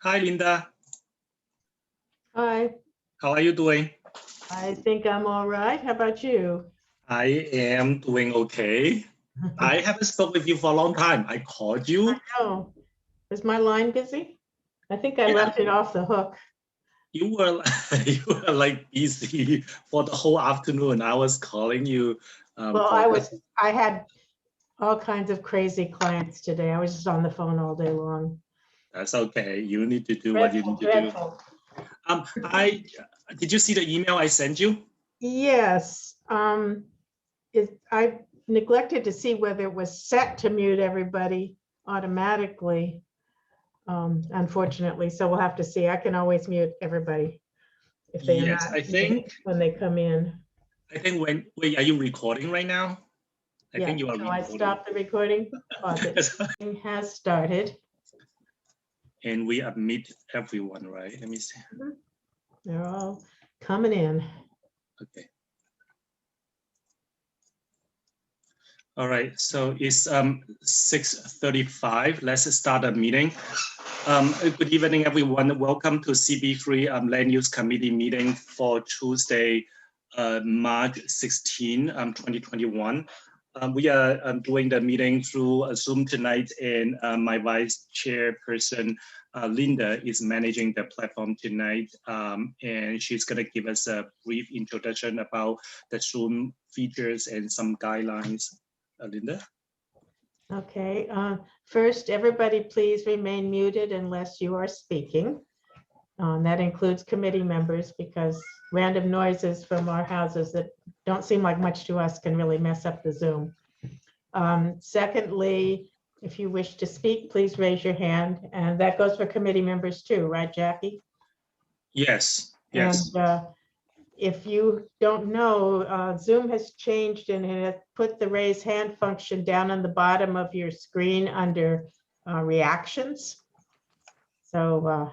Hi, Linda. Hi, How are you doing? I think I'm all right. How about you? I am doing okay. I haven't spoken with you for a long time. I called you. Oh, is my line busy? I think I Yeah. left it off the hook. You were you were like busy for the whole afternoon. I was calling you. Well, I had all kinds of crazy clients today. I was just on the phone all day long. That's okay. You need to do what you need to Dreadful. do. Did you see the email I sent you? Yes. I neglected to see whether it was set to mute everybody automatically, unfortunately. So we'll have to see. I can always mute everybody if they're Yes, not I think. when they come in. I think wait, are you recording right now? I think you are So recording. I stopped the recording. Pause it. It has started. And we admit everyone, right? Let me see. They're all coming in. Okay. All right, so it's 6:35. Let's start the meeting. Good evening, everyone. Welcome to CB3 Land Use Committee meeting for Tuesday, March 16, 2021. We are doing the meeting through Zoom tonight, and my vice chairperson, Linda, is managing the platform tonight, and she's going to give us a brief introduction about the Zoom features and some guidelines. Linda? Okay. First, everybody please remain muted unless you are speaking. That includes committee members because random noises from our houses that don't seem like much to us can really mess up the Zoom. Secondly, if you wish to speak, please raise your hand. And that goes for committee members too, right, Jackie? Yes, yes. And if you don't know, Zoom has changed and it put the raise hand function down on the bottom of your screen under reactions. So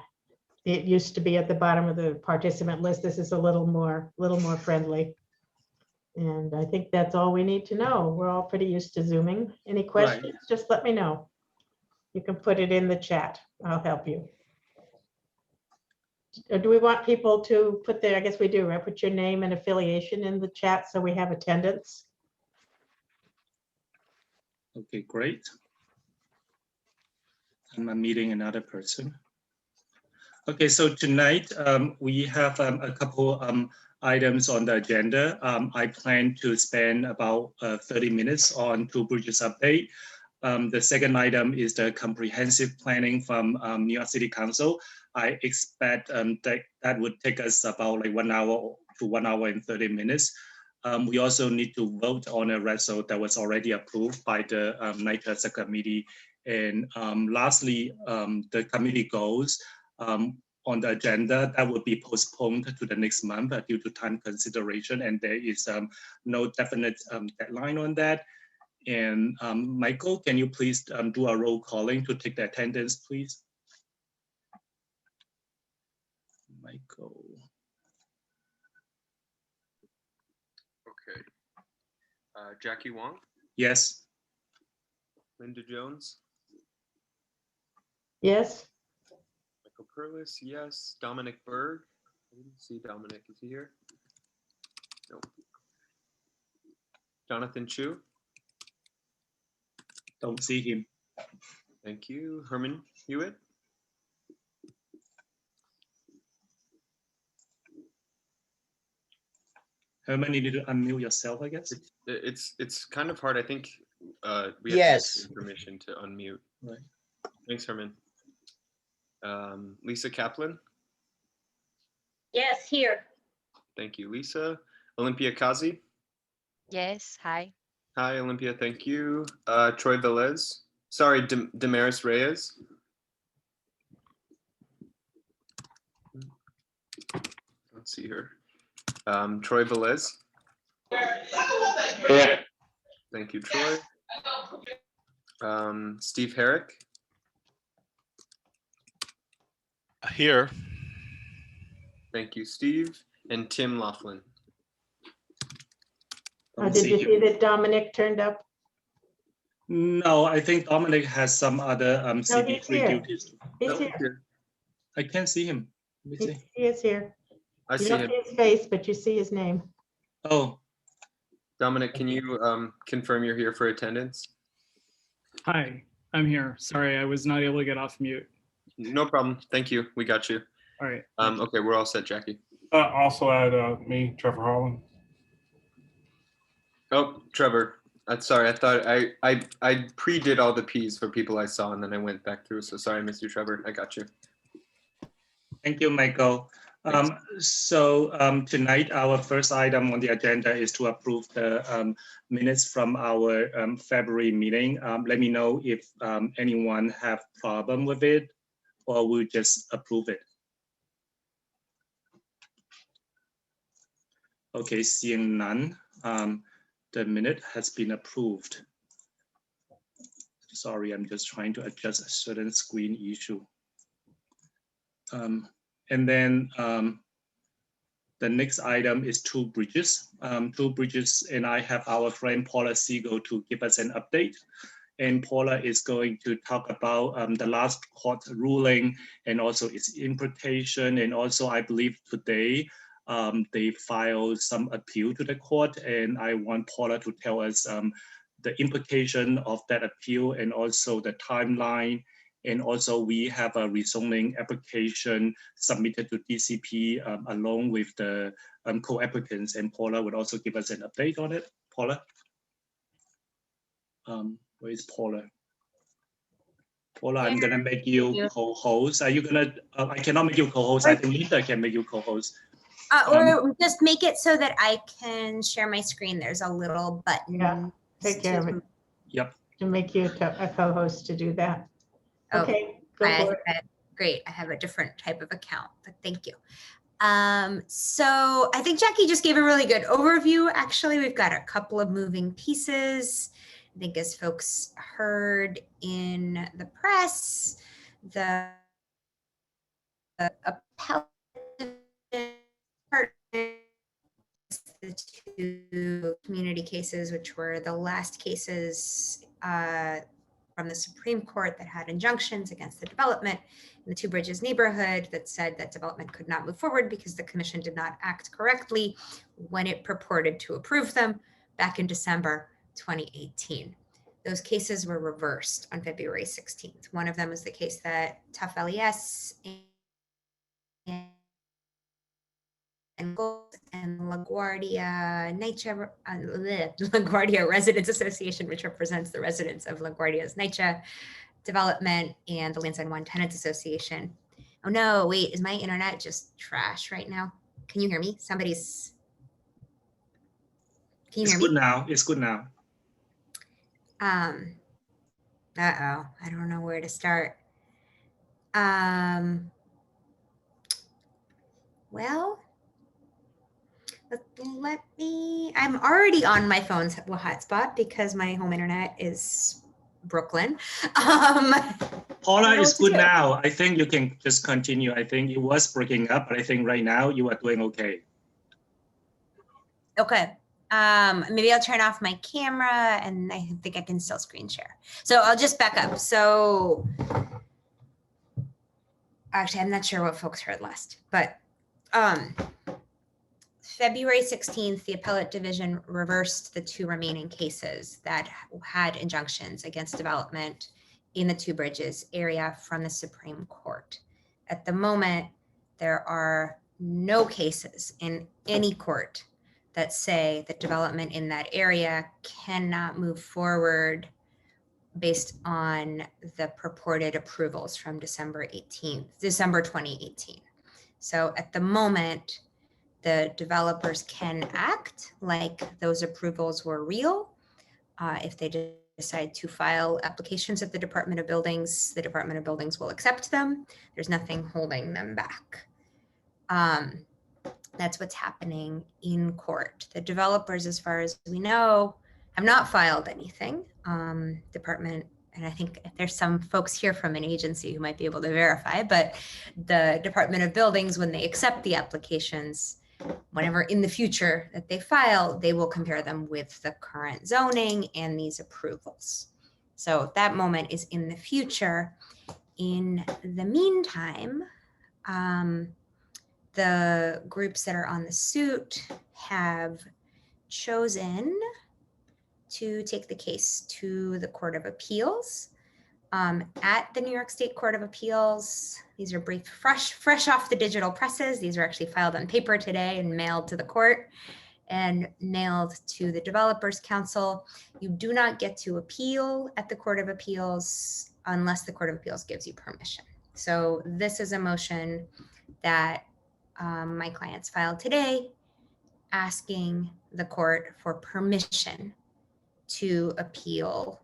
it used to be at the bottom of the participant list. This is a little more friendly. And I think that's all we need to know. We're all pretty used to Zooming. Any questions? Right. Just let me know. You can put it in the chat. I'll help you. Or do we want people to put their, I guess we do, right? Put your name and affiliation in the chat so we have attendance. Okay, great. I'm meeting another person. Okay, so tonight we have a couple items on the agenda. I plan to spend about 30 minutes on Two Bridges update. The second item is the comprehensive planning from New York City Council. I expect that would take us about like 1 hour to 1 hour and 30 minutes. We also need to vote on a resolution that was already approved by the NYC Subcommittee. And lastly, the committee goals on the agenda that will be postponed to the next month due to time consideration. And there is no definite deadline on that. And Michael, can you please do a roll calling to take the attendance, please? Michael. Okay. Jackie Wong? Yes. Linda Jones? Yes. Michael Perlis, yes. Dominic Berg? I didn't see Dominic. Is he here? No. Jonathan Chu? Don't see him. Thank you. Herman Hewitt? Herman, you need to unmute yourself, I guess. It's kind of hard. I think we have to get permission to unmute. Right. Thanks, Herman. Lisa Kaplan? Yes, here. Thank you, Lisa. Olympia Kazi? Yes, hi. Hi, Olympia, thank you. Troy Velez? Sorry, Damaris Reyes? Let's see her. Troy Velez? Yeah. Thank you, Troy. Steve Herrick? Here. Thank you, Steve. And Tim Laughlin. Did you see that Dominic turned up? No, I think Dominic has some other CB3 duties. He's here. I can't see him. Let me see. He is here. I You see don't him. see his face, but you see his name. Oh, Dominic, can you confirm you're here for attendance? Hi, I'm here. Sorry, I was not able to get off mute. No problem. Thank you. We got you. All right. Okay, we're all set, Jackie. Also add me, Trevor Harlan. Oh, Trevor. Sorry, I thought I pre-did all the P's for people I saw, and then I went back through. So sorry, I missed you, Trevor. I got you. thank you, Michael. Tonight, our first item on the agenda is to approve the minutes from our February meeting. Let me know if anyone have problem with it, or we'll just approve it. Okay, seeing none, the minute has been approved. Sorry, I'm just trying to adjust a certain screen issue. And then the next item is Two Bridges. Two Bridges, and I have our friend Paula Siegel to give us an update. And Paula is going to talk about the last court ruling and also its interpretation. And also, I believe today they filed some appeal to the court. And I want Paula to tell us the implication of that appeal and also the timeline. And also we have a rezoning application submitted to DCP along with the co-applicants, and Paula would also give us an update on it. Paula? Where is Paula? Paula, I'm gonna make you co-host. Are you gonna, I cannot make you co-host. I think Linda can make you co-host. Or just make it so that I can share my screen. There's a little button. Yeah, take care of it. Yep. To make you a co-host to do that. Okay, go for it. Great. I have a different type of account, but thank you. So I think Jackie just gave a really good overview. Actually, we've got a couple of moving pieces. I think as folks heard in the press, the appellate the two community cases, which were the last cases from the Supreme Court that had injunctions against the development in the Two Bridges neighborhood that said that development could not move forward because the commission did not act correctly when it purported to approve them back in December 2018. Those cases were reversed on February 16th. One of them was the case that Tough LES and LaGuardia LaGuardia Residents Association, which represents the residents of LaGuardia's NYCHA development, and the Lands One Tenants Association. Oh no, wait, is my internet just trash right now? Can you hear me? Can you It's hear good me? now. It's good now. Uh-oh, I don't know where to start. Well, let me, I'm already on my phone's hotspot because my home internet is Brooklyn. Paula is good now. I think you can just continue. I think it was breaking up, but I think right now you are doing okay. Okay. Maybe I'll turn off my camera and I think I can still screen share. So I'll just back up. So actually, I'm not sure what folks heard last, but February 16th, the appellate division reversed the two remaining cases that had injunctions against development in the Two Bridges area from the Supreme Court. At the moment, there are no cases in any court that say that development in that area cannot move forward based on the purported approvals from December 2018. So at the moment, the developers can act like those approvals were real. If they decide to file applications at the Department of Buildings will accept them. There's nothing holding them back. That's what's happening in court. The developers, as far as we know, have not filed anything. Department, and I think there's some folks here from an agency who might be able to verify, but the Department of Buildings, when they accept the applications, whenever in the future that they file, they will compare them with the current zoning and these approvals. So that moment is in the future. In the meantime, The groups that are on the suit have chosen to take the case to the Court of Appeals. At the New York State Court of Appeals, these are brief, fresh off the digital presses. These are actually filed on paper today and mailed to the court and mailed to the Developers Council. You do not get to appeal at the Court of Appeals unless the Court of Appeals gives you permission. So this is a motion that my clients filed today, asking the court for permission to appeal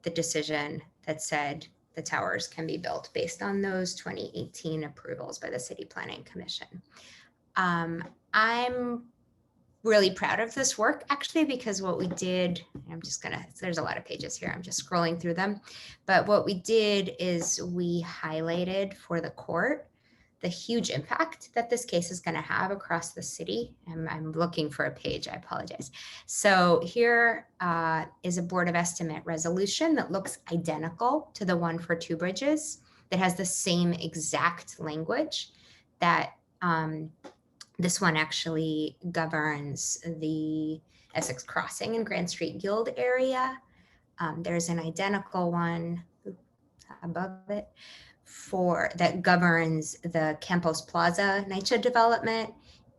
the decision that said the towers can be built based on those 2018 approvals by the City Planning Commission. I'm really proud of this work, actually, because what we did, there's a lot of pages here, I'm just scrolling through them, but what we did is we highlighted for the court the huge impact that this case is going to have across the city. I'm looking for a page, I apologize. So here is a Board of Estimate resolution that looks identical to the one for Two Bridges, that has the same exact language. That this one actually governs the Essex Crossing and Grand Street Guild area. There's an identical one above it that governs the Campos Plaza NYCHA development,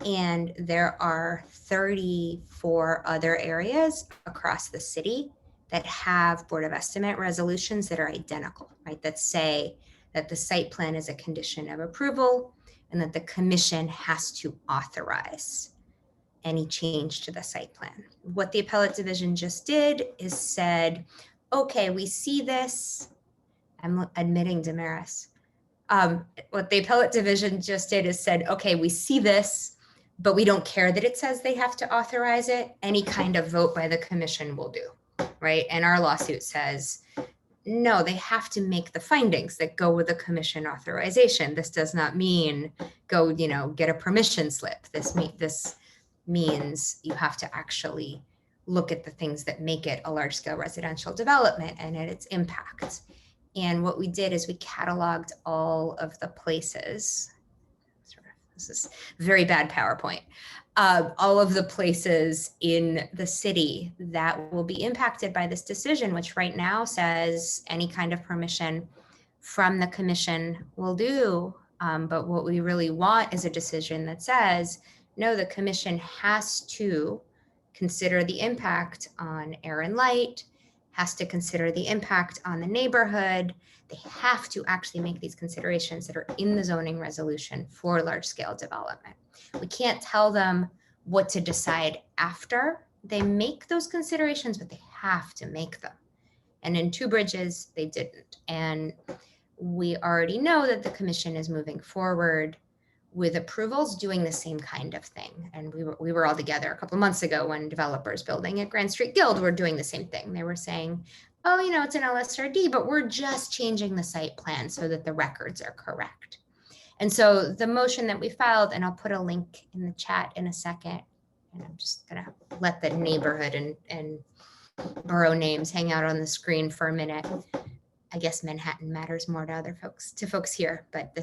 and there are 34 other areas across the city that have Board of Estimate resolutions that are identical, right? That say that the site plan is a condition of approval and that the commission has to authorize any change to the site plan. What the appellate division just did is said, okay, we see this. I'm admitting Damaris. What the appellate division just did is said, okay, we see this, but we don't care that it says they have to authorize it. Any kind of vote by the commission will do, right? And our lawsuit says, no, they have to make the findings that go with the commission authorization. This does not mean go, get a permission slip. This means you have to actually look at the things that make it a large-scale residential development and at its impact. And what we did is we cataloged all of the places. This is very bad PowerPoint. All of the places in the city that will be impacted by this decision, which right now says any kind of permission from the commission will do. But what we really want is a decision that says, no, the commission has to consider the impact on air and light, has to consider the impact on the neighborhood. They have to actually make these considerations that are in the zoning resolution for large scale development. We can't tell them what to decide after they make those considerations, but they have to make them. And in Two Bridges, they didn't. And we already know that the commission is moving forward with approvals doing the same kind of thing. And we were all together a couple of months ago when developers building at Grand Street Guild were doing the same thing. They were saying, oh, it's an LSRD, but we're just changing the site plan so that the records are correct. And so the motion that we filed, and I'll put a link in the chat in a second, and I'm just gonna let the neighborhood and borough names hang out on the screen for a minute. I guess Manhattan matters more to folks here, but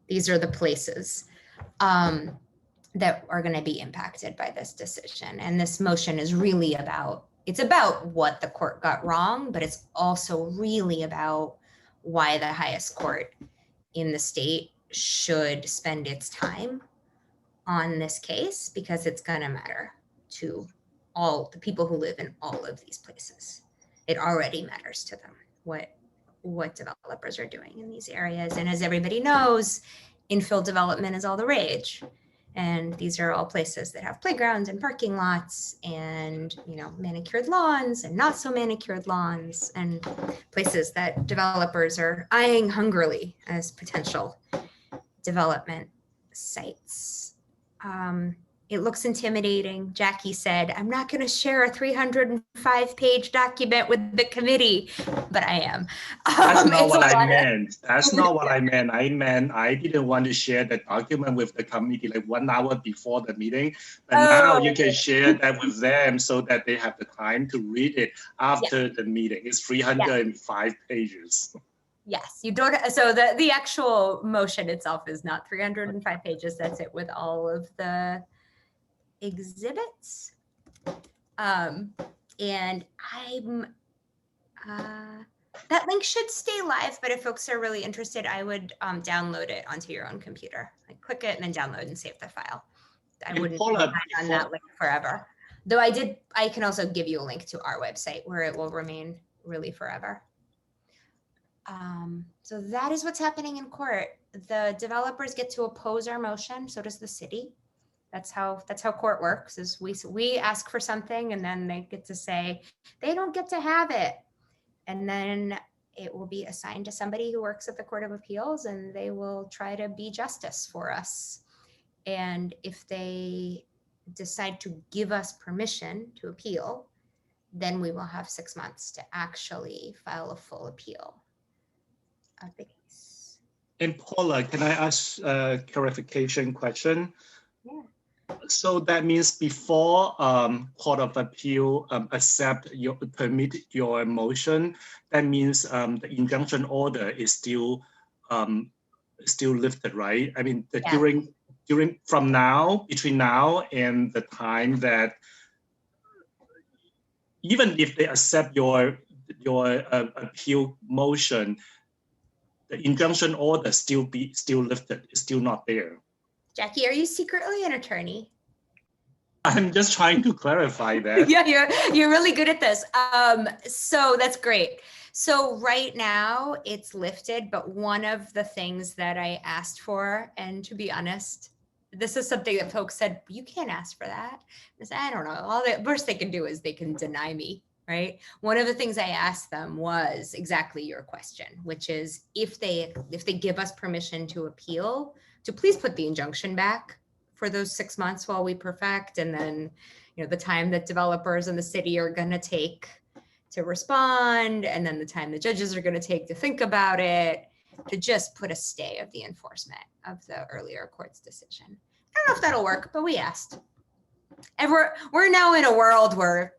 these are the places that are going to be impacted by this decision. And this motion is really about what the court got wrong, but it's also really about why the highest court in the state should spend its time on this case, because it's going to matter to all the people who live in all of these places. It already matters to them what developers are doing in these areas. And as everybody knows, infill development is all the rage. And these are all places that have playgrounds and parking lots and, manicured lawns and not so manicured lawns, and places that developers are eyeing hungrily as potential development sites. It looks intimidating. Jackie said, I'm not going to share a 305-page document with the committee, but I am. That's not what I meant. That's not what I meant. I meant I didn't want to share the document with the committee like 1 hour before the meeting, but now you can share that with them so that they have the time to read it after the meeting. It's 305 pages. Yes, you don't, so the actual motion itself is not 305 pages. That's it with all of the exhibits. And that link should stay live, but if folks are really interested, I would download it onto your own computer. Like click it and then download and save the file. I And wouldn't Paula, rely on that link forever. Though I can also give you a link to our website where it will remain really forever. So that is what's happening in court. The developers get to oppose our motion, so does the city. That's how court works, is we ask for something and then they get to say they don't get to have it. And then it will be assigned to somebody who works at the Court of Appeals and they will try to be justice for us. And if they decide to give us permission to appeal, then we will have 6 months to actually file a full appeal of the case. And Paula, can I ask a clarification question? Yeah. So that means before Court of Appeal permit your motion, that means the injunction order is still lifted, right? I mean, Yeah. between now and the time that, even if they accept your appeal motion, the injunction order still lifted, it's still not there. Jackie, are you secretly an attorney? I'm just trying to clarify that. Yeah, you're really good at this. So that's great. So right now it's lifted, but one of the things that I asked for, and to be honest, this is something that folks said, you can't ask for that. I said, I don't know. All the worst they can do is they can deny me, right? One of the things I asked them was exactly your question, which is if they give us permission to appeal, to please put the injunction back for those 6 months while we perfect, and then, you know, the time that developers and the city are going to take to respond, and then the time the judges are going to take to think about it, to just put a stay of the enforcement of the earlier court's decision. I don't know if that'll work, but we asked. And we're now in a world where,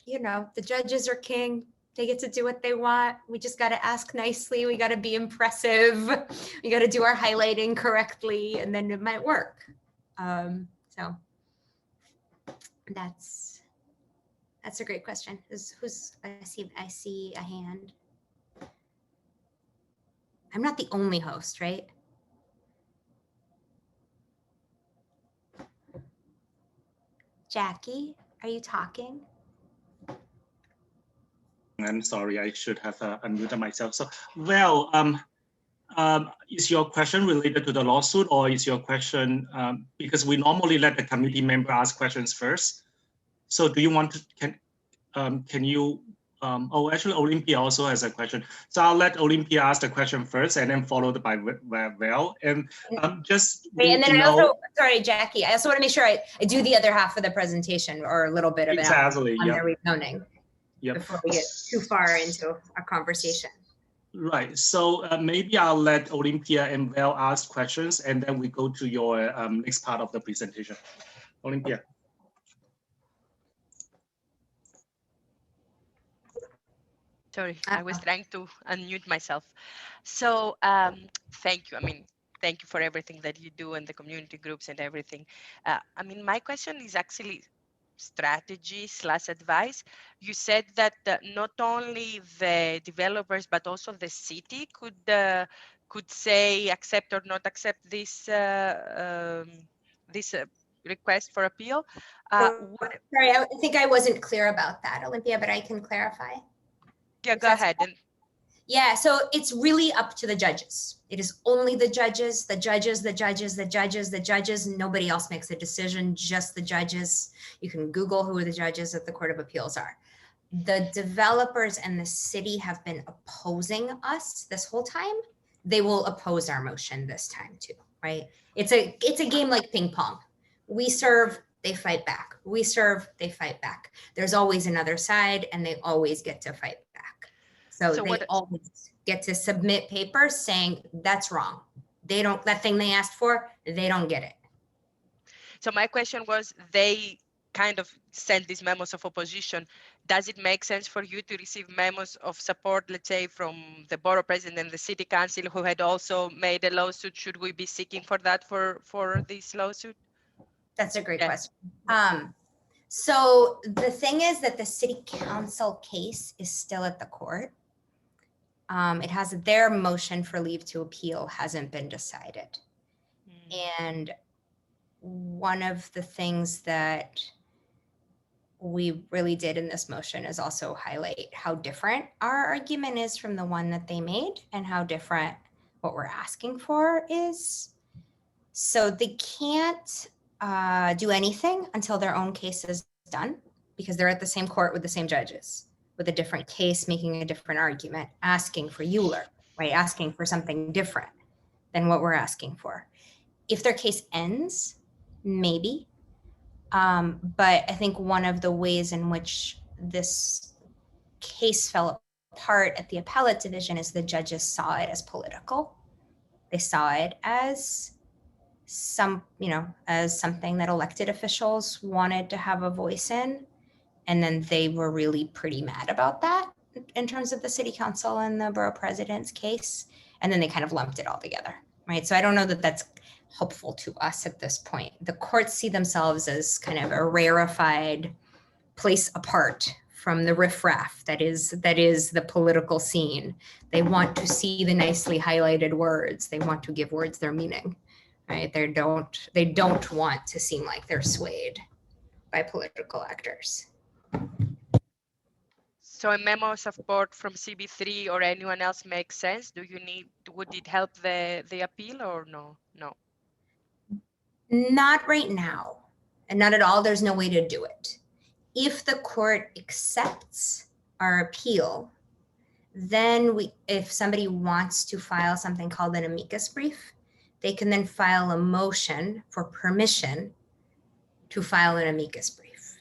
you know, the judges are king. They get to do what they want. We just got to ask nicely. We got to be impressive. We got to do our highlighting correctly, and then it might work. So that's a great question. I see a hand. I'm not the only host, right? Jackie, are you talking? I'm sorry, I should have unmuted myself. So, well, is your question related to the lawsuit, or is your question, because we normally let the committee member ask questions first. So do you want to, can you, oh, actually Olympia also has a question. So I'll let Olympia ask the question first and then followed by Val. And just Wait, and then I also, sorry, Jackie, I also want to make sure I do the other half of the presentation, or a little bit of it exactly, on the rezoning, before we get too far into a conversation. Right. So maybe I'll let Olympia and Val ask questions, and then we go to your next part of the presentation. Olympia. Sorry, I was trying to unmute myself. So thank you. I mean, thank you for everything that you do and the community groups and everything. I mean, my question is actually strategy/advice. You said that not only the developers but also the city could say accept or not accept this request for appeal. Sorry, I think I wasn't clear about that, Olympia, but I can clarify. Yeah, go ahead. Yeah, so it's really up to the judges. It is only the judges, Nobody else makes a decision, just the judges. You can Google who the judges at the Court of Appeals are. The developers and the city have been opposing us this whole time. They will oppose our motion this time too, right? It's a game like ping pong. We serve, they fight back. We serve, they fight back. There's always another side, and they always get to fight back. So they always get to submit papers saying that's wrong. They don't, that thing they asked for, they don't get it. So my question was, they kind of send these memos of opposition, does it make sense for you to receive memos of support, let's say, from the borough president and the city council who had also made a lawsuit? Should we be seeking for that for this lawsuit? That's a great Yeah. question. So the thing is that the city council case is still at the court. It has their motion for leave to appeal hasn't been decided. And one of the things that we really did in this motion is also highlight how different our argument is from the one that they made and how different what we're asking for is. So they can't do anything until their own case is done because they're at the same court with the same judges with a different case, making a different argument, asking for Euler, right? Asking for something different than what we're asking for. If their case ends, maybe. But I think one of the ways in which this case fell apart at the appellate division is the judges saw it as political. They saw it as as something that elected officials wanted to have a voice in. And then they were really pretty mad about that in terms of the city council and the borough president's case. And then they kind of lumped it all together, right? So I don't know that that's helpful to us at this point. The courts see themselves as kind of a rarefied place apart from the riffraff that is the political scene. They want to see the nicely highlighted words. They want to give words their meaning, right? They don't want to seem like they're swayed by political actors. So a memo of support from CB3 or anyone else makes sense? Would it help the appeal or no? No. Not right now, and not at all. There's no way to do it. If the court accepts our appeal, then if somebody wants to file something called an amicus brief, they can then file a motion for permission to file an amicus brief,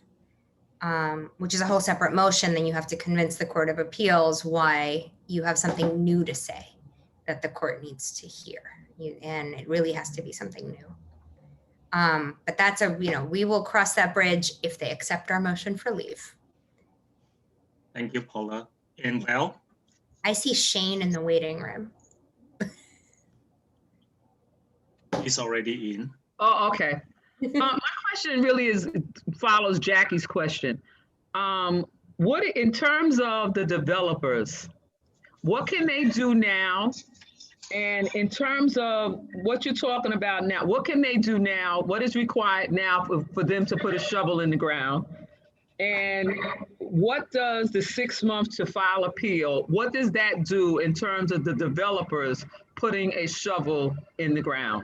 which is a whole separate motion. Then you have to convince the Court of Appeals why you have something new to say that the court needs to hear. And it really has to be something new. But that's we will cross that bridge if they accept our motion for leave. Thank you, Paula. And Val? I see Shane in the waiting room. He's already in. Oh, okay. My question really follows Jackie's question. What in terms of the developers, what can they do now? And in terms of what you're talking about now, what can they do now? What is required now for them to put a shovel in the ground? And what does the 6 months to file appeal, what does that do in terms of the developers putting a shovel in the ground?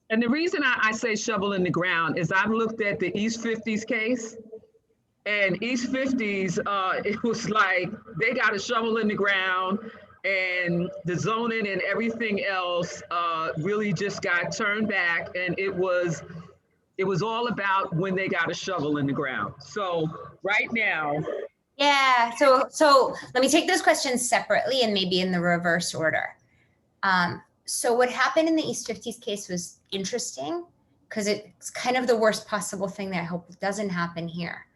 And the reason I say shovel in the ground is I've looked at the East 50s case, and East 50s, it was like they got a shovel in the ground, and the zoning and everything else really just got turned back, and it was all about when they got a shovel in the ground. So right now. Yeah, so let me take those questions separately and maybe in the reverse order. So what happened in the East 50s case was interesting because it's kind of the worst possible thing that I hope doesn't happen here.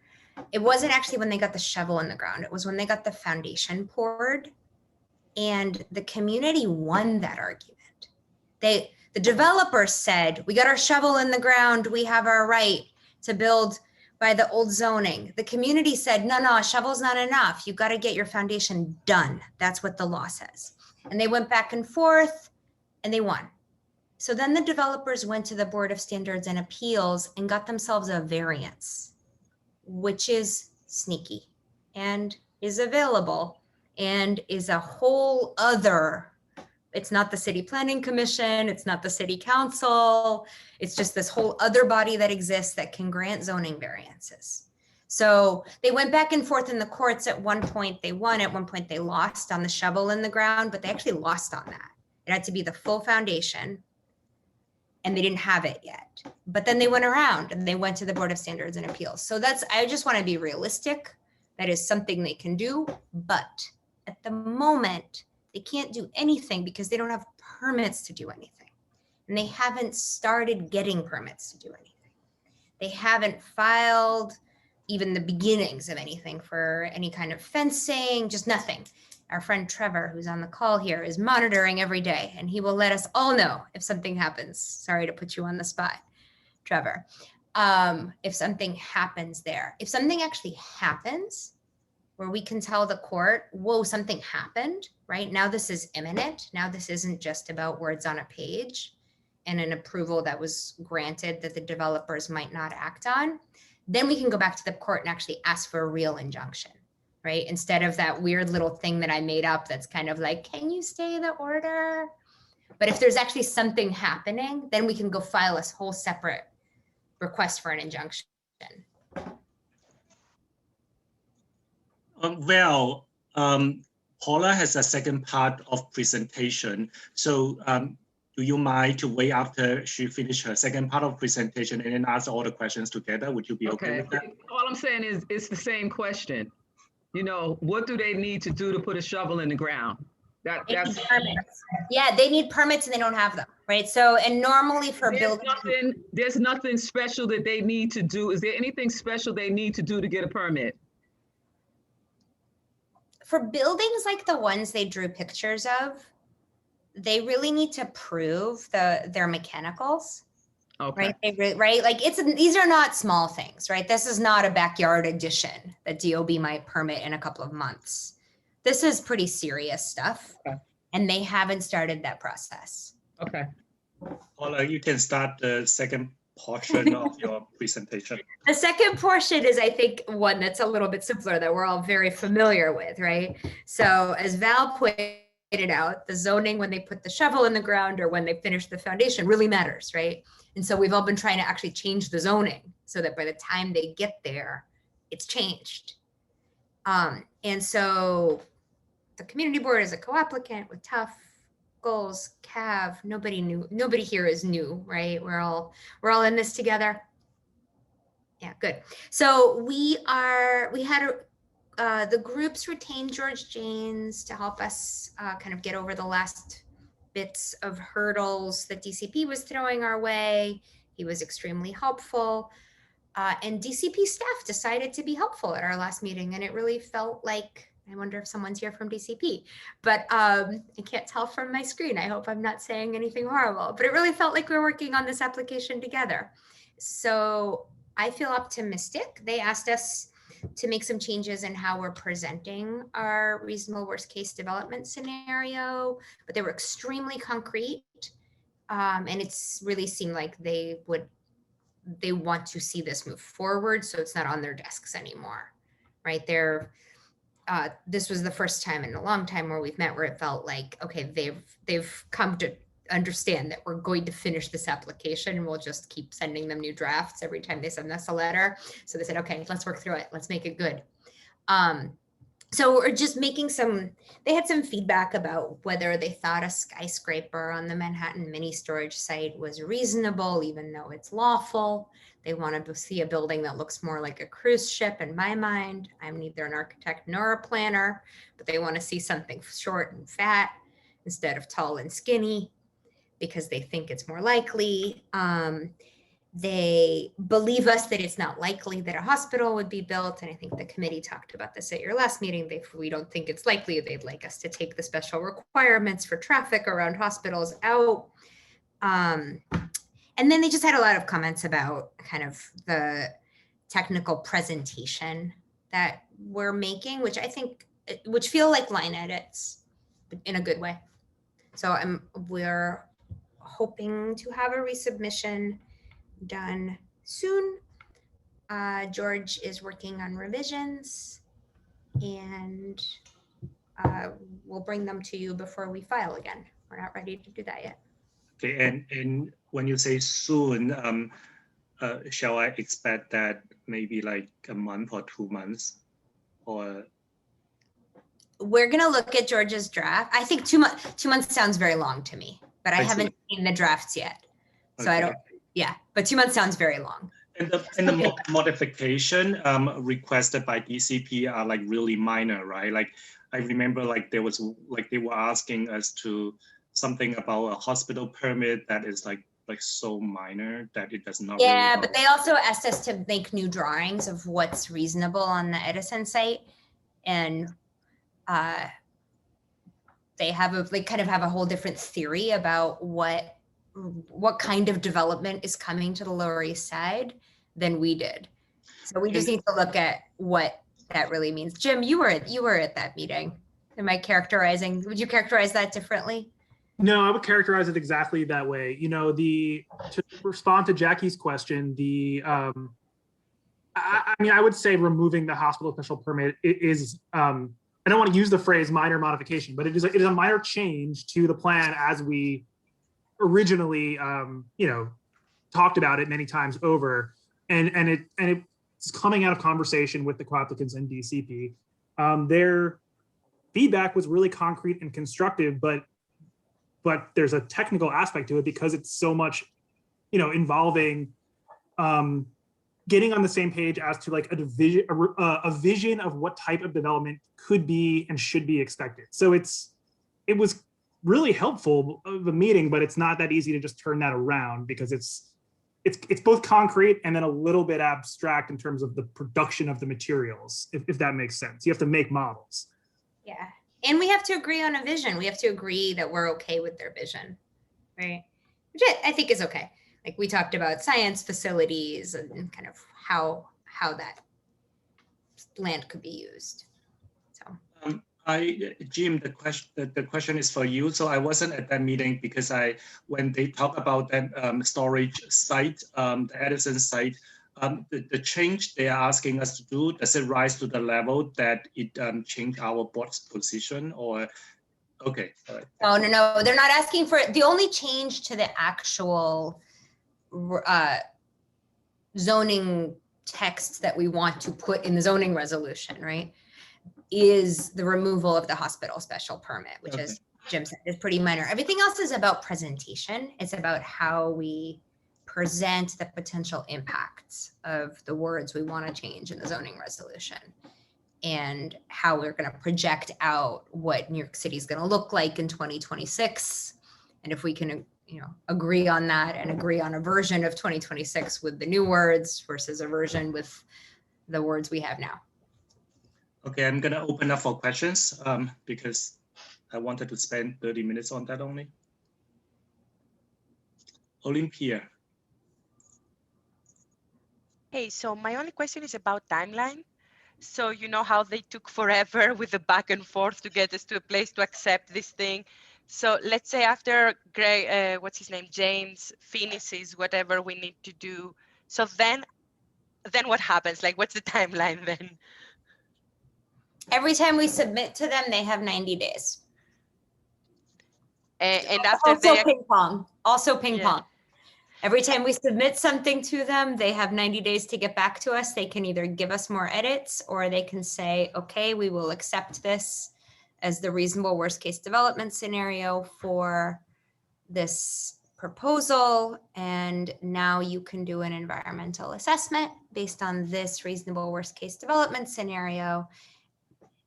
It wasn't actually when they got the shovel in the ground. It was when they got the foundation poured, and the community won that argument. The developers said, we got our shovel in the ground. We have our right to build by the old zoning. The community said, no, a shovel's not enough. You got to get your foundation done. That's what the law says. And they went back and forth and they won. So then the developers went to the Board of Standards and Appeals and got themselves a variance, which is sneaky and is available and is a whole other, it's not the City Planning Commission, it's not the City Council, it's just this whole other body that exists that can grant zoning variances. So they went back and forth in the courts. At one point they won, at one point they lost on the shovel in the ground, but they actually lost on that. It had to be the full foundation and they didn't have it yet. But then they went around and they went to the Board of Standards and Appeals. So I just want to be realistic. That is something they can do, but at the moment, they can't do anything because they don't have permits to do anything. And they haven't started getting permits to do anything. They haven't filed even the beginnings of anything for any kind of fencing, just nothing. Our friend Trevor, who's on the call here, is monitoring every day, and he will let us all know if something happens. Sorry to put you on the spot, Trevor. If something happens there, if something actually happens, where we can tell the court, whoa, something happened, right? Now this is imminent. Now this isn't just about words on a page and an approval that was granted that the developers might not act on. Then we can go back to the court and actually ask for a real injunction, right? Instead of that weird little thing that I made up that's kind of like, can you stay the order? But if there's actually something happening, then we can go file a whole separate request for an injunction. Paula has a second part of presentation. So do you mind to wait after she finishes her second part of presentation and then ask all the questions together? Would you be okay with that? All I'm saying is it's the same question. You know, what do they need to do to put a shovel in the ground? They need permits. Yeah, they need permits and they don't have them, right? So, and normally for building. There's nothing special that they need to do. Is there anything special they need to do to get a permit? For buildings like the ones they drew pictures of, they really need to prove their mechanicals. Okay. Right? Right? Like these are not small things, right? This is not a backyard addition that DOB might permit in a couple of months. This is pretty serious stuff. Okay. And they haven't started that process. Okay. Paula, you can start the second portion of your presentation. The second portion is, I think, one that's a little bit simpler that we're all very familiar with, right? So as Val pointed out, the zoning when they put the shovel in the ground or when they finish the foundation really matters, right? And so we've all been trying to actually change the zoning so that by the time they get there, it's changed. And so the community board is a co-applicant with TUF, goals, CAV, nobody here is new, right? We're all in this together. Yeah, good. So the groups retained George Janes to help us kind of get over the last bits of hurdles that DCP was throwing our way. He was extremely helpful. And DCP staff decided to be helpful at our last meeting. And it really felt like, I wonder if someone's here from DCP, but I can't tell from my screen. I hope I'm not saying anything horrible, but it really felt like we were working on this application together. So I feel optimistic. They asked us to make some changes in how we're presenting our reasonable worst case development scenario, but they were extremely concrete. And it's really seemed like they want to see this move forward. So it's not on their desks anymore, right? This was the first time in a long time where we've met where it felt like, okay, they've come to understand that we're going to finish this application and we'll just keep sending them new drafts every time they send us a letter. So they said, okay, let's work through it. Let's make it good. So we're just making they had some feedback about whether they thought a skyscraper on the Manhattan mini storage site was reasonable, even though it's lawful. They wanted to see a building that looks more like a cruise ship in my mind. I'm neither an architect nor a planner, but they want to see something short and fat instead of tall and skinny because they think it's more likely. They believe us that it's not likely that a hospital would be built. And I think the committee talked about this at your last meeting. We don't think it's likely. They'd like us to take the special requirements for traffic around hospitals out. And then they just had a lot of comments about kind of the technical presentation that we're making, which feel like line edits in a good way. So we're hoping to have a resubmission done soon. George is working on revisions and we'll bring them to you before we file again. We're not ready to do that yet. Okay, and when you say soon, shall I expect that maybe like a month or 2 months? Or we're gonna look at George's draft. I think 2 months sounds very long to me, but I haven't seen the drafts yet. So okay. I don't, yeah, but 2 months sounds very long. And the modification requested by DCP are like really minor, right? Like I remember like they were asking us to something about a hospital permit that is like like so minor that it does not. Yeah, really but they also asked us to make new drawings of what's reasonable on the Edison site. And they kind of have a whole different theory about what kind of development is coming to the Lower East Side than we did. So we just need to look at what that really means. Jim, you were at that meeting. Would you characterize that differently? No, I would characterize it exactly that way. You know, to respond to Jackie's question, I mean, I would say removing the hospital special permit is, I don't want to use the phrase minor modification, but it is a minor change to the plan as we originally, talked about it many times over, and it's coming out of conversation with the co-applicants and DCP. Their feedback was really concrete and constructive, but there's a technical aspect to it because it's so much, involving getting on the same page as to like a vision of what type of development could be and should be expected. So it was really helpful of a meeting, but it's not that easy to just turn that around because it's both concrete and then a little bit abstract in terms of the production of the materials, if that makes sense. You have to make models. Yeah. And we have to agree on a vision. We have to agree that we're okay with their vision, right? Which I think is okay. Like we talked about science facilities and kind of how that land could be used. So. Jim, the question is for you. So I wasn't at that meeting because when they talk about that storage site, the Edison site, the change they are asking us to do, does it rise to the level that it changed our board's position or? Okay, all right. Oh, no, they're not asking for it. The only change to the actual zoning text that we want to put in the zoning resolution, right, is the removal of the hospital special permit, which Okay. is, Jim said, is pretty minor. Everything else is about presentation. It's about how we present the potential impacts of the words we want to change in the zoning resolution and how we're going to project out what New York City is going to look like in 2026. And if we can, agree on that and agree on a version of 2026 with the new words versus a version with the words we have now. Okay, I'm gonna open up for questions because I wanted to spend 30 minutes on that only. Olympia. Hey, so my only question is about timeline. So you know how they took forever with the back and forth to get us to a place to accept this thing. So let's say after what's his name, James finishes whatever we need to do. So then what happens? Like, what's the timeline then? Every time we submit to them, they have 90 days. And after Also they ping pong. Yeah. Every time we submit something to them, they have 90 days to get back to us. They can either give us more edits or they can say, okay, we will accept this as the reasonable worst case development scenario for this proposal. And now you can do an environmental assessment based on this reasonable worst case development scenario.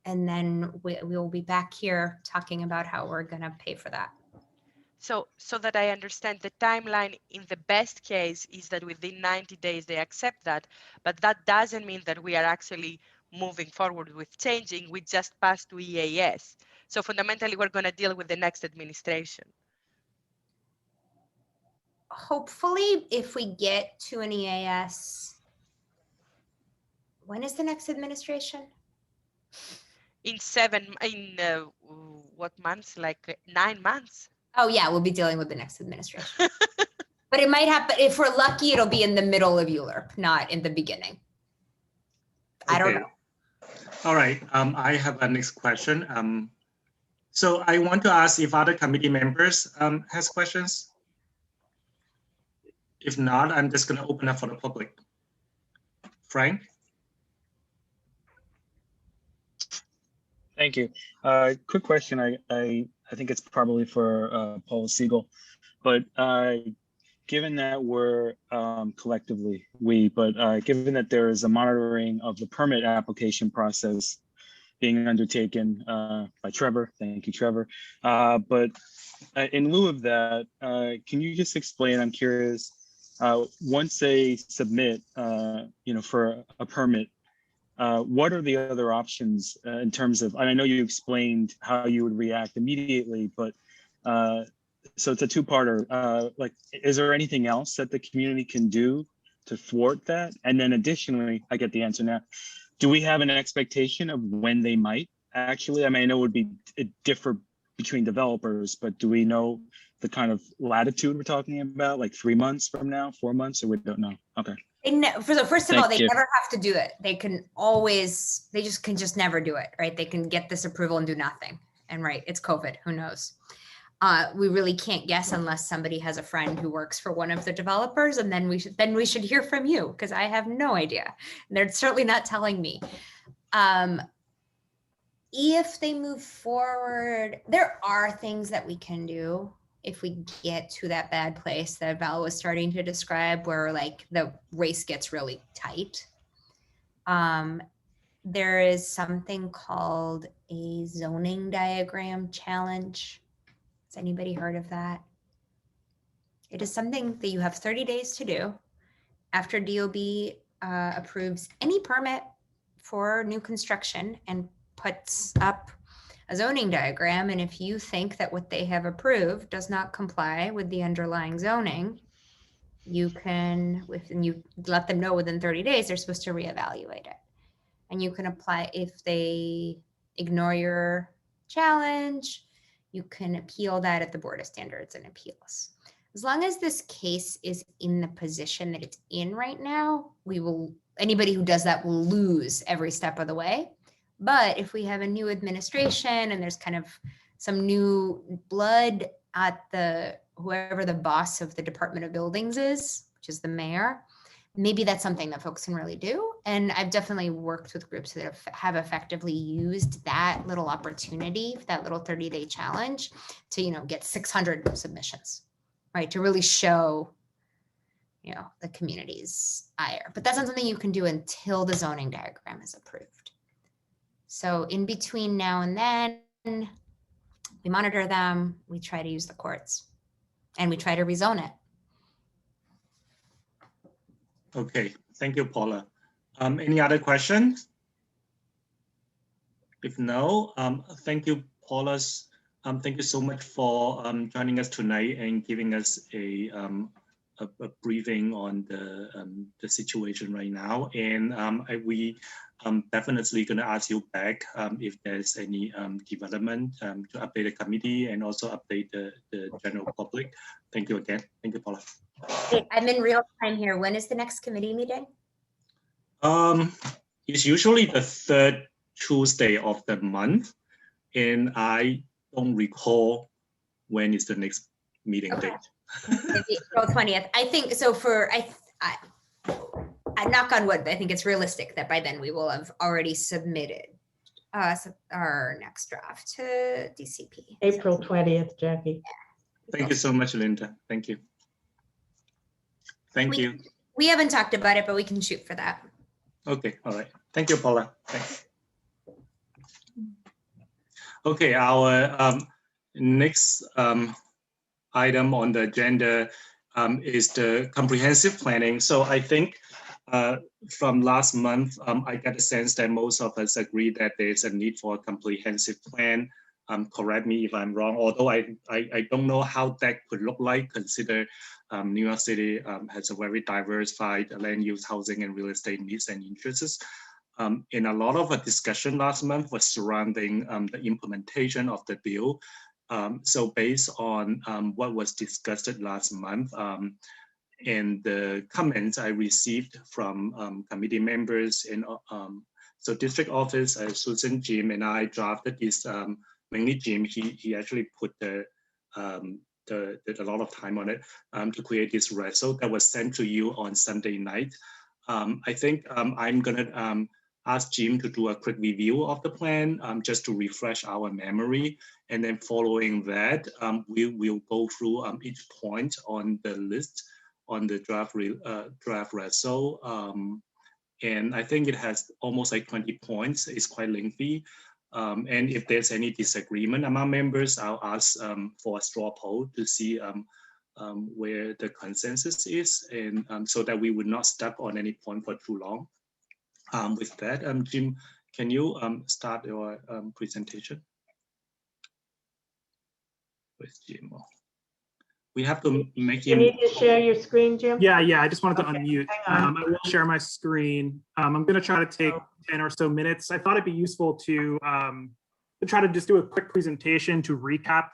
And then we will be back here talking about how we're going to pay for that. So that I understand, the timeline in the best case is that within 90 days they accept that, but that doesn't mean that we are actually moving forward with changing. We just passed to EAS. So fundamentally, we're going to deal with the next administration. Hopefully, if we get to an EAS, when is the next administration? In what months? Like 9 months. Oh yeah, we'll be dealing with the next administration. But it might happen, if we're lucky, it'll be in the middle of ULURP, not in the beginning. I don't know. All right, I have a next question. So I want to ask if other committee members has questions. If not, I'm just gonna open up for the public. Frank? Thank you. Quick question. I think it's probably for Paul Siegel, but given that we're collectively, given that there is a monitoring of the permit application process being undertaken by Trevor. Thank you, Trevor. But in lieu of that, can you just explain, I'm curious, once they submit, for a permit, what are the other options in terms of, and I know you explained how you would react immediately, but so it's a two-parter. Like, is there anything else that the community can do to thwart that? And then additionally, I get the answer now. Do we have an expectation of when they might actually? I mean, I know it differ between developers, but do we know the kind of latitude we're talking about, like 3 months from now, 4 months, or we don't know? Okay. First of all, they Thank you. never have to do it. They can always, they can just never do it, right? They can get this approval and do nothing. And right, it's COVID, who knows? We really can't guess unless somebody has a friend who works for one of the developers, and then we should hear from you, because I have no idea. They're certainly not telling me. If they move forward, there are things that we can do if we get to that bad place that Val was starting to describe, where like the race gets really tight. There is something called a zoning diagram challenge. Has anybody heard of that? It is something that you have 30 days to do after DOB approves any permit for new construction and puts up a zoning diagram. And if you think that what they have approved does not comply with the underlying zoning, you can, and you let them know within 30 days, they're supposed to reevaluate it. And you can apply, if they ignore your challenge, you can appeal that at the Board of Standards and Appeals. As long as this case is in the position that it's in right now, anybody who does that will lose every step of the way. But if we have a new administration and there's kind of some new blood at whoever the boss of the Department of Buildings is, which is the mayor, maybe that's something that folks can really do. And I've definitely worked with groups that have effectively used that little opportunity, that little 30-day challenge to, get 600 submissions, right? To really show, the community's ire. But that's not something you can do until the zoning diagram is approved. So in between now and then, we monitor them, we try to use the courts, and we try to rezone it. Okay, thank you, Paula. Any other questions? If no, thank you, Paula. Thank you so much for joining us tonight and giving us a briefing on the situation right now. And we definitely going to ask you back if there's any development to update the committee and also update the general public. Thank you again. Thank you, Paula. Okay, I'm in real time here. When is the next committee meeting? It's usually the third Tuesday of the month, and I don't recall when is the next meeting date. April 20th. I think so. I knock on wood, I think it's realistic that by then we will have already submitted our next draft to DCP. April 20th, Jackie. Thank you so much, Linda. Thank you. Thank you. We haven't talked about it, but we can shoot for that. Okay, all right. Thank you, Paula. Thanks. Okay, our next item on the agenda is the comprehensive planning. So I think from last month, I got a sense that most of us agree that there is a need for a comprehensive plan. Correct me if I'm wrong, although I don't know how that could look like, consider New York City has a very diversified land use, housing, and real estate needs and interests. And a lot of a discussion last month was surrounding the implementation of the bill. So based on what was discussed last month and the comments I received from committee members and so district office, Susan, Jim, and I drafted this. Mainly Jim, he actually put a lot of time on it to create this reso that was sent to you on Sunday night. I think I'm gonna ask Jim to do a quick review of the plan just to refresh our memory. And then following that, we will go through each point on the list on the draft reso. And I think it has almost like 20 points. It's quite lengthy. And if there's any disagreement among members, I'll ask for a straw poll to see where the consensus is, and so that we would not stuck on any point for too long. With that, Jim, can you start your presentation? With Jim. We have to make You him. need to share your screen, Jim? Yeah, I just wanted to Okay, unmute. hang on. I will share my screen. I'm going to try to take 10 or so minutes. I thought it'd be useful to try to just do a quick presentation to recap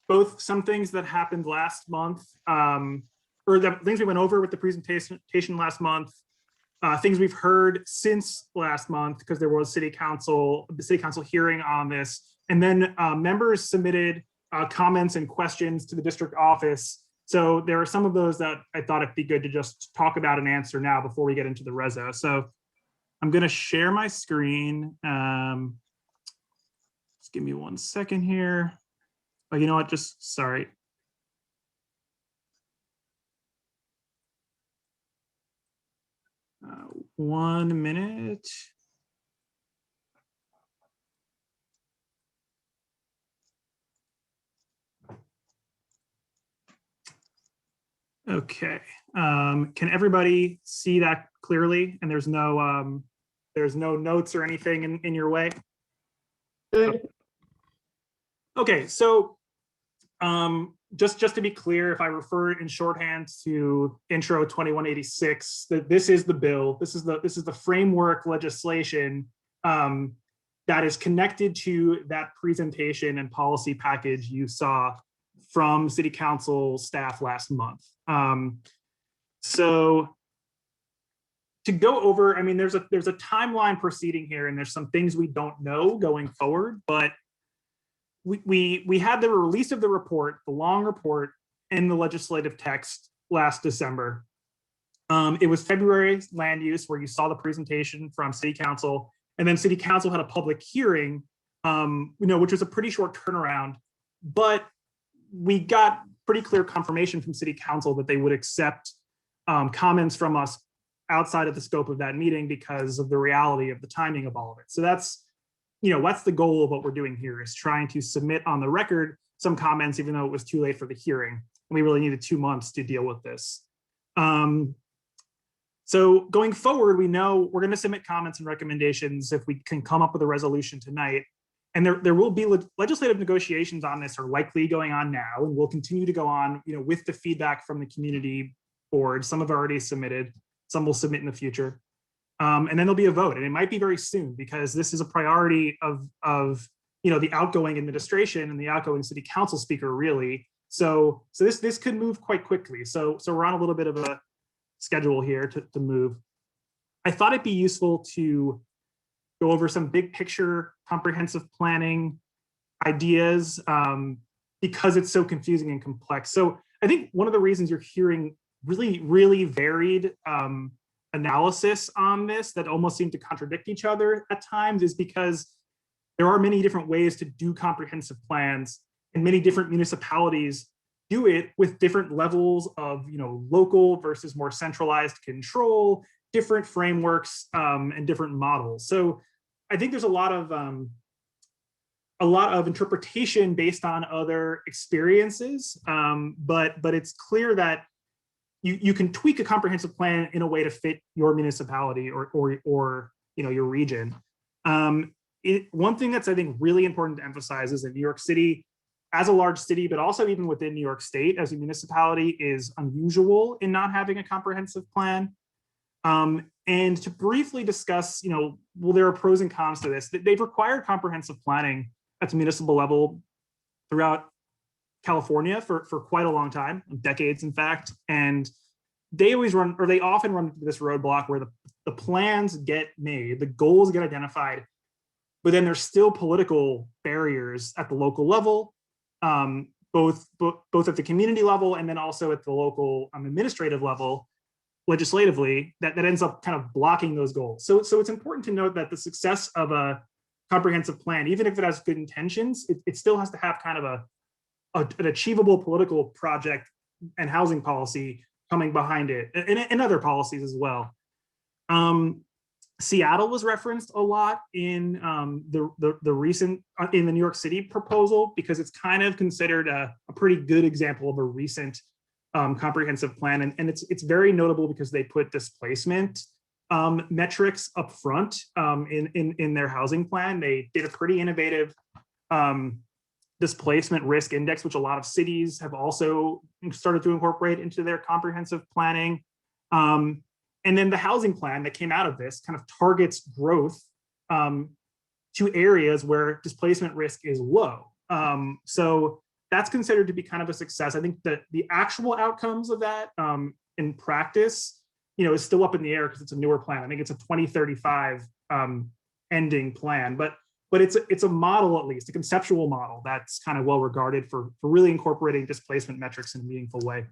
both some things that happened last month, or the things we went over with the presentation last month, things we've heard since last month, because there was the city council hearing on this, and then members submitted comments and questions to the district office. So there are some of those that I thought it'd be good to just talk about and answer now before we get into the reso. So I'm going to share my screen. Just give me 1 second here. Oh, you know what? Just sorry. Uh, 1 minute. Okay. Can everybody see that clearly? And there's no notes or anything in your way? Good. Okay, so just to be clear, if I refer in shorthand to Intro 2186, that this is the bill. This is the framework legislation that is connected to that presentation and policy package you saw from City Council staff last month. So to go over, I mean, there's a timeline proceeding here, and there's some things we don't know going forward, but we had the release of the report, the long report, in the legislative text last December. It was February land use where you saw the presentation from City Council, and then City Council had a public hearing, which was a pretty short turnaround, but we got pretty clear confirmation from City Council that they would accept comments from us outside of the scope of that meeting because of the reality of the timing of all of it. So that's the goal of what we're doing here, is trying to submit on the record some comments, even though it was too late for the hearing. And we really needed 2 months to deal with this. So going forward, we know we're going to submit comments and recommendations if we can come up with a resolution tonight. And there will be legislative negotiations on this, are likely going on now, and will continue to go on, with the feedback from the community board. Some have already submitted, some will submit in the future. And then there'll be a vote, and it might be very soon, because this is a priority of the outgoing administration and the outgoing City Council speaker, really. So this could move quite quickly. So we're on a little bit of a schedule here to move. I thought it'd be useful to go over some big picture comprehensive planning ideas, because it's so confusing and complex. So I think one of the reasons you're hearing really, really varied analysis on this that almost seem to contradict each other at times is because there are many different ways to do comprehensive plans, and many different municipalities do it with different levels of local versus more centralized control, different frameworks, and different models. So I think there's a lot of interpretation based on other experiences, but it's clear that you can tweak a comprehensive plan in a way to fit your municipality or your region. One thing that's, I think, really important to emphasize is that New York City, as a large city, but also even within New York State as a municipality, is unusual in not having a comprehensive plan. And to briefly discuss, well, there are pros and cons to this. They've required comprehensive planning at the municipal level throughout California for quite a long time, decades, in fact. And they often run into this roadblock where the plans get made, the goals get identified, but then there's still political barriers at the local level, both at the community level and then also at the local administrative level, legislatively, that ends up kind of blocking those goals. So it's important to note that the success of a comprehensive plan, even if it has good intentions, it still has to have kind of an achievable political project and housing policy coming behind it, and other policies as well. Seattle was referenced a lot in the recent in the New York City proposal, because it's kind of considered a pretty good example of a recent comprehensive plan, and it's very notable because they put displacement metrics up front in their housing plan. They did a pretty innovative displacement risk index, which a lot of cities have also started to incorporate into their comprehensive planning. And then the housing plan that came out of this kind of targets growth to areas where displacement risk is low. So that's considered to be kind of a success. I think that the actual outcomes of that in practice, is still up in the air because it's a newer plan. I think it's a 2035 ending plan, but it's a model, at least a conceptual model that's kind of well regarded for really incorporating displacement metrics in a meaningful way.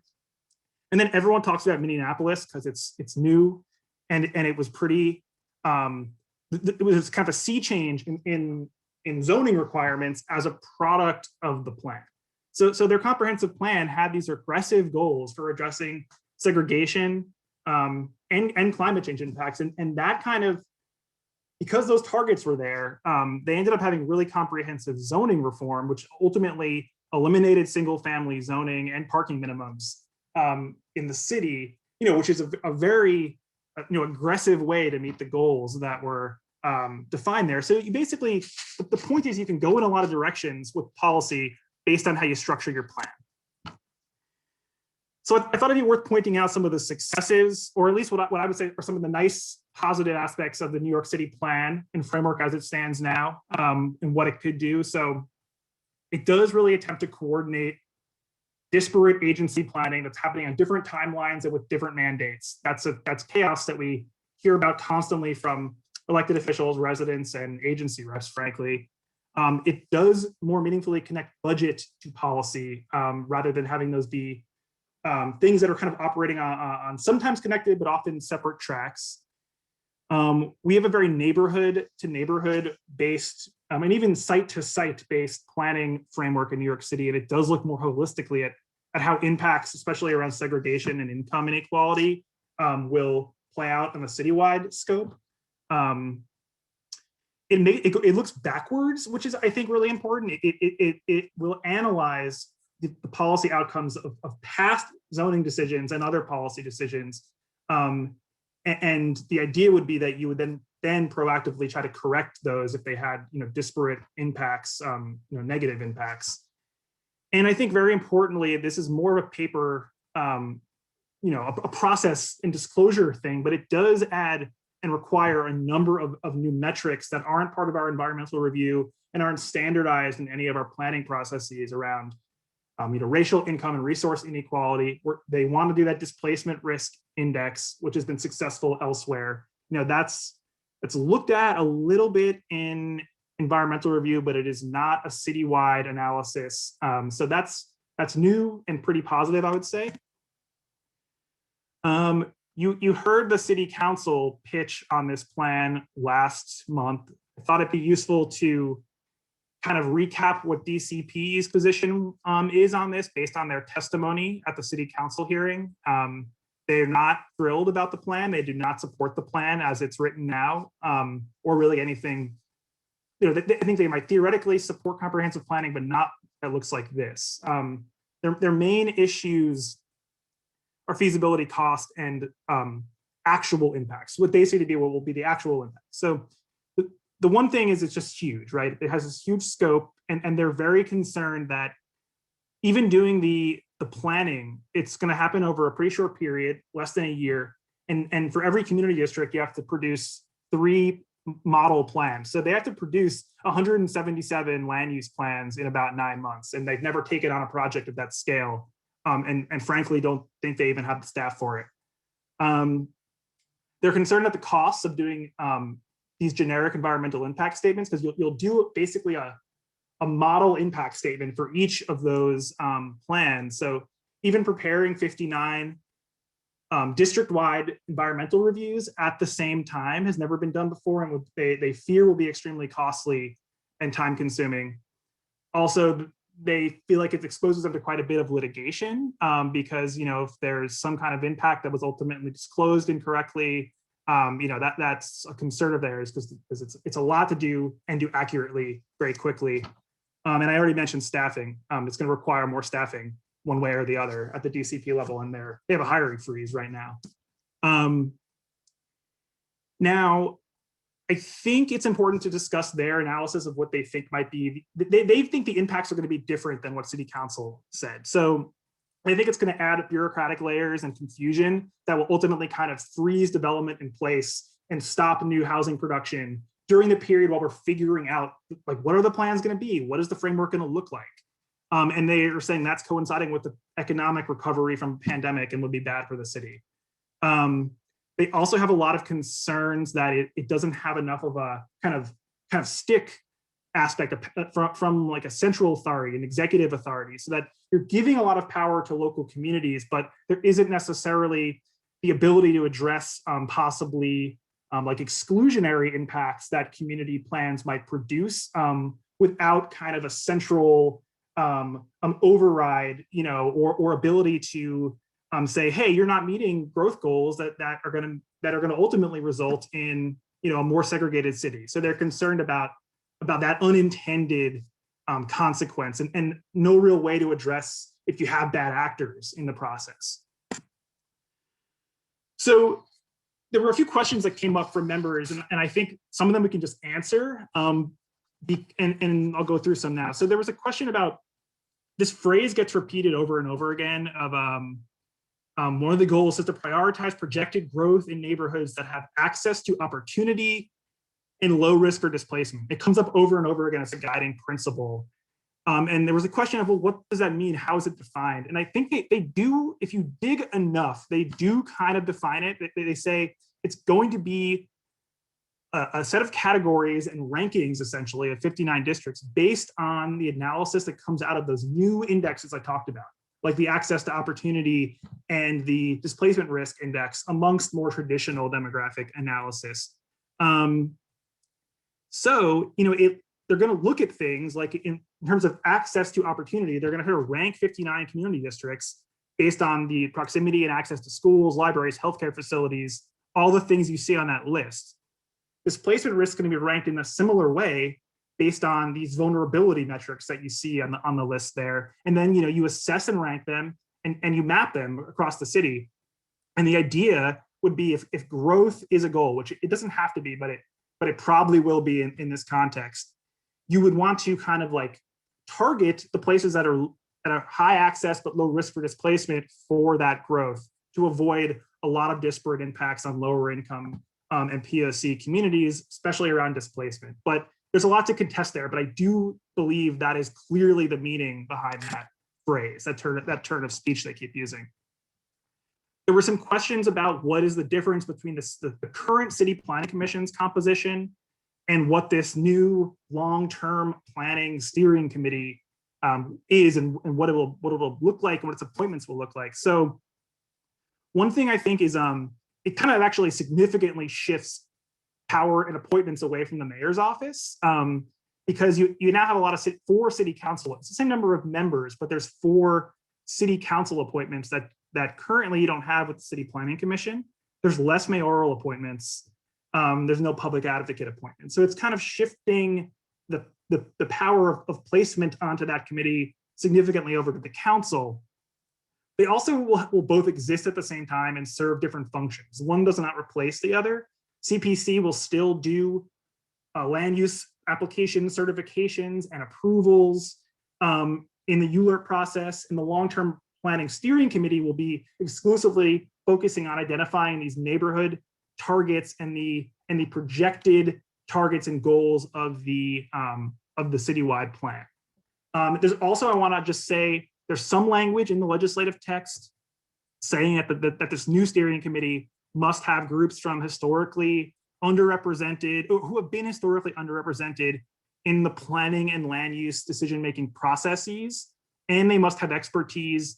And then everyone talks about Minneapolis because it's new, and it was pretty. It was kind of a sea change in zoning requirements as a product of the plan. So their comprehensive plan had these aggressive goals for addressing segregation and climate change impacts, and that kind of, because those targets were there, they ended up having really comprehensive zoning reform, which ultimately eliminated single-family zoning and parking minimums in the city, which is a very aggressive way to meet the goals that were defined there. So you basically, the point is you can go in a lot of directions with policy based on how you structure your plan. So I thought it'd be worth pointing out some of the successes, or at least what I would say are some of the nice positive aspects of the New York City plan and framework as it stands now, and what it could do. So it does really attempt to coordinate disparate agency planning that's happening on different timelines and with different mandates. That's chaos that we hear about constantly from elected officials, residents, and agency reps, frankly. It does more meaningfully connect budget to policy rather than having those be things that are kind of operating on sometimes connected, but often separate tracks. We have a very neighborhood to neighborhood based and even site to site based planning framework in New York City. And it does look more holistically at how impacts, especially around segregation and income inequality, will play out in a citywide scope. It looks backwards, which is, I think, really important. It will analyze the policy outcomes of past zoning decisions and other policy decisions. And the idea would be that you would then proactively try to correct those if they had disparate impacts, negative impacts. And I think very importantly, this is more of a paper, a process and disclosure thing, but it does add and require a number of new metrics that aren't part of our environmental review and aren't standardized in any of our planning processes around racial, income, and resource inequality. They want to do that displacement risk index, which has been successful elsewhere. That's looked at a little bit in environmental review, but it is not a citywide analysis. So that's new and pretty positive, I would say. You heard the city council pitch on this plan last month. I thought it'd be useful to kind of recap what DCP's position is on this based on their testimony at the city council hearing. They're not thrilled about the plan. They do not support the plan as it's written now, or really anything. I think they might theoretically support comprehensive planning, but not that looks like this. Their main issues are feasibility, cost, and actual impacts. What they see to be what will be the actual impact. So the one thing is it's just huge, right? It has this huge scope, and they're very concerned that even doing the planning, it's going to happen over a pretty short period, less than a year. And for every community district, you have to produce 3 model plans. So they have to produce 177 land use plans in about 9 months, and they've never taken on a project of that scale. And frankly, don't think they even have the staff for it. They're concerned at the costs of doing these generic environmental impact statements, because you'll do basically a model impact statement for each of those plans. So even preparing 59 district-wide environmental reviews at the same time has never been done before, and they fear will be extremely costly and time-consuming. Also, they feel like it exposes them to quite a bit of litigation because if there's some kind of impact that was ultimately disclosed incorrectly, that's a concern of theirs because it's a lot to do and do accurately very quickly. And I already mentioned staffing. It's going to require more staffing one way or the other at the DCP level, and they have a hiring freeze right now. Now, I think it's important to discuss their analysis of what they think might be. They think the impacts are going to be different than what City Council said. So I think it's going to add bureaucratic layers and confusion that will ultimately kind of freeze development in place and stop new housing production during the period while we're figuring out, like, what are the plans going to be? What is the framework going to look like? And they are saying that's coinciding with the economic recovery from the pandemic and would be bad for the city. They also have a lot of concerns that it doesn't have enough of a kind of stick aspect from like a central authority, an executive authority, so that you're giving a lot of power to local communities, but there isn't necessarily the ability to address possibly like exclusionary impacts that community plans might produce without kind of a central override, or ability to say, hey, you're not meeting growth goals that are going to ultimately result in a more segregated city. So they're concerned about that unintended consequence and no real way to address if you have bad actors in the process. So there were a few questions that came up from members, and I think some of them we can just answer, and I'll go through some now. So there was a question about this phrase gets repeated over and over again of one of the goals is to prioritize projected growth in neighborhoods that have access to opportunity and low risk for displacement. It comes up over and over again as a guiding principle. And there was a question of, well, what does that mean? How is it defined? And I think they do, if you dig enough, they do kind of define it. They say it's going to be a set of categories and rankings, essentially, of 59 districts based on the analysis that comes out of those new indexes I talked about, like the access to opportunity and the displacement risk index, amongst more traditional demographic analysis. So, they're going to look at things like in terms of access to opportunity, they're going to rank 59 community districts based on the proximity and access to schools, libraries, healthcare facilities, all the things you see on that list. Displacement risk is going to be ranked in a similar way based on these vulnerability metrics that you see on the list there. And then, you assess and rank them and you map them across the city. And the idea would be if growth is a goal, which it doesn't have to be, but it probably will be in this context, you would want to kind of like target the places that are high access but low risk for displacement for that growth to avoid a lot of disparate impacts on lower income and POC communities, especially around displacement. But there's a lot to contest there, but I do believe that is clearly the meaning behind that phrase, that turn of speech they keep using. There were some questions about what is the difference between the current city planning commission's composition and what this new long-term planning steering committee is, and what it will look like and what its appointments will look like. So one thing I think is it kind of actually significantly shifts power and appointments away from the mayor's office, because you now have a lot of 4 city council. It's the same number of members, but there's 4 city council appointments that currently you don't have with the city planning commission. There's less mayoral appointments. There's no public advocate appointment. So it's kind of shifting the power of placement onto that committee significantly over to the council. They also will both exist at the same time and serve different functions. One does not replace the other. CPC will still do land use application certifications and approvals in the ULERT process, and the long-term planning steering committee will be exclusively focusing on identifying these neighborhood targets and the projected targets and goals of the citywide plan. There's also, I want to just say, there's some language in the legislative text saying that this new steering committee must have groups from historically underrepresented, or who have been historically underrepresented in the planning and land use decision-making processes, and they must have expertise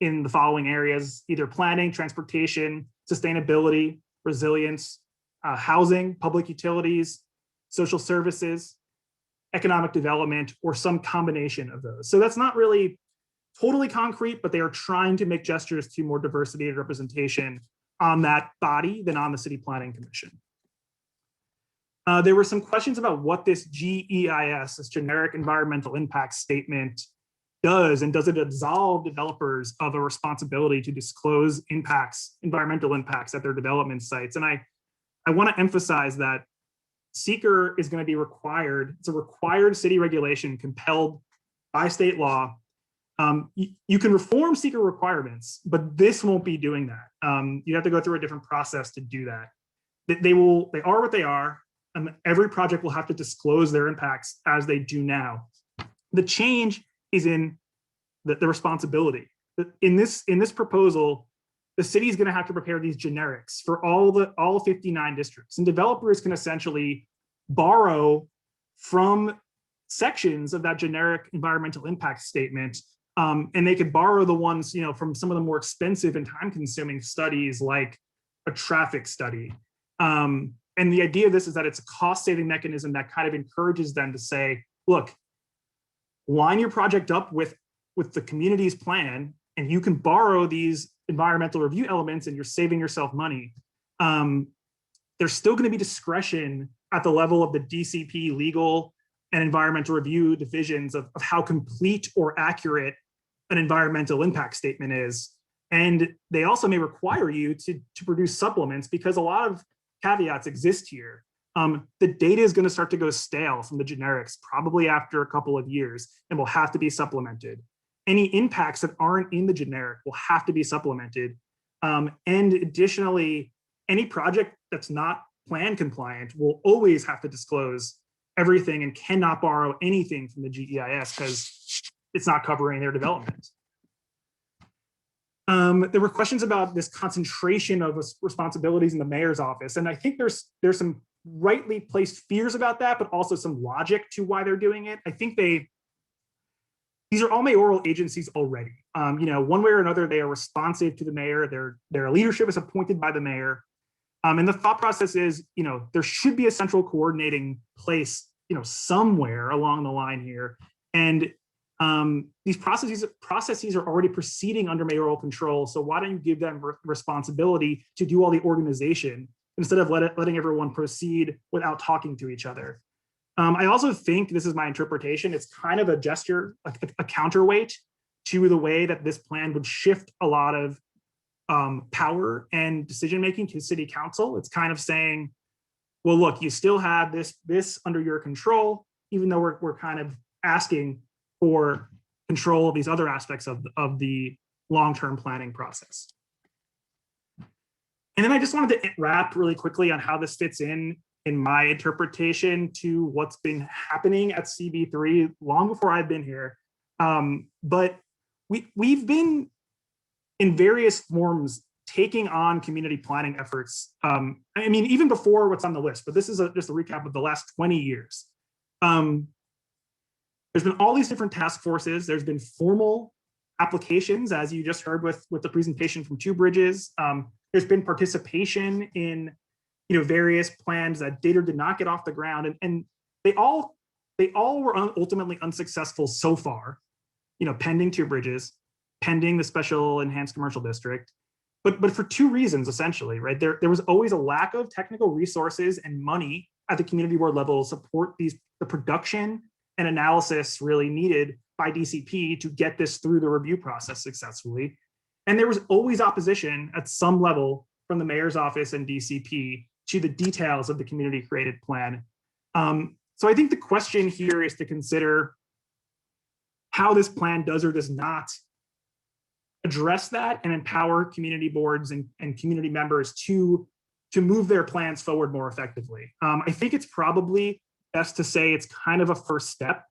in the following areas: either planning, transportation, sustainability, resilience, housing, public utilities, social services, economic development, or some combination of those. So that's not really totally concrete, but they are trying to make gestures to more diversity and representation on that body than on the City Planning Commission. There were some questions about what this GEIS, this generic environmental impact statement, does, and does it absolve developers of a responsibility to disclose impacts, environmental impacts at their development sites. And I want to emphasize that seeker is going to be required. It's a required city regulation compelled by state law. You can reform seeker requirements, but this won't be doing that. You have to go through a different process to do that. They are what they are. Every project will have to disclose their impacts as they do now. The change is in the responsibility. In this proposal, the city is going to have to prepare these generics for all 59 districts, and developers can essentially borrow from sections of that generic environmental impact statement, and they could borrow the ones, from some of the more expensive and time-consuming studies, like a traffic study. And the idea of this is that it's a cost-saving mechanism that kind of encourages them to say, look, line your project up with the community's plan, and you can borrow these environmental review elements, and you're saving yourself money. There's still going to be discretion at the level of the DCP legal and environmental review divisions of how complete or accurate an environmental impact statement is. And they also may require you to produce supplements, because a lot of caveats exist here. The data is going to start to go stale from the generics probably after a couple of years, and will have to be supplemented. Any impacts that aren't in the generic will have to be supplemented. And additionally, any project that's not plan compliant will always have to disclose everything and cannot borrow anything from the GEIS because it's not covering their development. There were questions about this concentration of responsibilities in the mayor's office. And I think there's some rightly placed fears about that, but also some logic to why they're doing it. I think these are all mayoral agencies already. One way or another, they are responsive to the mayor. Their leadership is appointed by the mayor. And the thought process is, there should be a central coordinating place, somewhere along the line here. And these processes are already proceeding under mayoral control. So why don't you give them responsibility to do all the organization instead of letting everyone proceed without talking to each other? I also think, this is my interpretation, it's kind of a gesture, a counterweight to the way that this plan would shift a lot of power and decision-making to city council. It's kind of saying, well, look, you still have this under your control, even though we're kind of asking for control of these other aspects of the long-term planning process. And then I just wanted to wrap really quickly on how this fits in my interpretation to what's been happening at CB3 long before I've been here. But we've been in various forms taking on community planning efforts. Even before what's on the list, but this is just a recap of the last 20 years. There's been all these different task forces. There's been formal applications, as you just heard with the presentation from Two Bridges. There's been participation in various plans that did or did not get off the ground, and they all were ultimately unsuccessful so far. Pending Two Bridges, pending the special enhanced commercial district, but for two reasons essentially, right? There was always a lack of technical resources and money at the community board level to support the production and analysis really needed by DCP to get this through the review process successfully. And there was always opposition at some level from the mayor's office and DCP to the details of the community created plan. So I think the question here is to consider how this plan does or does not address that and empower community boards and community members to move their plans forward more effectively. I think it's probably best to say it's kind of a first step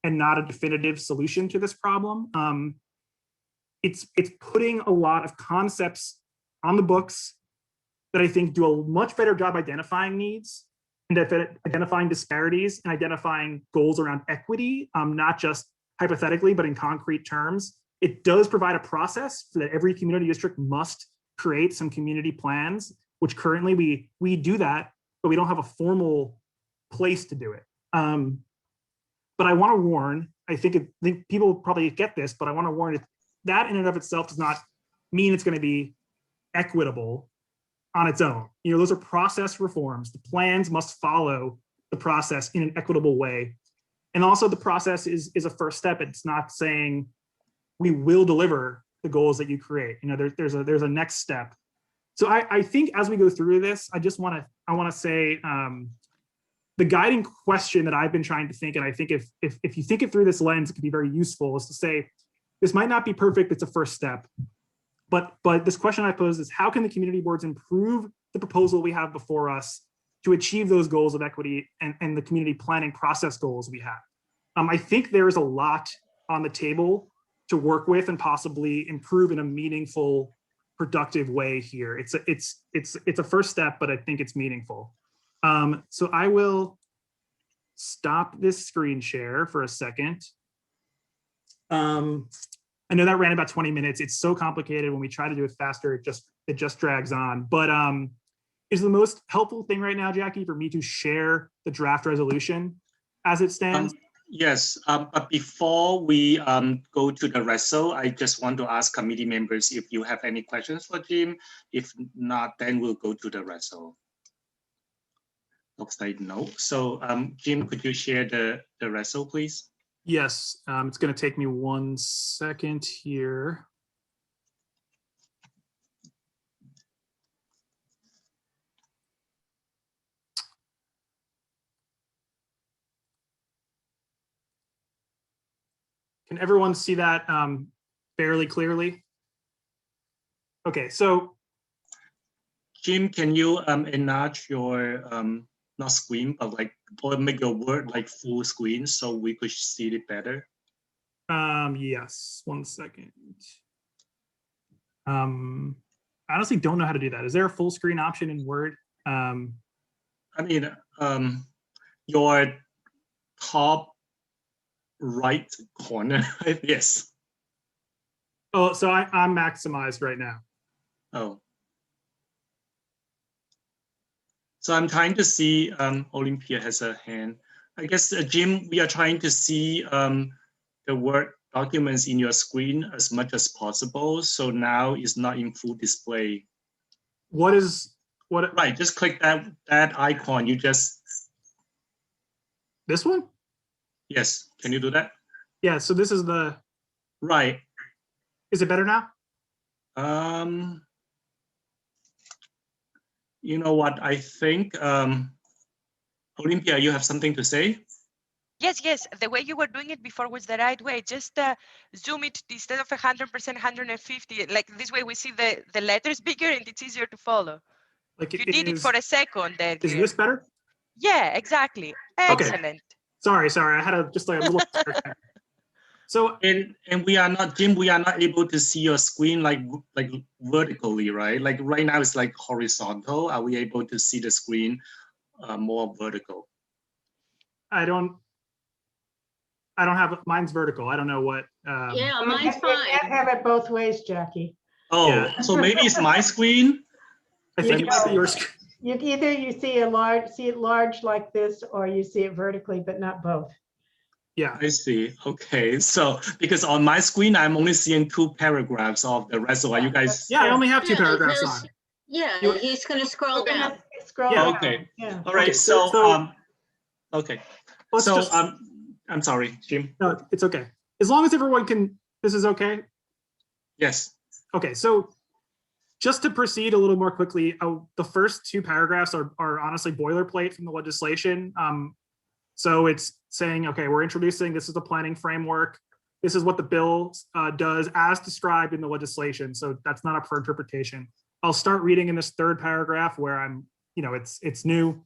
and not a definitive solution to this problem. It's putting a lot of concepts on the books that I think do a much better job identifying needs and identifying disparities and identifying goals around equity, not just hypothetically, but in concrete terms. It does provide a process so that every community district must create some community plans, which currently we do that, but we don't have a formal place to do it. But I want to warn, I think people probably get this, but I want to warn that in and of itself does not mean it's going to be equitable. on its own. You know, those are process reforms. The plans must follow the process in an equitable way. And also the process is a first step. It's not saying we will deliver the goals that you create. You know, there's a next step. So I think as we go through this, I want to say the guiding question that I've been trying to think, and I think if you think it through this lens, it can be very useful, is to say, this might not be perfect, it's a first step. But this question I pose is, how can the community boards improve the proposal we have before us to achieve those goals of equity and the community planning process goals we have? I think there is a lot on the table to work with and possibly improve in a meaningful, productive way here. It's a first step, but I think it's meaningful. So I will stop this screen share for a second. I know that ran about 20 minutes. It's so complicated. When we try to do it faster, it just drags on. But is the most helpful thing right now, Jackie, for me to share the draft resolution as it stands? Yes, but before we go to the reso, I just want to ask committee members if you have any questions for Jim. If not, then we'll go to the reso. Looks like no. So Jim, could you share the reso, please? Yes, it's going to take me 1 second here. Can everyone see that fairly clearly? Okay, so Jim, can you enlarge your not screen, but like, or make your word like full screen so we could see it better? Yes, 1 second. I honestly don't know how to do that. Is there a full screen option in Word? I mean, your top right corner, yes. Oh, so I'm maximized right now. Oh. So I'm trying to see, Olympia has a hand. I guess, Jim, we are trying to see the Word documents in your screen as much as possible. So now it's not in full display. What? Right, just click that icon. You just. This one? Yes, can you do that? Yeah, so this is the. Right. Is it better now? You know what, I think, Olympia, you have something to say? Yes. The way you were doing it before was the right way. Just zoom it instead of 100%, 150. Like this way we see the letters bigger and it's easier to follow. Like you did it for a second there. Is this better? Yeah, exactly. Excellent. Okay. Sorry. I had just like a little. So and we are not, Jim, we are not able to see your screen like vertically, right? Like right now it's like horizontal. Are we able to see the screen more vertical? I don't have, mine's vertical. I don't know what. Yeah, mine's You fine. can't have it both ways, Jackie. Oh, Yeah. so maybe it's my screen? I think it might be your screen. Either you see it large like this, or you see it vertically, but not both. Yeah, I see. Okay, so because on my screen I'm only seeing 2 paragraphs of the reso. Are you guys? Yeah, I only have 2 Yeah, paragraphs there's- on. Yeah, he's going to scroll down. Scroll Yeah, down. okay. Yeah. All right. Okay, So, so- okay. Let's So just- I'm sorry, Jim. No, it's okay. As long as everyone can, this is okay. Yes. Okay, so just to proceed a little more quickly, the first 2 paragraphs are honestly boilerplate from the legislation. So it's saying, okay, we're introducing, this is the planning framework. This is what the bill does as described in the legislation. So that's not up for interpretation. I'll start reading in this 3rd paragraph where it's new.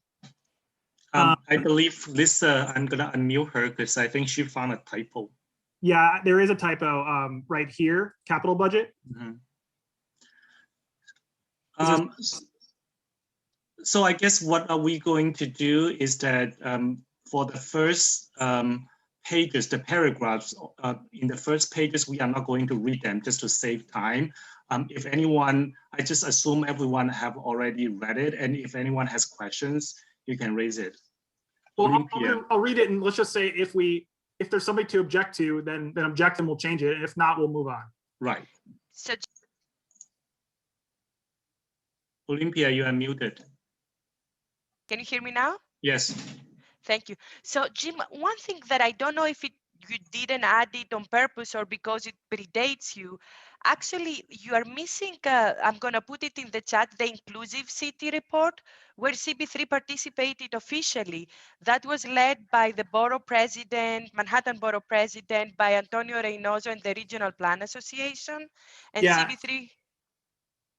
I believe Lisa, I'm gonna unmute her because I think she found a typo. Yeah, there is a typo right here, capital budget. Mm-hmm. So I guess what are we going to do is that for the first pages, the paragraphs in the first pages, we are not going to read them just to save time. If anyone, I just assume everyone have already read it, and if anyone has questions, you can raise it. Well, I'll read it, and let's just say if there's something to object to, then object and we'll change it, and if not, we'll move on. Right. So Olympia, you are muted. Can you hear me now? Yes. Thank you. So Jim, one thing that I don't know if you didn't add it on purpose or because it predates you, actually you are missing, I'm going to put it in the chat, the inclusive city report where CB3 participated officially. That was led by the borough president, Manhattan Borough President, by Antonio Reynoso and the Regional Plan Association. And Yeah. CB3,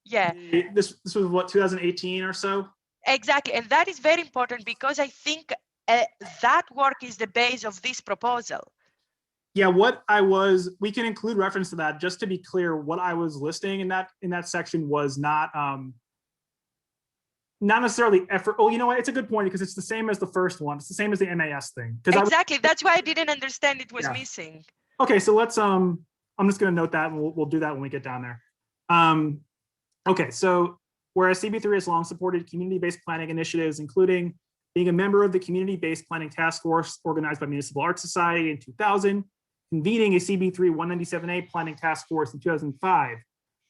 yeah. This was what, 2018 or so? Exactly, and that is very important because I think that work is the base of this proposal. Yeah, we can include reference to that. Just to be clear, what I was listing in that section was not necessarily effort. Oh, you know what? It's a good point because it's the same as the first one. It's the same as the MAS thing. Exactly, that's why I didn't understand it was missing. Okay, so let's I'm just going to note that, and we'll do that when we get down there. Okay, so whereas CB3 has long supported community-based planning initiatives, including being a member of the Community-Based Planning Task Force organized by Municipal Art Society in 2000, convening a CB3 197A planning task force in 2005,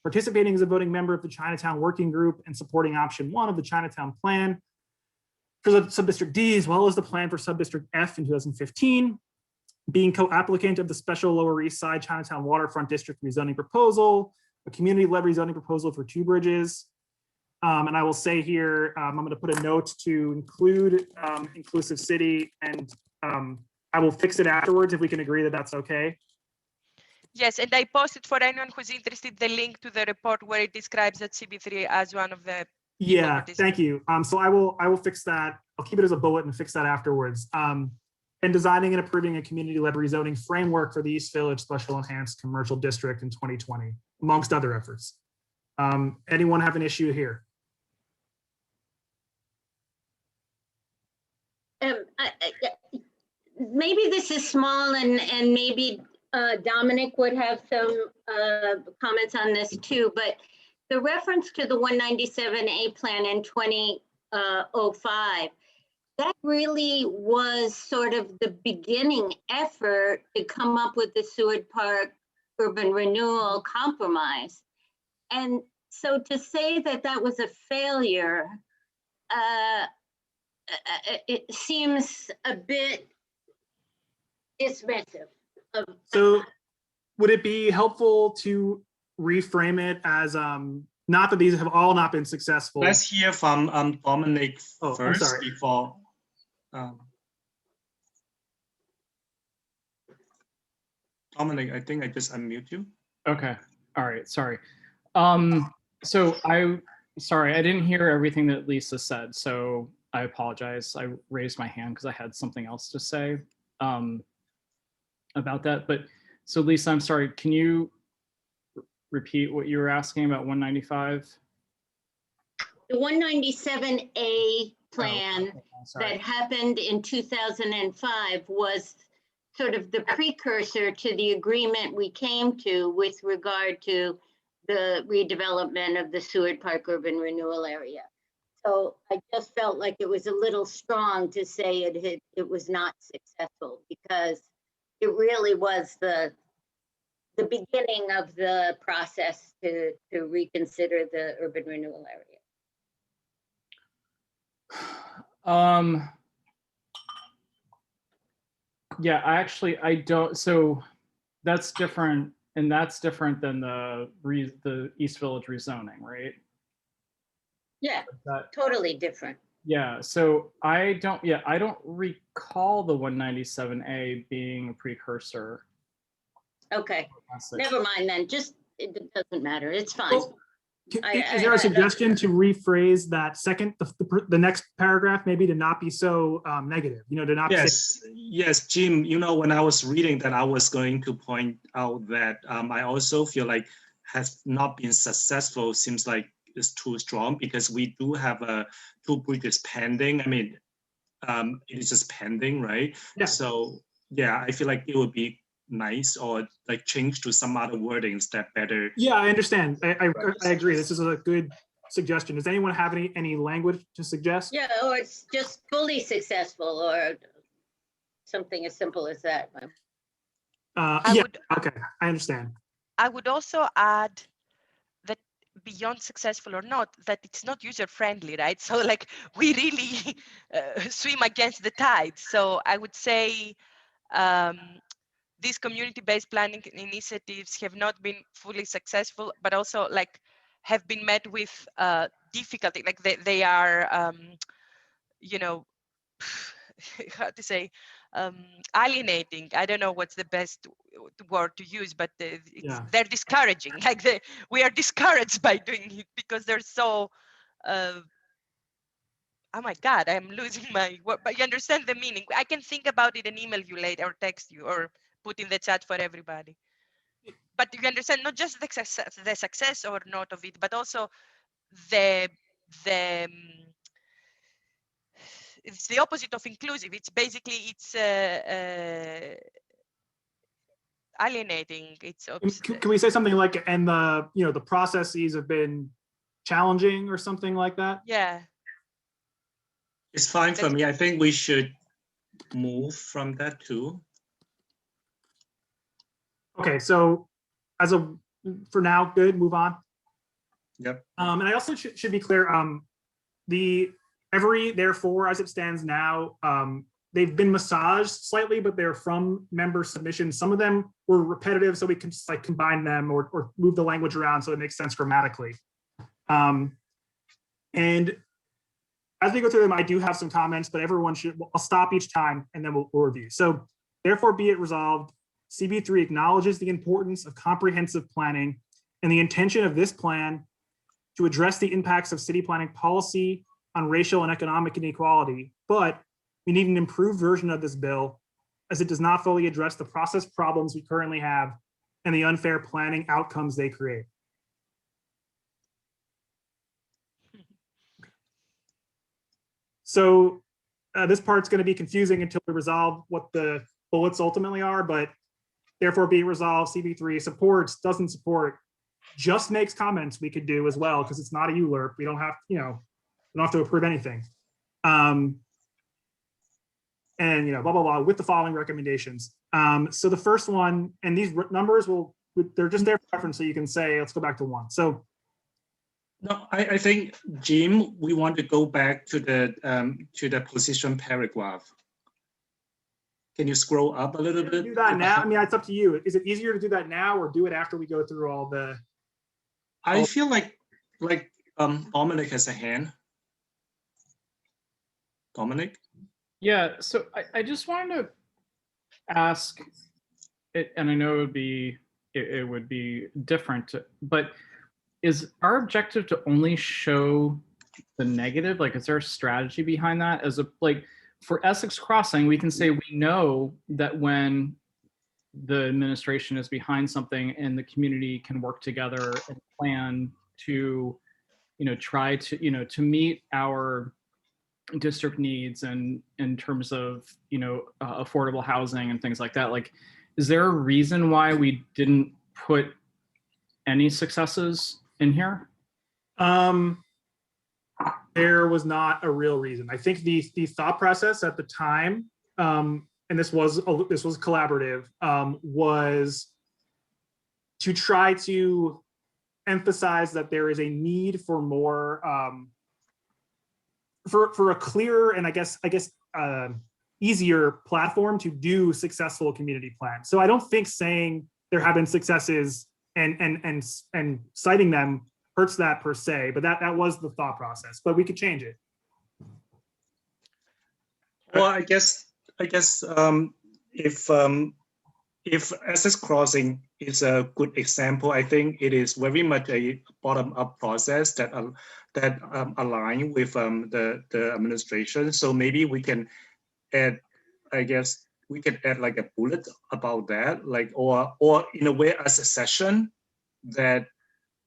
participating as a voting member of the Chinatown Working Group and supporting option 1 of the Chinatown Plan for Subdistrict D, as well as the plan for Subdistrict F in 2015, being co-applicant of the special Lower East Side Chinatown Waterfront District rezoning proposal, a community led rezoning proposal for 2 bridges. And I will say here, I'm going to put a note to include inclusive city, and I will fix it afterwards if we can agree that that's okay. Yes, and I posted for anyone who's interested the link to the report where it describes that CB3 as one of the. Yeah, thank you. So I will fix that. I'll keep it as a bullet and fix that afterwards. And designing and approving a community-led rezoning framework for the East Village Special Enhanced Commercial District in 2020, amongst other efforts. Anyone have an issue here? Maybe this is small, and maybe Dominic would have some comments on this too, but the reference to the 197A plan in 2005, that really was sort of the beginning effort to come up with the Seward Park urban renewal compromise. And so to say that that was a failure, it seems a bit dismissive. So would it be helpful to reframe it as not that these have all not been successful? Let's hear from Dominic first sorry. before. Dominic, I think I just unmute you. Okay. All right. Sorry. So sorry, I didn't hear everything that Lisa said, so I apologize. I raised my hand because I had something else to say about that. But so Lisa, I'm sorry, can you repeat what you were asking about 195? The 197A plan that happened in 2005 was sort of the precursor to the agreement we came to with regard to the redevelopment of the Seward Park urban renewal area. So I just felt like it was a little strong to say it was not successful, because it really was the beginning of the process to reconsider the urban renewal area. Yeah, I don't, so that's different, and that's different than the East Village rezoning, right? Yeah, totally different. Yeah, so I don't recall the 197A being a precursor. Okay, never mind then, just, it doesn't matter, it's fine. Well, is there a suggestion to rephrase that second, the next paragraph, maybe to not be so negative, to not Yes, Jim, when I was reading that, I was going to point out that I also feel like has not been successful seems like it's too strong, because we do have 2 bridges pending. I mean, it is just pending, right? Yeah. So yeah, I feel like it would be nice or like change to some other wordings that better. Yeah, I understand. I agree. This is a good suggestion. Does anyone have any language to suggest? Yeah, or it's just fully successful, or something as simple as that. Okay, I understand. I would also add that beyond successful or not, that it's not user friendly, right? So like we really swim against the tide. So I would say these community-based planning initiatives have not been fully successful, but also like have been met with difficulty. Like they are, you know, how to say, alienating. I don't know what's the best word to use, but they're discouraging. Like we are discouraged by doing it because they're so, oh my God, I'm losing my word. But you understand the meaning. I can think about it and email you later or text you or put in the chat for everybody. But you understand not just the success or not of it, but also it's the opposite of inclusive. It's basically alienating. It's Can we say something like, and the processes have been challenging or something like that? Yeah. It's fine for me. I think we should move from that too. Okay, so for now, good, move on. Yep. And I also should be clear, therefore, as it stands now, they've been massaged slightly, but they're from member submissions. Some of them were repetitive, so we can just like combine them or move the language around so it makes sense grammatically. And as we go through them, I do have some comments, but I'll stop each time and then we'll review. So therefore be it resolved, CB3 acknowledges the importance of comprehensive planning and the intention of this plan to address the impacts of city planning policy on racial and economic inequality, but we need an improved version of this bill as it does not fully address the process problems we currently have and the unfair planning outcomes they create. So this part's going to be confusing until we resolve what the bullets ultimately are, but therefore be resolved, CB3 supports, doesn't support, just makes comments we could do as well, because it's not a ULURP. We don't have, we don't have to approve anything. And blah, blah, blah, with the following recommendations. So the first one, and these numbers they're just there for reference, so you can say, let's go back to 1. So no, I think, Jim, we want to go back to the position paragraph. Can you scroll up a little bit? Do that now. I mean, it's up to you. Is it easier to do that now or do it after we go through all the? I feel like Dominic has a hand. Dominic? Yeah, so I just wanted to ask, and I know it would be different, but is our objective to only show the negative? Like, is there a strategy behind that? For Essex Crossing, we can say we know that when the administration is behind something and the community can work together and plan to, try to, to meet our district needs and in terms of, affordable housing and things like that. Like, is there a reason why we didn't put any successes in here? There was not a real reason. I think the thought process at the time, and this was collaborative, was to try to emphasize that there is a need for more, for a clearer and I guess easier platform to do successful community plans. So I don't think saying there have been successes and citing them hurts that per se, but that was the thought process, but we could change it. Well, I guess if Essex Crossing is a good example, I think it is very much a bottom-up process that align with the administration. So maybe we can add, I guess we can add like a bullet about that, like or in a way a suggestion that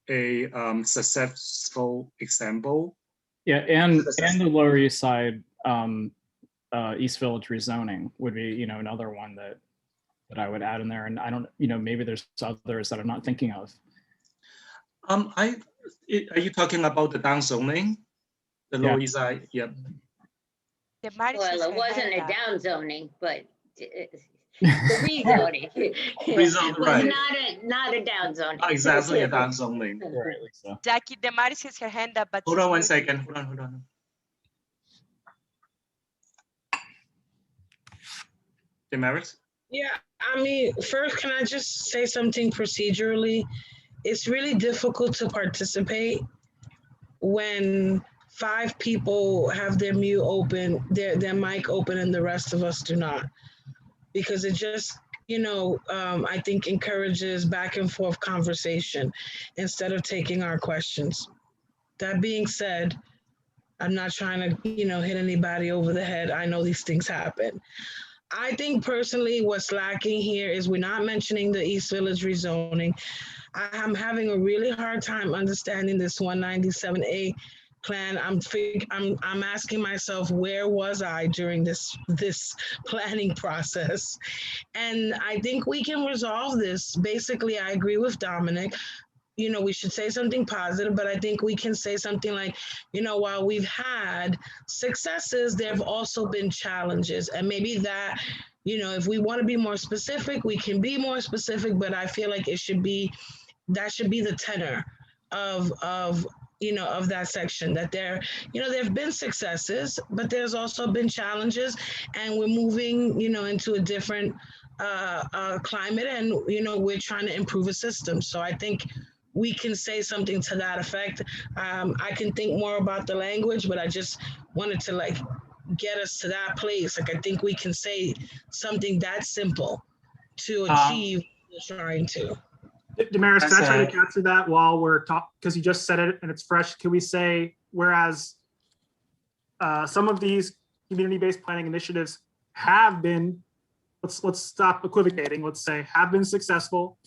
a successful example. Yeah, and the Lower East Side East Village rezoning would be, another one that I would add in there. And I don't, maybe there's others that I'm not thinking of. Are you talking about the downzoning? The Lower East Side, yep. Well, it wasn't a downzoning, but The rezoning. Rezone, Was right. not a downzoning. Exactly, a downzoning. Right, Lisa. Jackie Demaris has her hand up, but Hold she's on 1 muted. second. Hold on. Damaris? Yeah, I mean, first, can I just say something procedurally? It's really difficult to participate when 5 people have their mute open, their mic open, and the rest of us do not. Because it just, I think encourages back and forth conversation instead of taking our questions. That being said, I'm not trying to, hit anybody over the head. I know these things happen. I think personally what's lacking here is we're not mentioning the East Village rezoning. I'm having a really hard time understanding this 197A plan. I'm asking myself, where was I during this planning process? And I think we can resolve this. Basically, I agree with Dominic. We should say something positive, but I think we can say something like, while we've had successes, there have also been challenges. And maybe that, if we want to be more specific, we can be more specific, but I feel like that should be the tenor of that section, that there have been successes, but there's also been challenges, and we're moving, into a different climate, and, we're trying to improve a system. So I think we can say something to that effect. I can think more about the language, but I just wanted to get us to that place. I think we can say something that simple to achieve what we're trying to. Damaris, can I try to capture that while we're talking? Because you just said it and it's fresh. Can we say, whereas some of these community-based planning initiatives have been, let's stop equivocating. Let's say have been successful,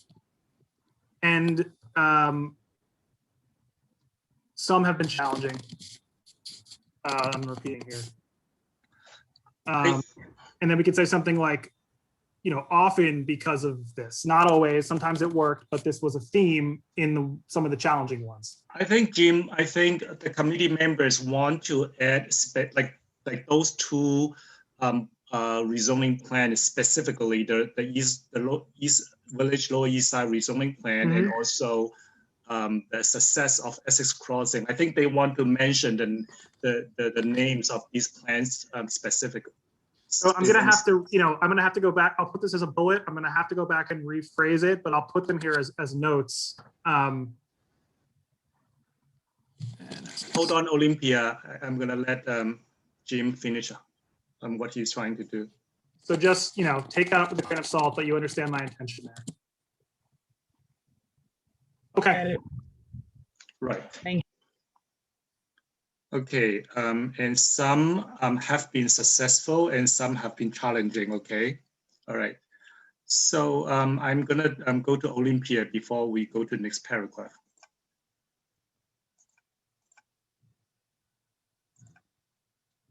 and some have been challenging. I'm repeating here. And then we could say something like, often because of this, not always, sometimes it worked, but this was a theme in some of the challenging ones. I think, Jim, the committee members want to add like those 2 rezoning plans, specifically the East Village Lower East Side rezoning plan, and also the success of Essex Crossing. I think they want to mention the names of these plans specifically. So I'm gonna have to go back. I'll put this as a bullet. I'm gonna have to go back and rephrase it, but I'll put them here as notes. Hold on, Olympia. I'm gonna let Jim finish what he's trying to do. So just take that up with a grain of salt, but you understand my intention there. Okay. Right. Thank you. Okay, and some have been successful and some have been challenging, okay? All right. So I'm gonna go to Olympia before we go to the next paragraph.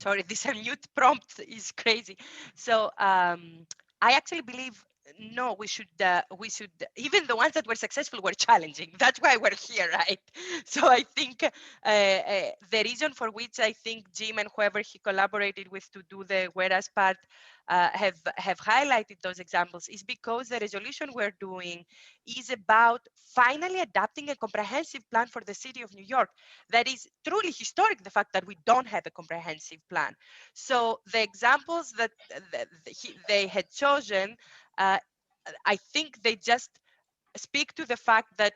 Sorry, this unmute prompt is crazy. So I actually believe, no, we should, even the ones that were successful were challenging. That's why we're here, right? So I think the reason for which I think Jim and whoever he collaborated with to do the whereas part have highlighted those examples is because the resolution we're doing is about finally adopting a comprehensive plan for the city of New York. That is truly historic, the fact that we don't have a comprehensive plan. So the examples that they had chosen, I think they just speak to the fact that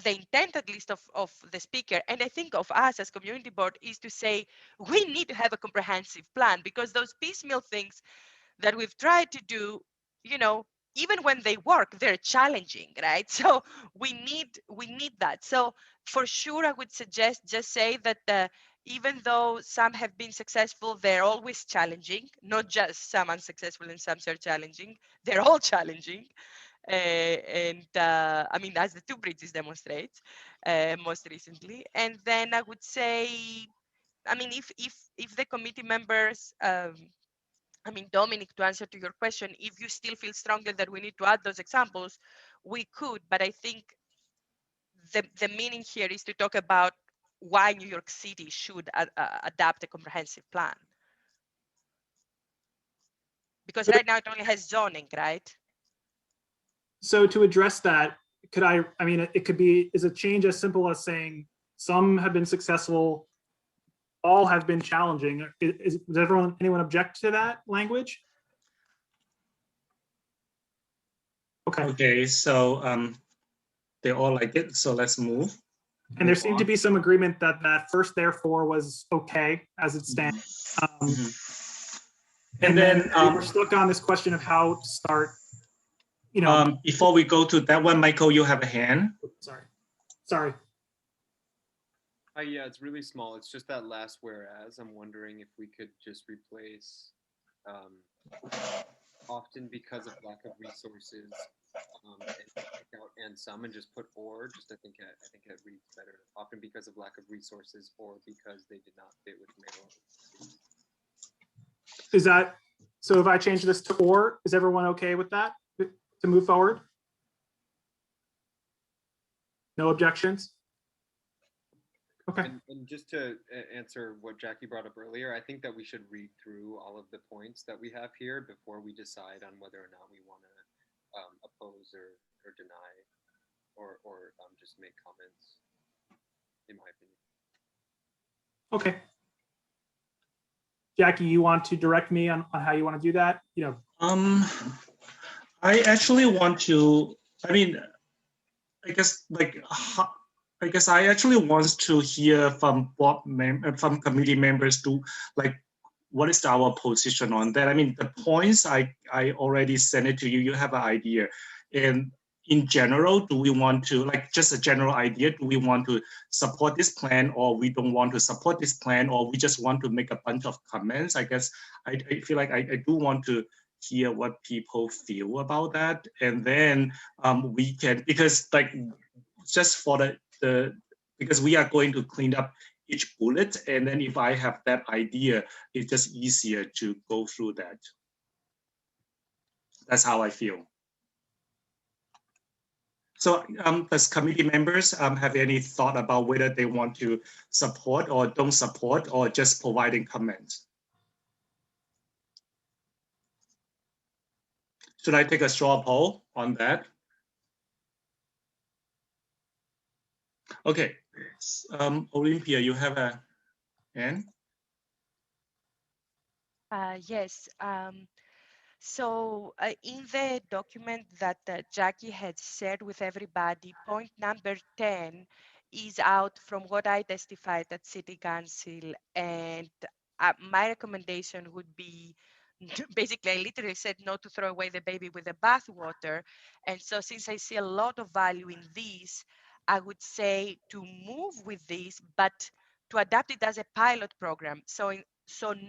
the intent, at least of the speaker, and I think of us as community board, is to say we need to have a comprehensive plan, because those piecemeal things that we've tried to do, even when they work, they're challenging, right? So we need that. So for sure, I would suggest just say that even though some have been successful, they're always challenging, not just some unsuccessful and some are challenging. They're all challenging. I mean, as the 2 bridges demonstrates most recently. And then I would say, I mean, if the committee members, I mean, Dominic, to answer to your question, if you still feel strongly that we need to add those examples, we could. But I think the meaning here is to talk about why New York City should adopt a comprehensive plan. Because right now it only has zoning, right? So to address that, I mean, it could be, is a change as simple as saying some have been successful, all have been challenging. Does anyone object to that language? Okay. Okay, so they all like it, so let's move. And there seemed to be some agreement that that first therefore was okay as it stands. And then we're stuck on this question of how to start, you know. Before we go to that one, Michael, you have a hand. Sorry. Yeah, it's really small. It's just that last whereas. I'm wondering if we could just replace often because of lack of resources and some, and just put or. Just I think it reads better. Often because of lack of resources or because they did not fit with mayoral. Is that, so if I change this to or, is everyone okay with that to move forward? No objections? Okay. And just to answer what Jackie brought up earlier, I think that we should read through all of the points that we have here before we decide on whether or not we want to oppose or deny or just make comments, in my opinion. Okay. Jackie, you want to direct me on how you want to do that? You know. I actually want to, I mean, I guess I actually want to hear from from committee members to like, what is our position on that? I mean, the points I already sent it to you. You have an idea, and in general, do we want to, like, just a general idea? Do we want to support this plan, or we don't want to support this plan, or we just want to make a bunch of comments? I guess I feel like I do want to hear what people feel about that, and then we can, because like just for because we are going to clean up each bullet, and then if I have that idea, it's just easier to go through that. That's how I feel. So does committee members have any thought about whether they want to support or don't support, or just providing comments? Should I take a straw poll on that? Okay, Olympia, you have a hand? Yes. So in the document that Jackie had shared with everybody, point number 10 is out from what I testified at City Council, and my recommendation would be, basically, I literally said not to throw away the baby with the bathwater. And so since I see a lot of value in this, I would say to move with this, but to adapt it as a pilot program. So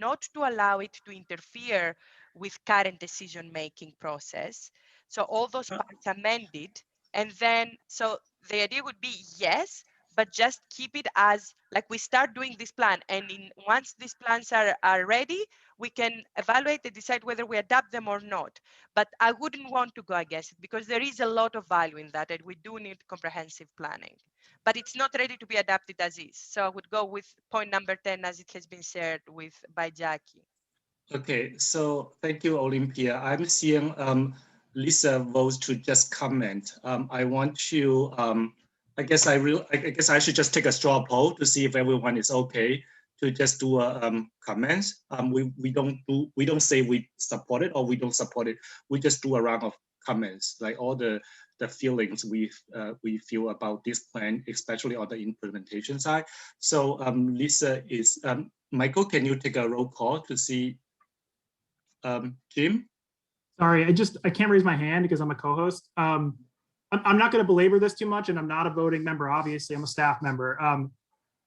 not to allow it to interfere with current decision-making process. So all those parts amended. And then, so the idea would be, yes, but just keep it as, like, we start doing this plan, and once these plans are ready, we can evaluate and decide whether we adapt them or not. But I wouldn't want to go against it, because there is a lot of value in that, and we do need comprehensive planning. But it's not ready to be adapted as is. So I would go with point number 10 as it has been shared by Jackie. I so thank you, Olympia. I'm seeing Lisa votes to just comment. I want to, I guess I should just take a straw poll to see if everyone is okay to just do a comments. We don't say we support it or we don't support it. We just do a round of comments, like all the feelings we feel about this plan, especially on the implementation side. So Lisa is Michael. Can you take a roll call to see? Jim? Sorry, I can't raise my hand because I'm a co-host. I'm not going to belabor this too much, and I'm not a voting member. Obviously, I'm a staff member.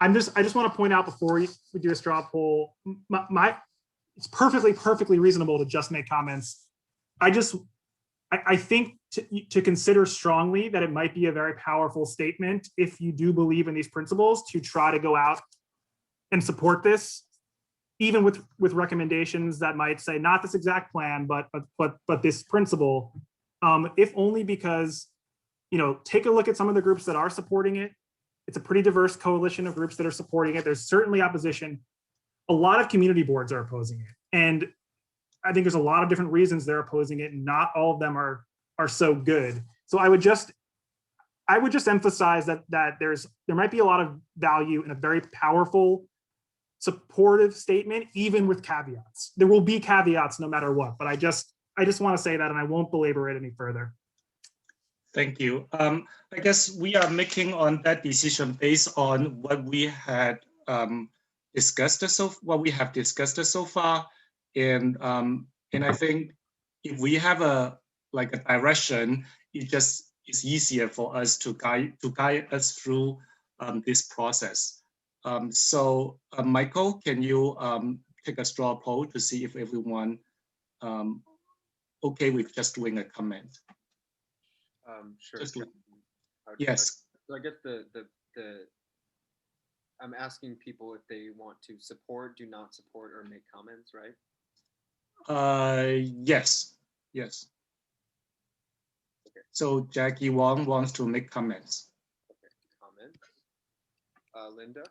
I just want to point out before we do a straw poll, it's perfectly reasonable to just make comments. I think to consider strongly that it might be a very powerful statement if you do believe in these principles to try to go out and support this, even with recommendations that might say not this exact plan, but this principle, if only because, you know, take a look at some of the groups that are supporting it. It's a pretty diverse coalition of groups that are supporting it. There's certainly opposition. A lot of community boards are opposing it. And I think there's a lot of different reasons they're opposing it, and not all of them are so good. So I would just emphasize that there might be a lot of value in a very powerful, supportive statement, even with caveats. There will be caveats no matter what, but I just want to say that, and I won't belabor it any further. Thank you. I guess we are making on that decision based on what we had discussed so far, and I think if we have a direction, it's easier for us to guide us through this process. So Michael, can you take a straw poll to see if everyone okay with just doing a comment? Sure. Just like- How- Yes. So I guess I'm asking people if they want to support, do not support, or make comments, right? Yes. Okay. So Jackie Wong wants to make comments. Okay. Comment. Linda.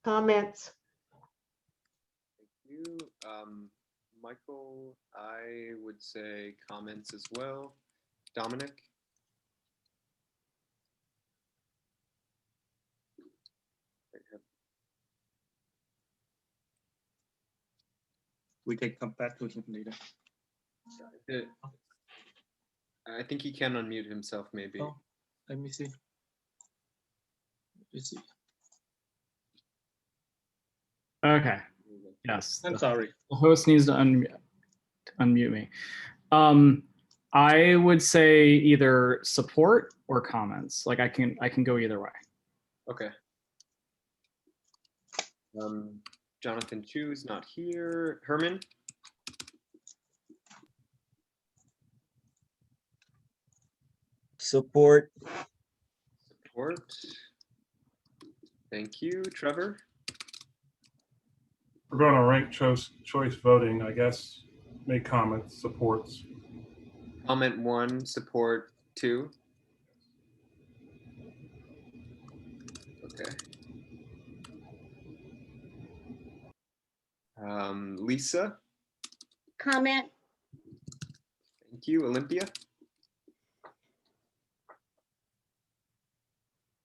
Comments. Thank you. Michael, I would say comments as well. Dominic. We can come back to him later. I think he can unmute himself, maybe. Oh, let me see. Okay. Yes. I'm sorry. The host needs to unmute me. I would say either support or comments. Like I can go either way. Okay. Jonathan Chu's not here. Herman. Support. Support. Thank you. Trevor. We're going to rank choice voting, I guess. Make comments, supports. Comment 1, support 2. Okay. Lisa. Comment. Thank you. Olympia.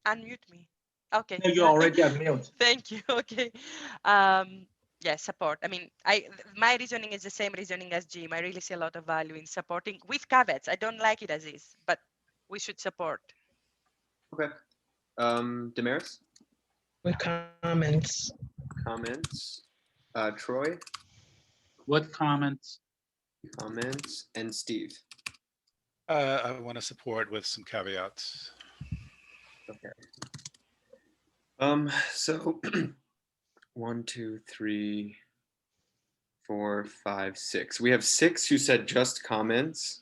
Unmute me. Okay. No, you already unmuted. Thank you. Okay. Yeah, support. I mean, my reasoning is the same reasoning as Jim. I really see a lot of value in supporting with caveats. I don't like it as is, but we should support. Okay. Damaris. With comments. Comments. Troy. What comments? Comments. And Steve. I want to support with some caveats. Okay. So 1, 2, 3, 4, 5, 6. We have 6 who said just comments.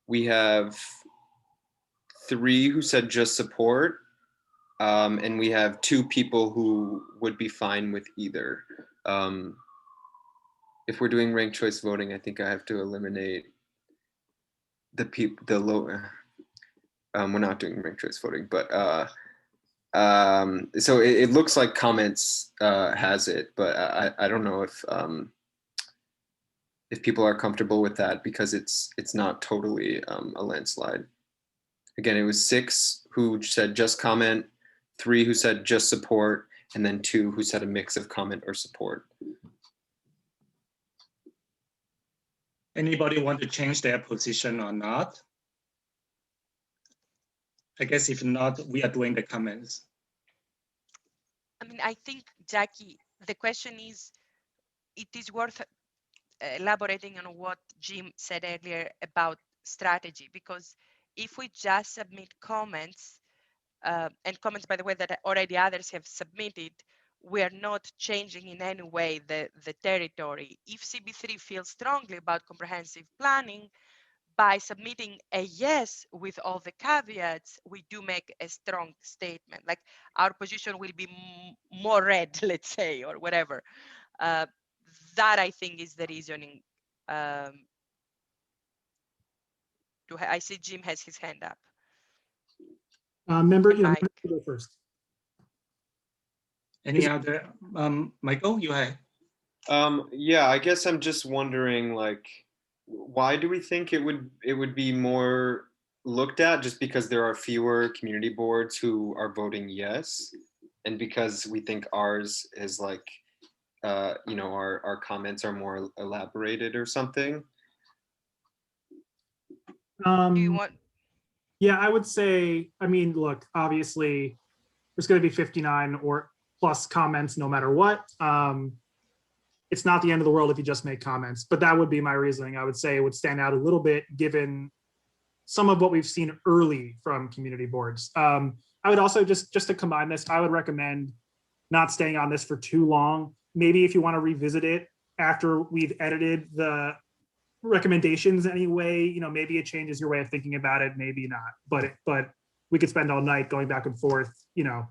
We have 3 who said just support. And we have 2 people who would be fine with either. If we're doing ranked choice voting, I think I have to eliminate the lower. We're not doing ranked choice voting, but so it looks like comments has it, but I don't know if people are comfortable with that, because it's not totally a landslide. Again, it was 6 who said just comment, 3 who said just support, and then 2 who said a mix of comment or support. Anybody want to change their position or not? I guess if not, we are doing the comments. I mean, I think, Jackie, the question is, it is worth elaborating on what Jim said earlier about strategy, because if we just submit comments, and comments, by the way, that already others have submitted, we are not changing in any way the territory. If CB3 feels strongly about comprehensive planning, by submitting a yes with all the caveats, we do make a strong statement. Like our position will be more red, let's say, or whatever. That I think is the reasoning. I see Jim has his hand up. Member, you go first. Any other, Michael, you have? Yeah, I guess I'm just wondering, like, why do we think it would be more looked at just because there are fewer community boards who are voting yes, and because we think ours is like, you know, our comments are more elaborated or something. Do you want? Yeah, I would say, I mean, look, obviously there's going to be 59 or plus comments no matter what. It's not the end of the world if you just make comments, but that would be my reasoning. I would say it would stand out a little bit given some of what we've seen early from community boards. I would also just to combine this, I would recommend not staying on this for too long. Maybe if you want to revisit it after we've edited the recommendations anyway, you know, maybe it changes your way of thinking about it, maybe not. But we could spend all night going back and forth, you know.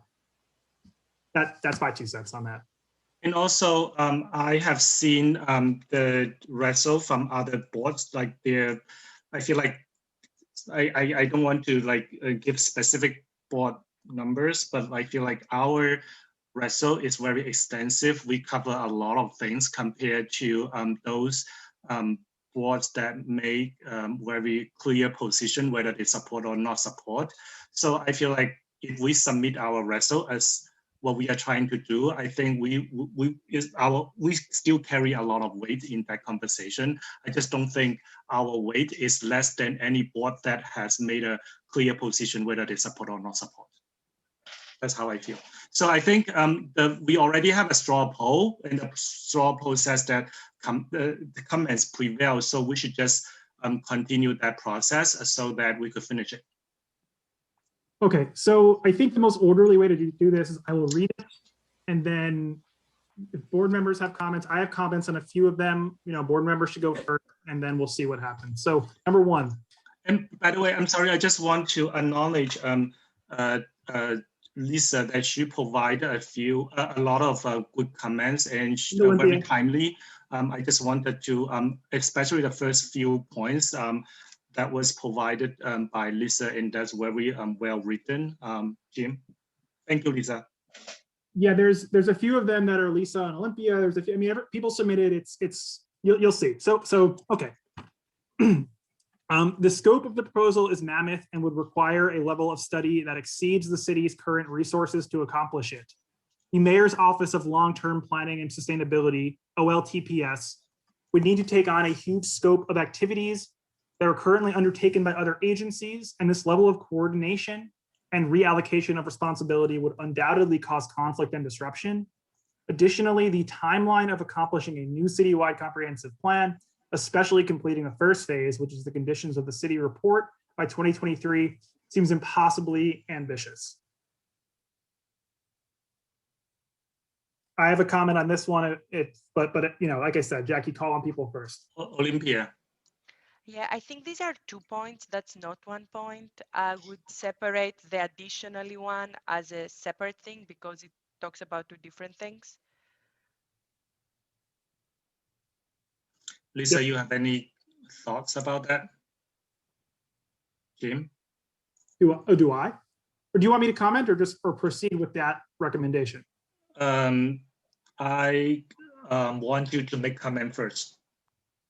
That's my 2 cents on that. And also, I have seen the result from other boards, like I feel like I don't want to like give specific board numbers, but I feel like our result is very extensive. We cover a lot of things compared to those boards that make very clear position whether they support or not support. So I feel like if we submit our result as what we are trying to do, I think we still carry a lot of weight in that conversation. I just don't think our weight is less than any board that has made a clear position whether they support or not support. That's how I feel. So I think we already have a straw poll, and the straw poll says that the comments prevail. So we should just continue that process so that we could finish it. Okay, so I think the most orderly way to do this is I will read it, and then if board members have comments, I have comments on a few of them, you know, board members should go first, and then we'll see what happens. So number 1. And by the way, I'm sorry, I just want to acknowledge Lisa that she provided a lot of good comments and very timely. I just wanted to, especially the first few points, that was provided by Lisa, and that's very well written. Jim, thank you, Lisa. Yeah, there's a few of them that are Lisa and Olympia. There's a few. I mean, people submitted. It's you'll see. So okay. The scope of the proposal is mammoth and would require a level of study that exceeds the city's current resources to accomplish it. The Mayor's Office of Long-Term Planning and Sustainability, OLTPS, would need to take on a huge scope of activities that are currently undertaken by other agencies, and this level of coordination and reallocation of responsibility would undoubtedly cause conflict and disruption. Additionally, the timeline of accomplishing a new citywide comprehensive plan, especially completing the first phase, which is the conditions of the city report by 2023, seems impossibly ambitious. I have a comment on this one, but you know, like I said, Jackie, call on people first. Olympia. Yeah, I think these are 2 points. That's not 1 point. I would separate the additionally one as a separate thing because it talks about 2 different things. Lisa, you have any thoughts about that? Jim? Do I? Or do you want me to comment or proceed with that recommendation? I want you to make comment first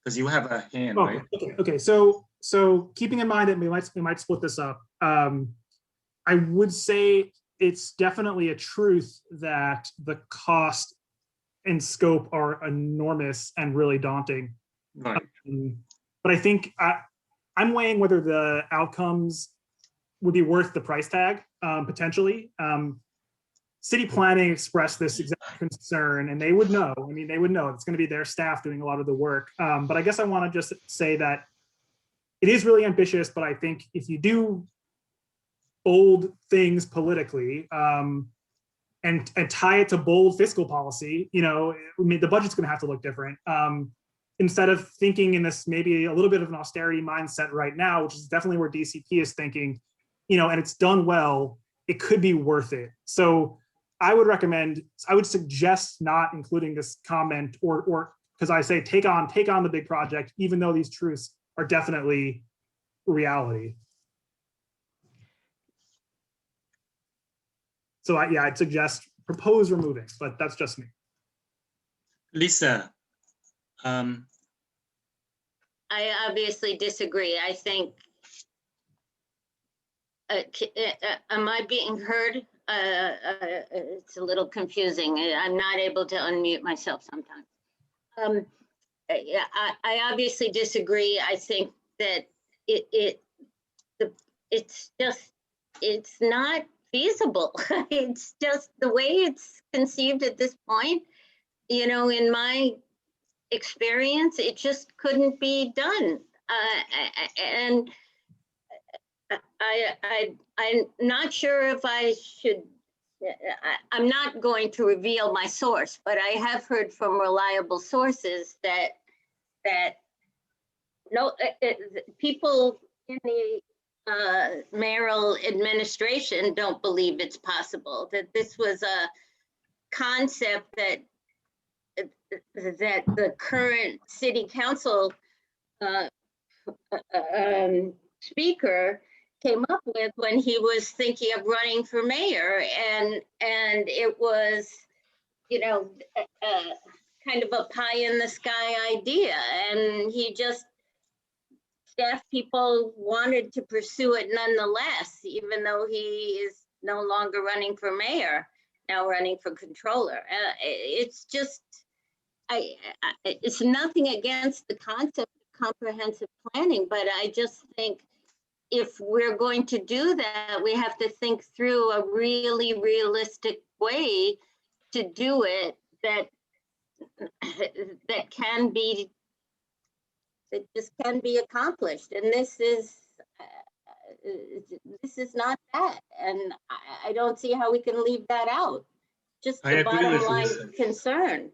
because you have a hand, okay, right? Okay. So keeping in mind that we might split this up, I would say it's definitely a truth that the cost and scope are enormous and really daunting. Right. But I think I'm weighing whether the outcomes would be worth the price tag, potentially. City planning expressed this exact concern, and they would know. I mean, they would know it's going to be their staff doing a lot of the work. But I guess I want to just say that it is really ambitious, but I think if you do bold things politically and tie it to bold fiscal policy, you know, I mean, the budget's going to have to look different. Instead of thinking in this maybe a little bit of an austerity mindset right now, which is definitely where DCP is thinking, you know, and it's done well, it could be worth it. So I would suggest not including this comment or because I say take on the big project, even though these truths are definitely reality. So I'd suggest propose removing, but that's just me. Lisa, I obviously disagree. I think, am I being heard? It's a little confusing. I'm not able to unmute myself sometimes. I obviously disagree. I think that it's not feasible. It's just the way it's conceived at this point, you know, in my experience, it just couldn't be done. And I'm not sure if I should, I'm not going to reveal my source, but I have heard from reliable sources that no, people in the mayoral administration don't believe it's possible, that this was a concept that the current city council speaker came up with when he was thinking of running for mayor, and it was, you know, kind of a pie in the sky idea, and he just, staff people wanted to pursue it nonetheless, even though he is no longer running for mayor, now running for controller. It's just, it's nothing against the concept of comprehensive planning, but I just think if we're going to do that, we have to think through a really realistic way to do it that can be, that just can be accomplished. And this is not that. And I don't see how we can leave that out. Just the bottom line concern.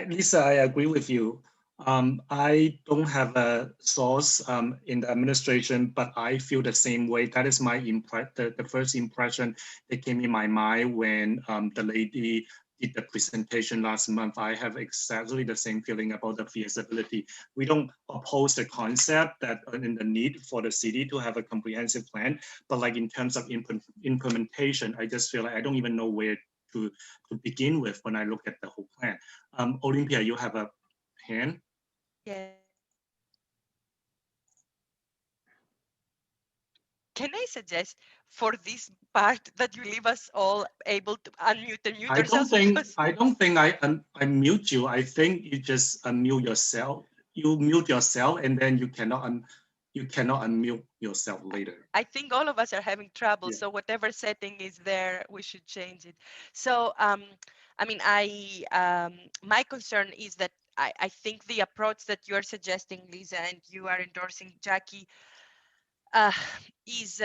Lisa, I agree with you. I don't have a source in the administration, but I feel the same way. That is my the first impression that came in my mind when the lady did the presentation last month. I have exactly the same feeling about the feasibility. We don't oppose the concept that in the need for the city to have a comprehensive plan, but like in terms of implementation, I just feel like I don't even know where to begin with when I look at the whole plan. Olympia, you have a hand? Yeah. Can I suggest for this part that you leave us all able to unmute and mute ourselves? I don't think I mute you. I think you just unmute yourself. You mute yourself and then you cannot unmute yourself later. I think all of us are having trouble. Yeah. So whatever setting is there, we should change it. So I mean, my concern is that I think the approach that you're suggesting, Lisa, and you are endorsing, Jackie, is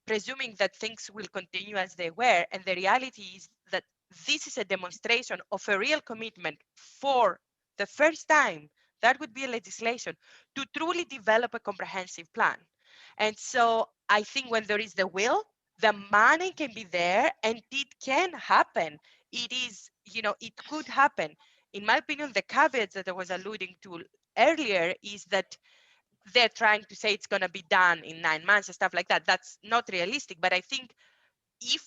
presuming that things will continue as they were. And the reality is that this is a demonstration of a real commitment for the first time, that would be a legislation, to truly develop a comprehensive plan. And so I think when there is the will, the money can be there and it can happen. It is, you know, it could happen. In my opinion, the caveats that I was alluding to earlier is that they're trying to say it's going to be done in 9 months and stuff like that. That's not realistic. But I think if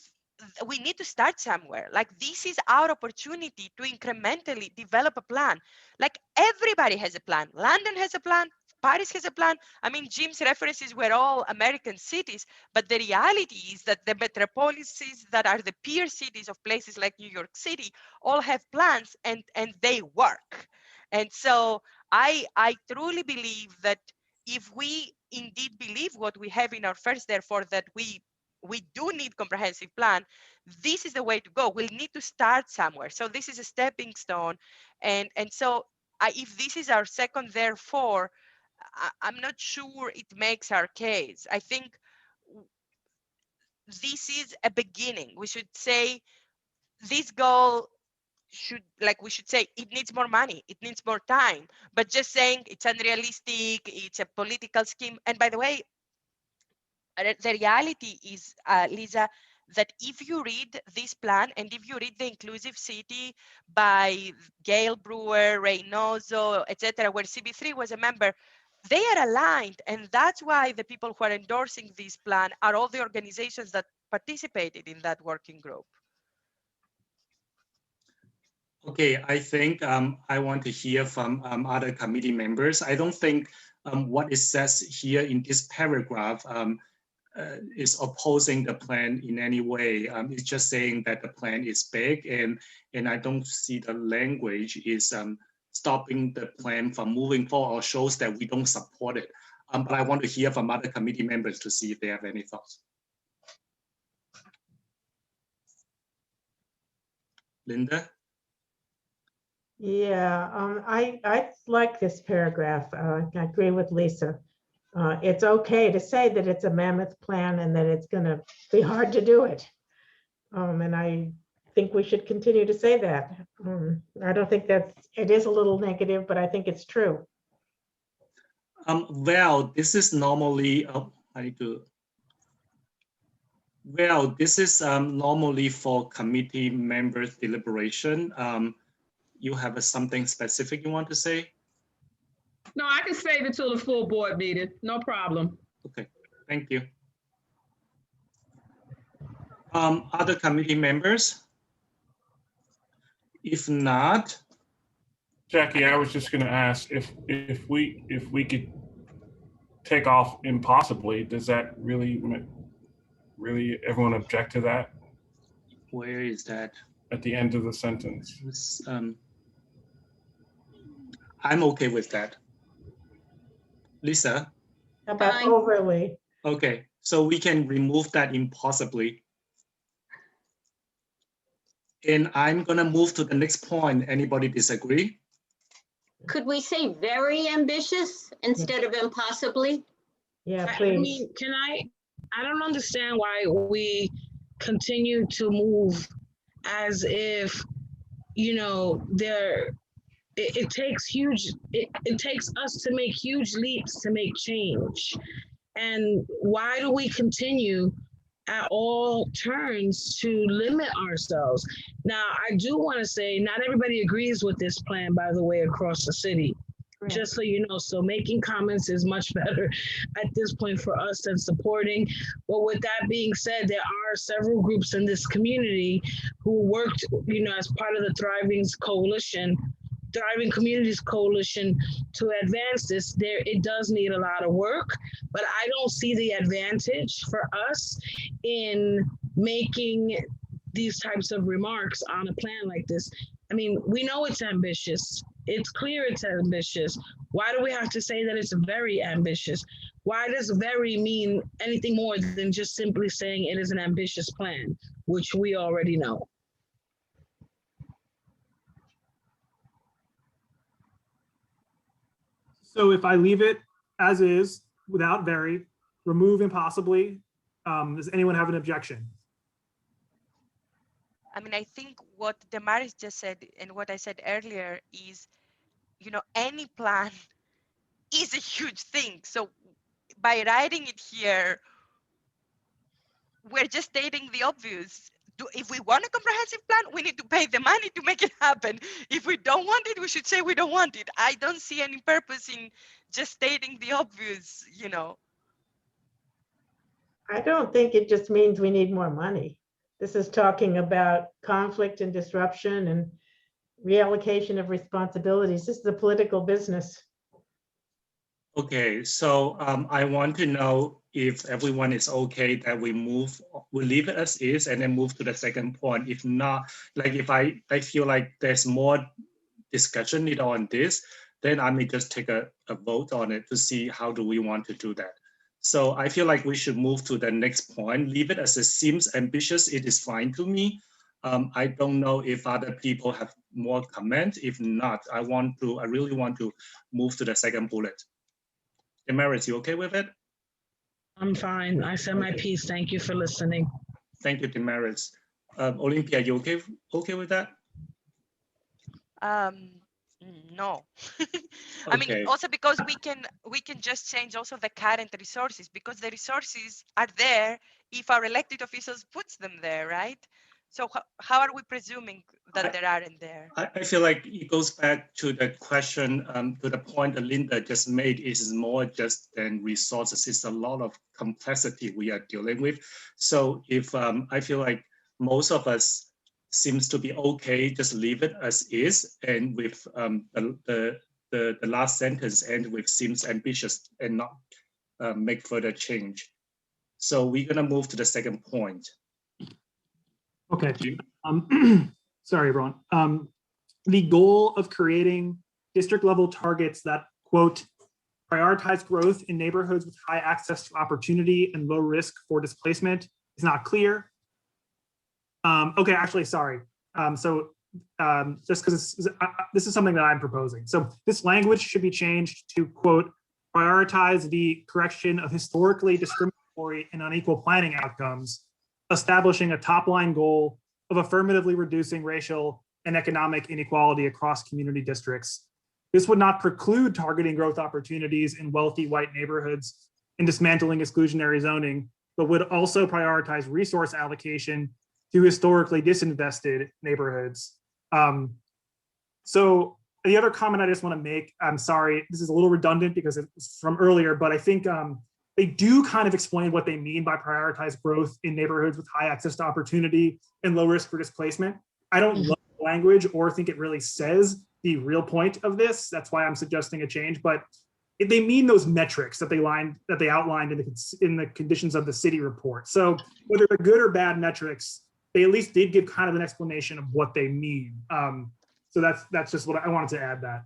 we need to start somewhere, like this is our opportunity to incrementally develop a plan. Like everybody has a plan. London has a plan. Paris has a plan. I mean, Jim's references were all American cities, but the reality is that the metropolises that are the peer cities of places like New York City all have plans and they work. And so I truly believe that if we indeed believe what we have in our first, therefore, that we do need comprehensive plan, this is the way to go. We'll need to start somewhere. So this is a stepping stone. And so if this is our second, therefore, I'm not sure it makes our case. I think this is a beginning. We should say this goal we should say it needs more money, it needs more time, but just saying it's unrealistic, it's a political scheme. And by the way, the reality is, Lisa, that if you read this plan and if you read The Inclusive City by Gail Brewer, Reynoso, etc., where CB3 was a member, they are aligned. And that's why the people who are endorsing this plan are all the organizations that participated in that working group. Okay, I think I want to hear from other committee members. I don't think what it says here in this paragraph is opposing the plan in any way. It's just saying that the plan is big, and I don't see the language is stopping the plan from moving forward or shows that we don't support it. But I want to hear from other committee members to see if they have any thoughts. Linda? Yeah, I like this paragraph. I agree with Lisa. It's okay to say that it's a mammoth plan and that it's gonna be hard to do it. And I think we should continue to say that. I don't think it is a little negative, but I think it's true. Well, this is normally, this is normally for committee members deliberation. You have something specific you want to say? No, I can save it till the full board meeting. No problem. Okay, thank you. Other committee members? If not, Jackie, I was just going to ask if we could take off impossibly, does that really everyone object to that? Where is that? At the end of the sentence. I'm okay with that. Lisa? How about overly? Okay, so we can remove that impossibly. And I'm gonna move to the next point. Anybody disagree? Could we say very ambitious instead of impossibly? Yeah, I please. mean, I don't understand why we continue to move as if, you know, it takes us to make huge leaps to make change. And why do we continue at all turns to limit ourselves? Now, I do want to say not everybody agrees with this plan, by the way, across the city. Right. Just so you know, so making comments is much better at this point for us than supporting. But with that being said, there are several groups in this community who worked, you know, as part of the Thriving Communities Coalition to advance this. It does need a lot of work, but I don't see the advantage for us in making these types of remarks on a plan like this. I mean, we know it's ambitious. It's clear it's ambitious. Why do we have to say that it's very ambitious? Why does very mean anything more than just simply saying it is an ambitious plan, which we already know? So if I leave it as is, without very, remove impossibly, does anyone have an objection? I mean, I think what Damaris just said and what I said earlier is, you know, any plan is a huge thing. So by writing it here, we're just stating the obvious. If we want a comprehensive plan, we need to pay the money to make it happen. If we don't want it, we should say we don't want it. I don't see any purpose in just stating the obvious, you know. I don't think it just means we need more money. This is talking about conflict and disruption and reallocation of responsibilities. This is a political business. Okay, so I want to know if everyone is okay that we leave it as is and then move to the second point. If not, like if I feel like there's more discussion needed on this, then I may just take a vote on it to see how do we want to do that. So I feel like we should move to the next point. Leave it as it seems ambitious. It is fine to me. I don't know if other people have more comments. If not, I really want to move to the second bullet. Damaris, you okay with it? I'm fine. I said my piece. Thank you for listening. Thank you, Damaris. Olympia, you okay with that? No. I Okay. mean, also because we can just change also the current resources, because the resources are there if our elected officials puts them there, right? So how are we presuming that there aren't there? I feel like it goes back to the question, to the point that Linda just made. Is more just than resources. It's a lot of complexity we are dealing with. So if I feel like most of us seems to be okay, just leave it as is, and with the last sentence end with seems ambitious and not make further change. So we're gonna move to the second point. Okay. Sorry, everyone. The goal of creating district level targets that, quote, prioritize growth in neighborhoods with high access to opportunity and low risk for displacement is not clear. Okay, actually, sorry. Just because this is something that I'm proposing. So this language should be changed to, quote, prioritize the correction of historically discriminatory and unequal planning outcomes, establishing a top line goal of affirmatively reducing racial and economic inequality across community districts. This would not preclude targeting growth opportunities in wealthy white neighborhoods and dismantling exclusionary zoning, but would also prioritize resource allocation to historically disinvested neighborhoods. So the other comment I just want to make, I'm sorry, this is a little redundant because it's from earlier, but I think they do kind of explain what they mean by prioritize growth in neighborhoods with high access to opportunity and low risk for displacement. I don't love the language or think it really says the real point of this. That's why I'm suggesting a change, but they mean those metrics that they outlined in the conditions of the city report. So whether they're good or bad metrics, they at least did give kind of an explanation of what they mean. So that's just what I wanted to add that.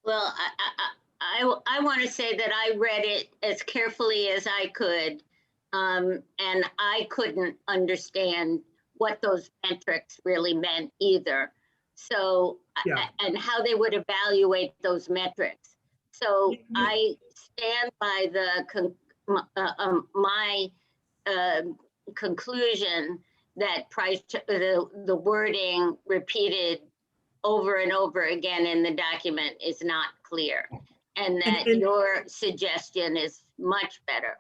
Well, I want to say that I read it as carefully as I could, and I couldn't understand what those metrics really meant either. So, yeah. And how they would evaluate those metrics. So I stand by my conclusion that the wording repeated over and over again in the document is not clear, and that your suggestion is much better.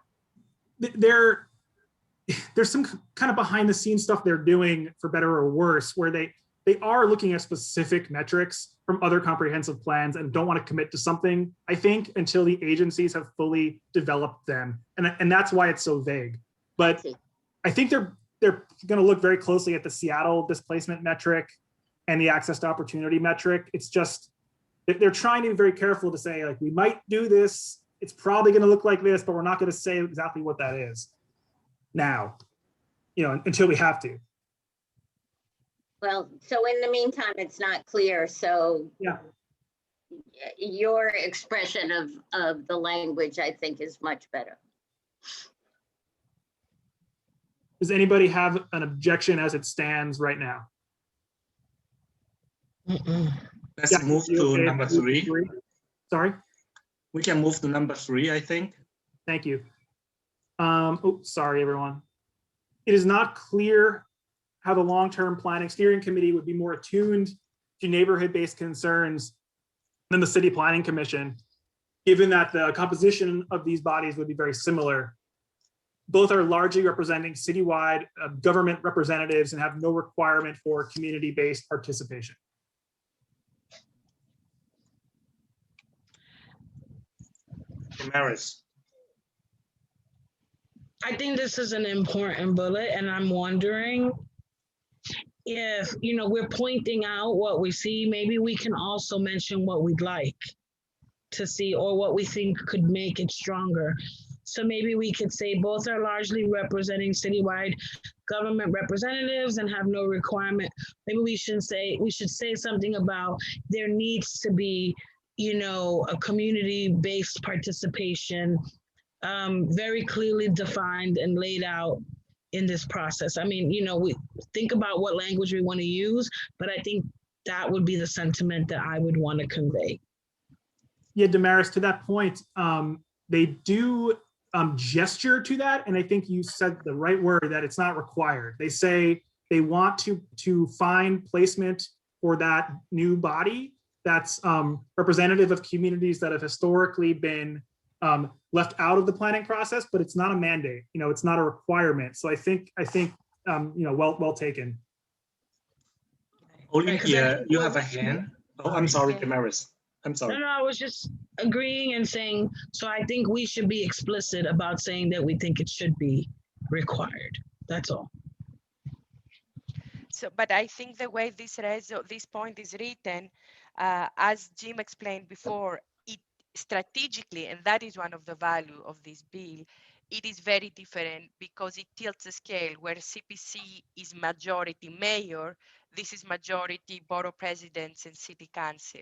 There's some kind of behind the scenes stuff they're doing, for better or worse, where they are looking at specific metrics from other comprehensive plans and don't want to commit to something, I think, until the agencies have fully developed them. And that's why it's so vague. But I think they're going to look very closely at the Seattle displacement metric and the access to opportunity metric. It's just, they're trying to be very careful to say, like, we might do this, it's probably going to look like this, but we're not going to say exactly what that is now, until we have to. Well, so in the meantime, it's not clear. So yeah, your expression of the language, I think, is much better. Does anybody have an objection as it stands right now? Let's move to number 3. Sorry? We can move to number 3, I think. Thank you. Sorry, everyone. It is not clear how the long-term planning steering committee would be more attuned to neighborhood-based concerns than the city planning commission, given that the composition of these bodies would be very similar. Both are largely representing citywide government representatives and have no requirement for community-based participation. Maris. I think this is an important bullet, and I'm wondering if, we're pointing out what we see, maybe we can also mention what we'd like to see or what we think could make it stronger. So maybe we could say both are largely representing citywide government representatives and have no requirement. Maybe we should say something about there needs to be, a community-based participation, very clearly defined and laid out in this process. I mean, we think about what language we want to use, but I think that would be the sentiment that I would want to convey. Yeah, Damaris, to that point, they do gesture to that, and I think you said the right word, that it's not required. They say they want to find placement for that new body that's representative of communities that have historically been left out of the planning process, but it's not a mandate. It's not a requirement. So I think well taken. Olympia, you have a hand. Oh, I'm sorry, Damaris. I'm sorry. No, I was just agreeing and saying, so I think we should be explicit about saying that we think it should be required. That's all. so, but I think the way this point is written, as Jim explained before, it strategically, and that is one of the value of this bill, it is very different because it tilts the scale where CPC is majority mayor, this is majority borough presidents and city council.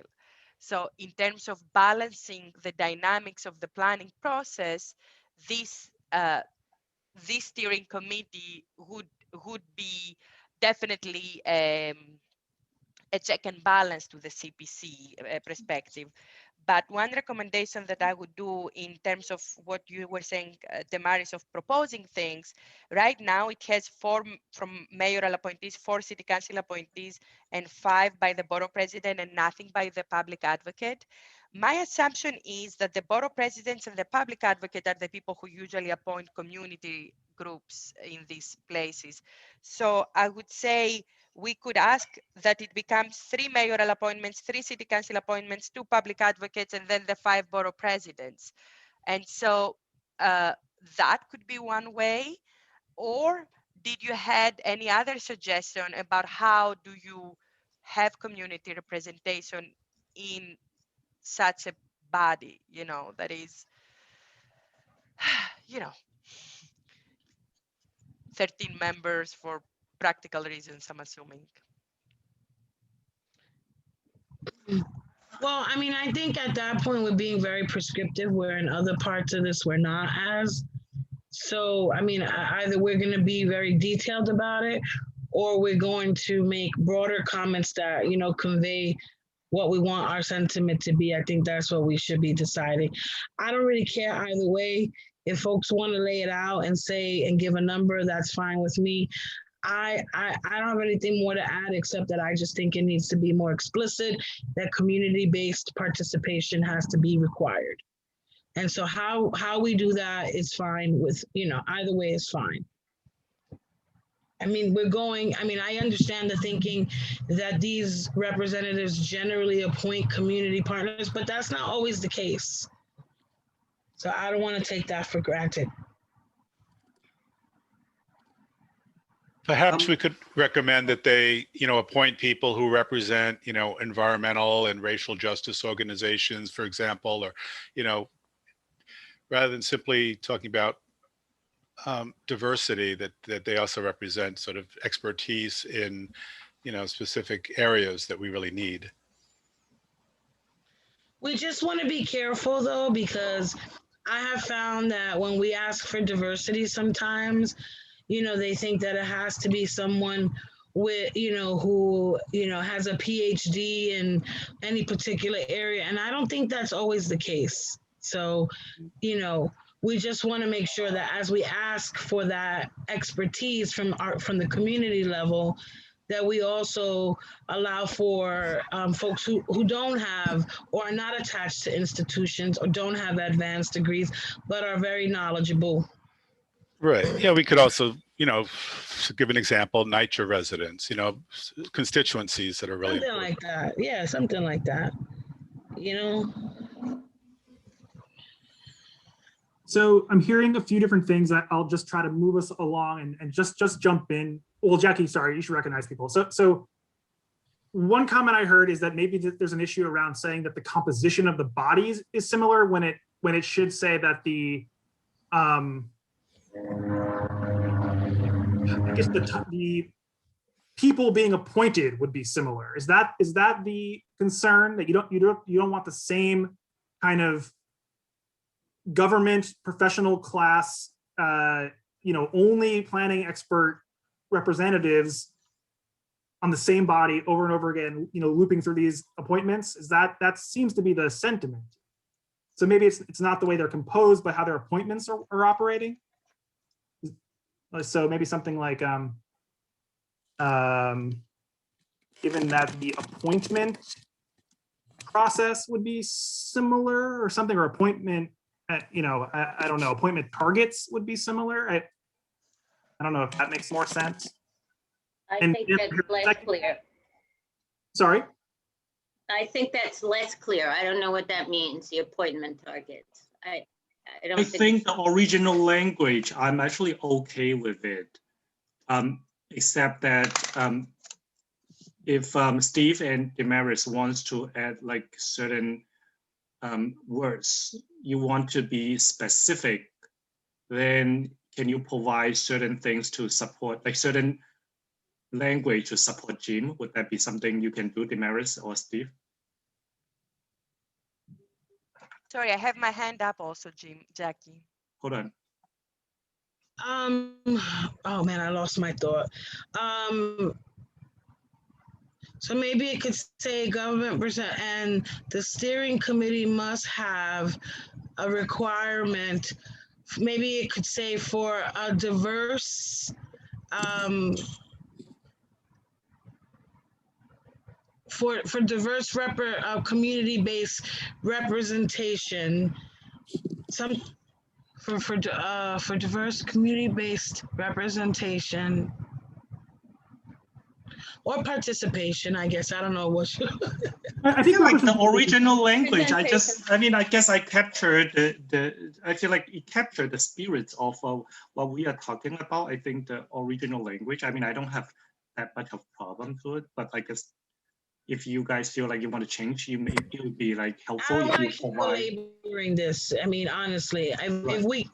So in terms of balancing the dynamics of the planning process, this steering committee would be definitely a check and balance to the CPC perspective. But one recommendation that I would do in terms of what you were saying, Damaris, of proposing things, right now it has 4 from mayoral appointees, 4 city council appointees, and 5 by the borough president and nothing by the public advocate. My assumption is that the borough presidents and the public advocate are the people who usually appoint community groups in these places. So I would say we could ask that it becomes 3 mayoral appointments, 3 city council appointments, 2 public advocates, and then the 5 borough presidents. And so that could be one way. Or did you had any other suggestion about how do you have community representation in such a body, that is, 13 members for practical reasons, I'm assuming. Well, I mean, I think at that point we're being very prescriptive, where in other parts of this we're not as. So, I mean, either we're going to be very detailed about it, or we're going to make broader comments that, convey what we want our sentiment to be. I think that's what we should be deciding. I don't really care either way. If folks want to lay it out and say and give a number, that's fine with me. I don't have anything more to add, except that I just think it needs to be more explicit, that community-based participation has to be required. And so how we do that is fine with, either way is fine. I mean, I understand the thinking that these representatives generally appoint community partners, but that's not always the case. So I don't want to take that for granted. Perhaps we could recommend that they, appoint people who represent, environmental and racial justice organizations, for example, or, rather than simply talking about diversity, that they also represent sort of expertise in, specific areas that we really need. We just want to be careful though, because I have found that when we ask for diversity sometimes, they think that it has to be someone with, who, has a PhD in any particular area. And I don't think that's always the case. So, we just want to make sure that as we ask for that expertise from the community level, that we also allow for folks who don't have or are not attached to institutions or don't have advanced degrees, but are very knowledgeable. Right. Yeah, we could also, to give an example, NYCHA residents, constituencies that are really something important. Like that. Yeah, something like that. So I'm hearing a few different things that I'll just try to move us along and just jump in. Well, Jackie, sorry, you should recognize people. So one comment I heard is that maybe there's an issue around saying that the composition of the bodies is similar when it should say that the I guess the people being appointed would be similar. Is that the concern, that you don't want the same kind of government professional class, only planning expert representatives on the same body over and over again, looping through these appointments? Is that seems to be the sentiment? So maybe it's not the way they're composed, but how their appointments are operating. So maybe something like, given that the appointment process would be similar or something, or appointment, I don't know, appointment targets would be similar. I don't know if that makes more sense. I think that's less clear. Sorry? I think that's less clear. I don't know what that means, the appointment targets. I think the original language, I'm actually okay with it, except that if Steve and Damaris wants to add like certain words, you want to be specific, then can you provide certain things to support, like certain language to support Jim? Would that be something you can do, Damaris or Steve? Sorry, I have my hand up also, Jackie. Hold on. Oh man, I lost my thought. So maybe it could say government percent, and the steering committee must have a requirement. Maybe it could say for a diverse, for diverse community-based representation, for diverse community-based representation or participation, I guess. I don't know what you. I feel like the original language, I guess I captured I feel like it captured the spirits of what we are talking about. I think the original language, I mean, I don't have that much of problem to it, but I guess if you guys feel like you want to change, it would be like helpful if you provide. Belaboring this, I mean, honestly, if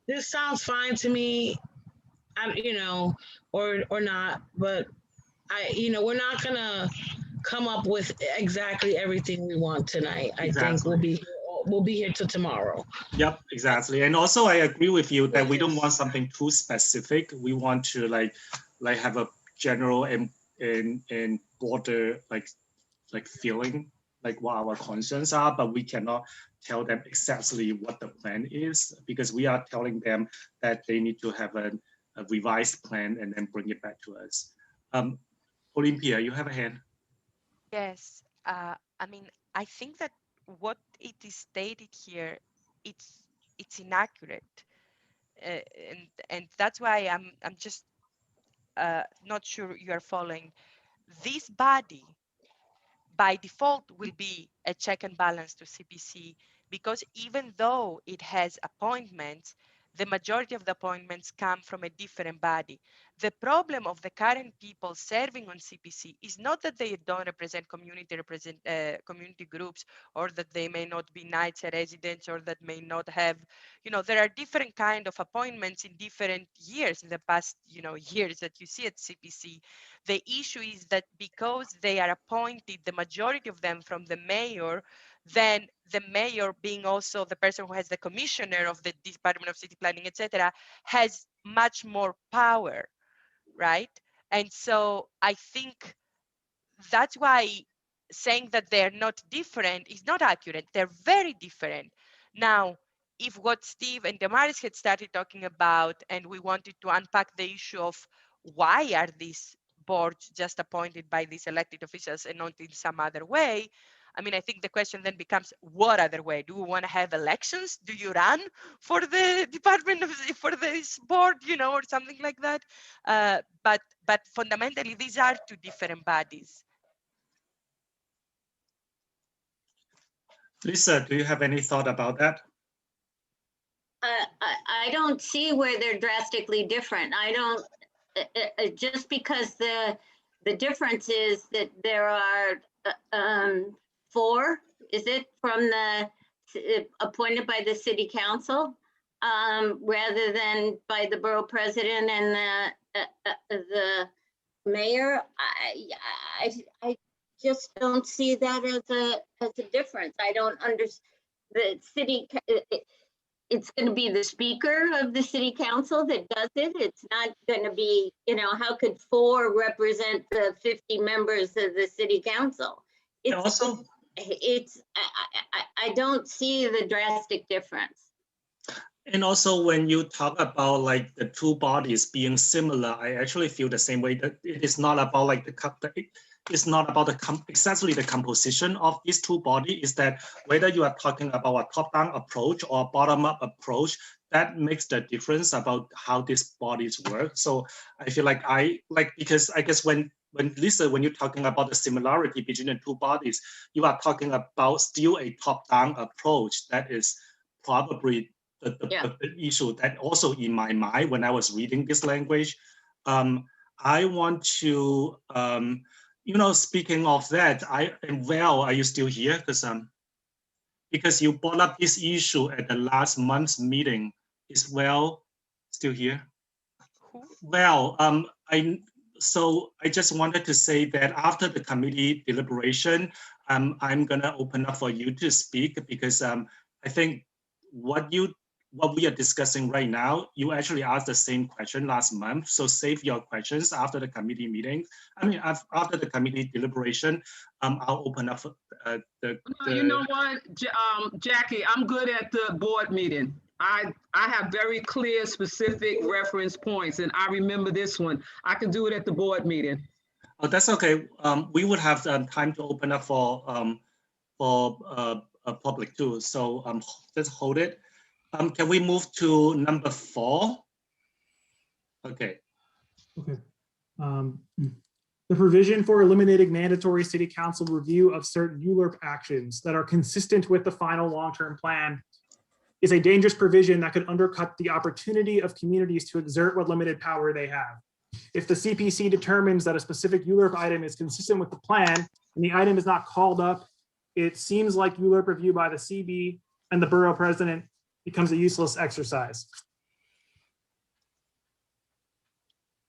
this sounds fine to me, or not, but we're not gonna come up with exactly everything we want tonight. I think we'll be here till tomorrow. Yep, exactly. And also I agree with you that we don't want something too specific. We want to like have a general and broader like feeling, like what our concerns are, but we cannot tell them exactly what the plan is, because we are telling them that they need to have a revised plan and then bring it back to us. Olympia, you have a hand. Yes, I mean, I think that what it is stated here, it's inaccurate, and that's why I'm just not sure you are following. This body, by default, will be a check and balance to CPC, because even though it has appointments, the majority of the appointments come from a different body. The problem of the current people serving on CPC is not that they don't represent community groups, or that they may not be NYCHA residents, or that may not have, there are different kind of appointments in different years, in the past, years that you see at CPC. The issue is that because they are appointed, the majority of them from the mayor, then the mayor, being also the person who has the commissioner of the Department of City Planning, etc., has much more power, right? And so I think that's why saying that they're not different is not accurate. They're very different. Now, if what Steve and Damaris had started talking about, and we wanted to unpack the issue of why are these boards just appointed by these elected officials and not in some other way, I mean, I think the question then becomes, what other way? Do we want to have elections? Do you run for the for this board, or something like that? But fundamentally, these are two different bodies. Lisa, do you have any thought about that? I don't see where they're drastically different. I don't, just because the difference is that there are 4, is it, from the appointed by the city council, rather than by the borough president and the mayor. I just don't see that as a difference. I don't understand. The city, it's going to be the speaker of the city council that does it. It's not going to be, how could 4 represent the 50 members of the city council? I don't see the drastic difference. And also, when you talk about like the two bodies being similar, I actually feel the same way, that it is not about like it's not about exactly the composition of these two bodies. Is that whether you are talking about a top-down approach or a bottom-up approach, that makes the difference about how these bodies work. So I feel like because I guess when Lisa, when you're talking about the similarity between the two bodies, you are talking about still a top-down approach. That is probably the issue that also in my mind when I was reading this language. I want to you know, speaking of that, Val, are you still here? Because you brought up this issue at the last month's meeting. Is Val still here? Well, so I just wanted to say that after the committee deliberation, I'm gonna open up for you to speak, because I think what we are discussing right now, you actually asked the same question last month. So save your questions after the committee meeting. I mean, after the committee deliberation, I'll open up for You know what, Jackie, I'm good at the board meeting. I have very clear, specific reference points, and I remember this one. I can do it at the board meeting. Oh, that's okay. We would have time to open up for public too. So just hold it. Can we move to number 4? Okay. Okay. The provision for eliminating mandatory city council review of certain ULURP actions that are consistent with the final long-term plan is a dangerous provision that could undercut the opportunity of communities to exert what limited power they have. If the CPC determines that a specific ULURP item is consistent with the plan and the item is not called up, it seems like ULURP review by the CB and the borough president becomes a useless exercise.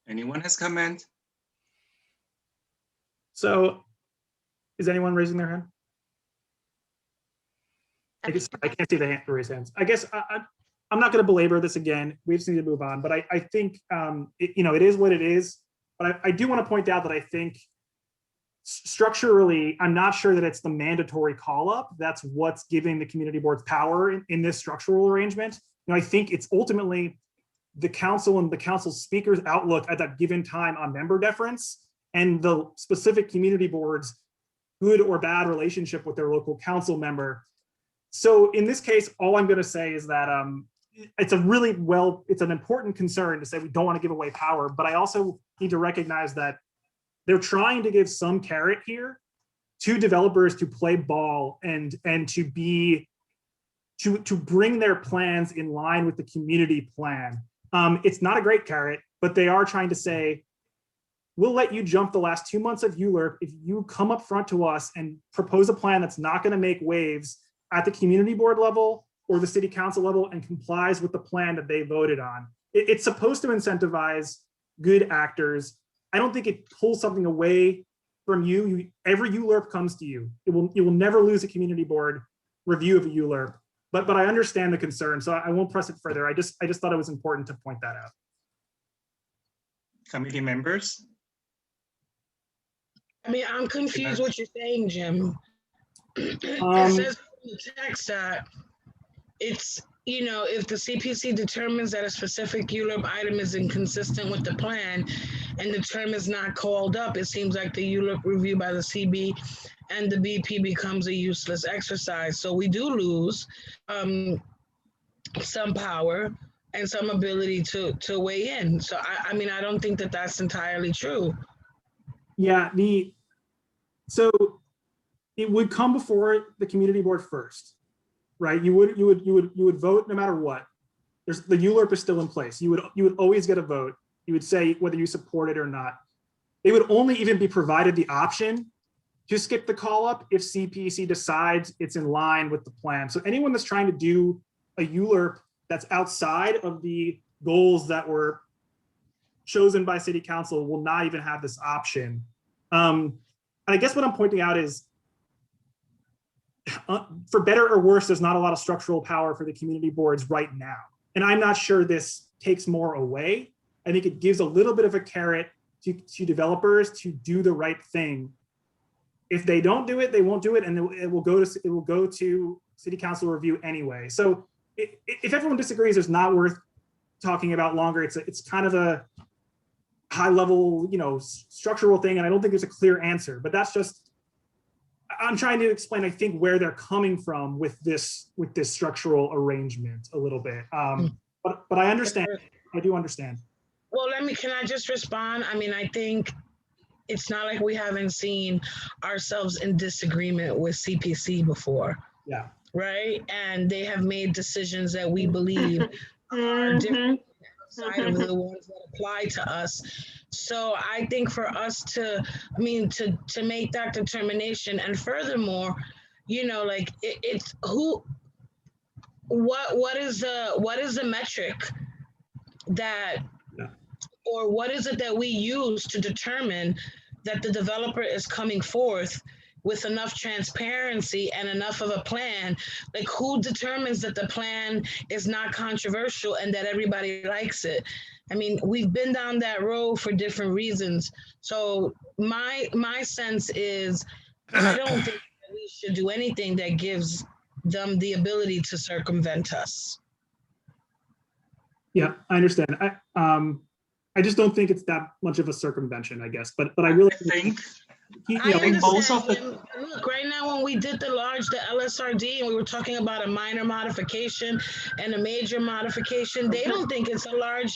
Anyone has comment? So is anyone raising their hand? I can't see the raised hands. I guess I'm not going to belabor this again. We just need to move on. But I think, it is what it is. But I do want to point out that I think structurally, I'm not sure that it's the mandatory call up. That's what's giving the community boards power in this structural arrangement. I think it's ultimately the council and the council speaker's outlook at that given time on member deference and the specific community board's good or bad relationship with their local council member. So in this case, all I'm going to say is that it's an important concern to say we don't want to give away power, but I also need to recognize that they're trying to give some carrot here to developers to play ball and to bring their plans in line with the community plan. It's not a great carrot, but they are trying to say, we'll let you jump the last 2 months of ULURP if you come up front to us and propose a plan that's not going to make waves at the community board level or the city council level and complies with the plan that they voted on. It's supposed to incentivize good actors. I don't think it pulls something away from you. Every ULURP comes to you. You will never lose a community board review of a ULURP. But I understand the concern, so I won't press it further. I just thought it was important to point that out. Committee members? I mean, I'm confused what you're saying, Jim. It says in the text that it's, if the CPC determines that a specific ULURP item is inconsistent with the plan and the term is not called up, it seems like the ULURP review by the CB and the BP becomes a useless exercise. So we do lose some power and some ability to weigh in. So I mean, I don't think that that's entirely true. Yeah, so it would come before the community board first, right? You would vote no matter what. The ULURP is still in place. You would always get a vote. You would say whether you support it or not. They would only even be provided the option to skip the call up if CPC decides it's in line with the plan. So anyone that's trying to do a ULURP that's outside of the goals that were chosen by city council will not even have this option. And I guess what I'm pointing out is, for better or worse, there's not a lot of structural power for the community boards right now. And I'm not sure this takes more away. I think it gives a little bit of a carrot to developers to do the right thing. If they don't do it, they won't do it, and it will go to city council review anyway. So if everyone disagrees, it's not worth talking about longer. It's kind of a high level, structural thing, and I don't think there's a clear answer. But that's just, I'm trying to explain, I think, where they're coming from with this structural arrangement a little bit. But I understand. I do understand. Well, can I just respond? I mean, I think it's not like we haven't seen ourselves in disagreement with CPC before. Yeah. Right? And they have made decisions that we believe are different. outside of the ones that apply to us. So I think for us to, I mean, to make that determination, and furthermore, you know, like it's who, what is the metric that, or what is it that we use to determine that the developer is coming forth with enough transparency and enough of a plan? Like, who determines that the plan is not controversial and that everybody likes it? I mean, we've been down that road for different reasons. So my sense is, I don't think that we should do anything that gives them the ability to circumvent us. Yeah, I understand. I just don't think it's that much of a circumvention, I guess. But I really think I understand. most of the Look, right now, when we did the LSRD, and we were talking about a minor modification and a major modification, they don't think it's a large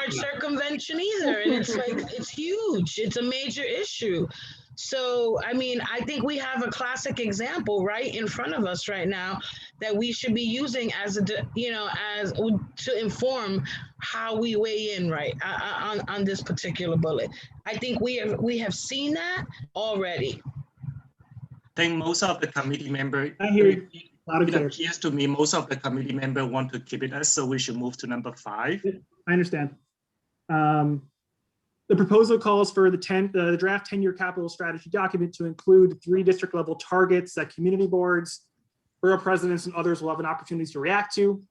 circumvention either. And it's like, it's huge. It's a major issue. So, I mean, I think we have a classic example right in front of us right now that we should be using as to inform how we weigh in on this particular bullet. I think we have seen that already. I think most of the committee members, I hear you. it appears to me most of the committee members want to keep it as, so we should move to number 5. I understand. The proposal calls for the draft 10-year capital strategy document to include 3 district level targets that community boards, borough presidents, and others will have an opportunity to react to.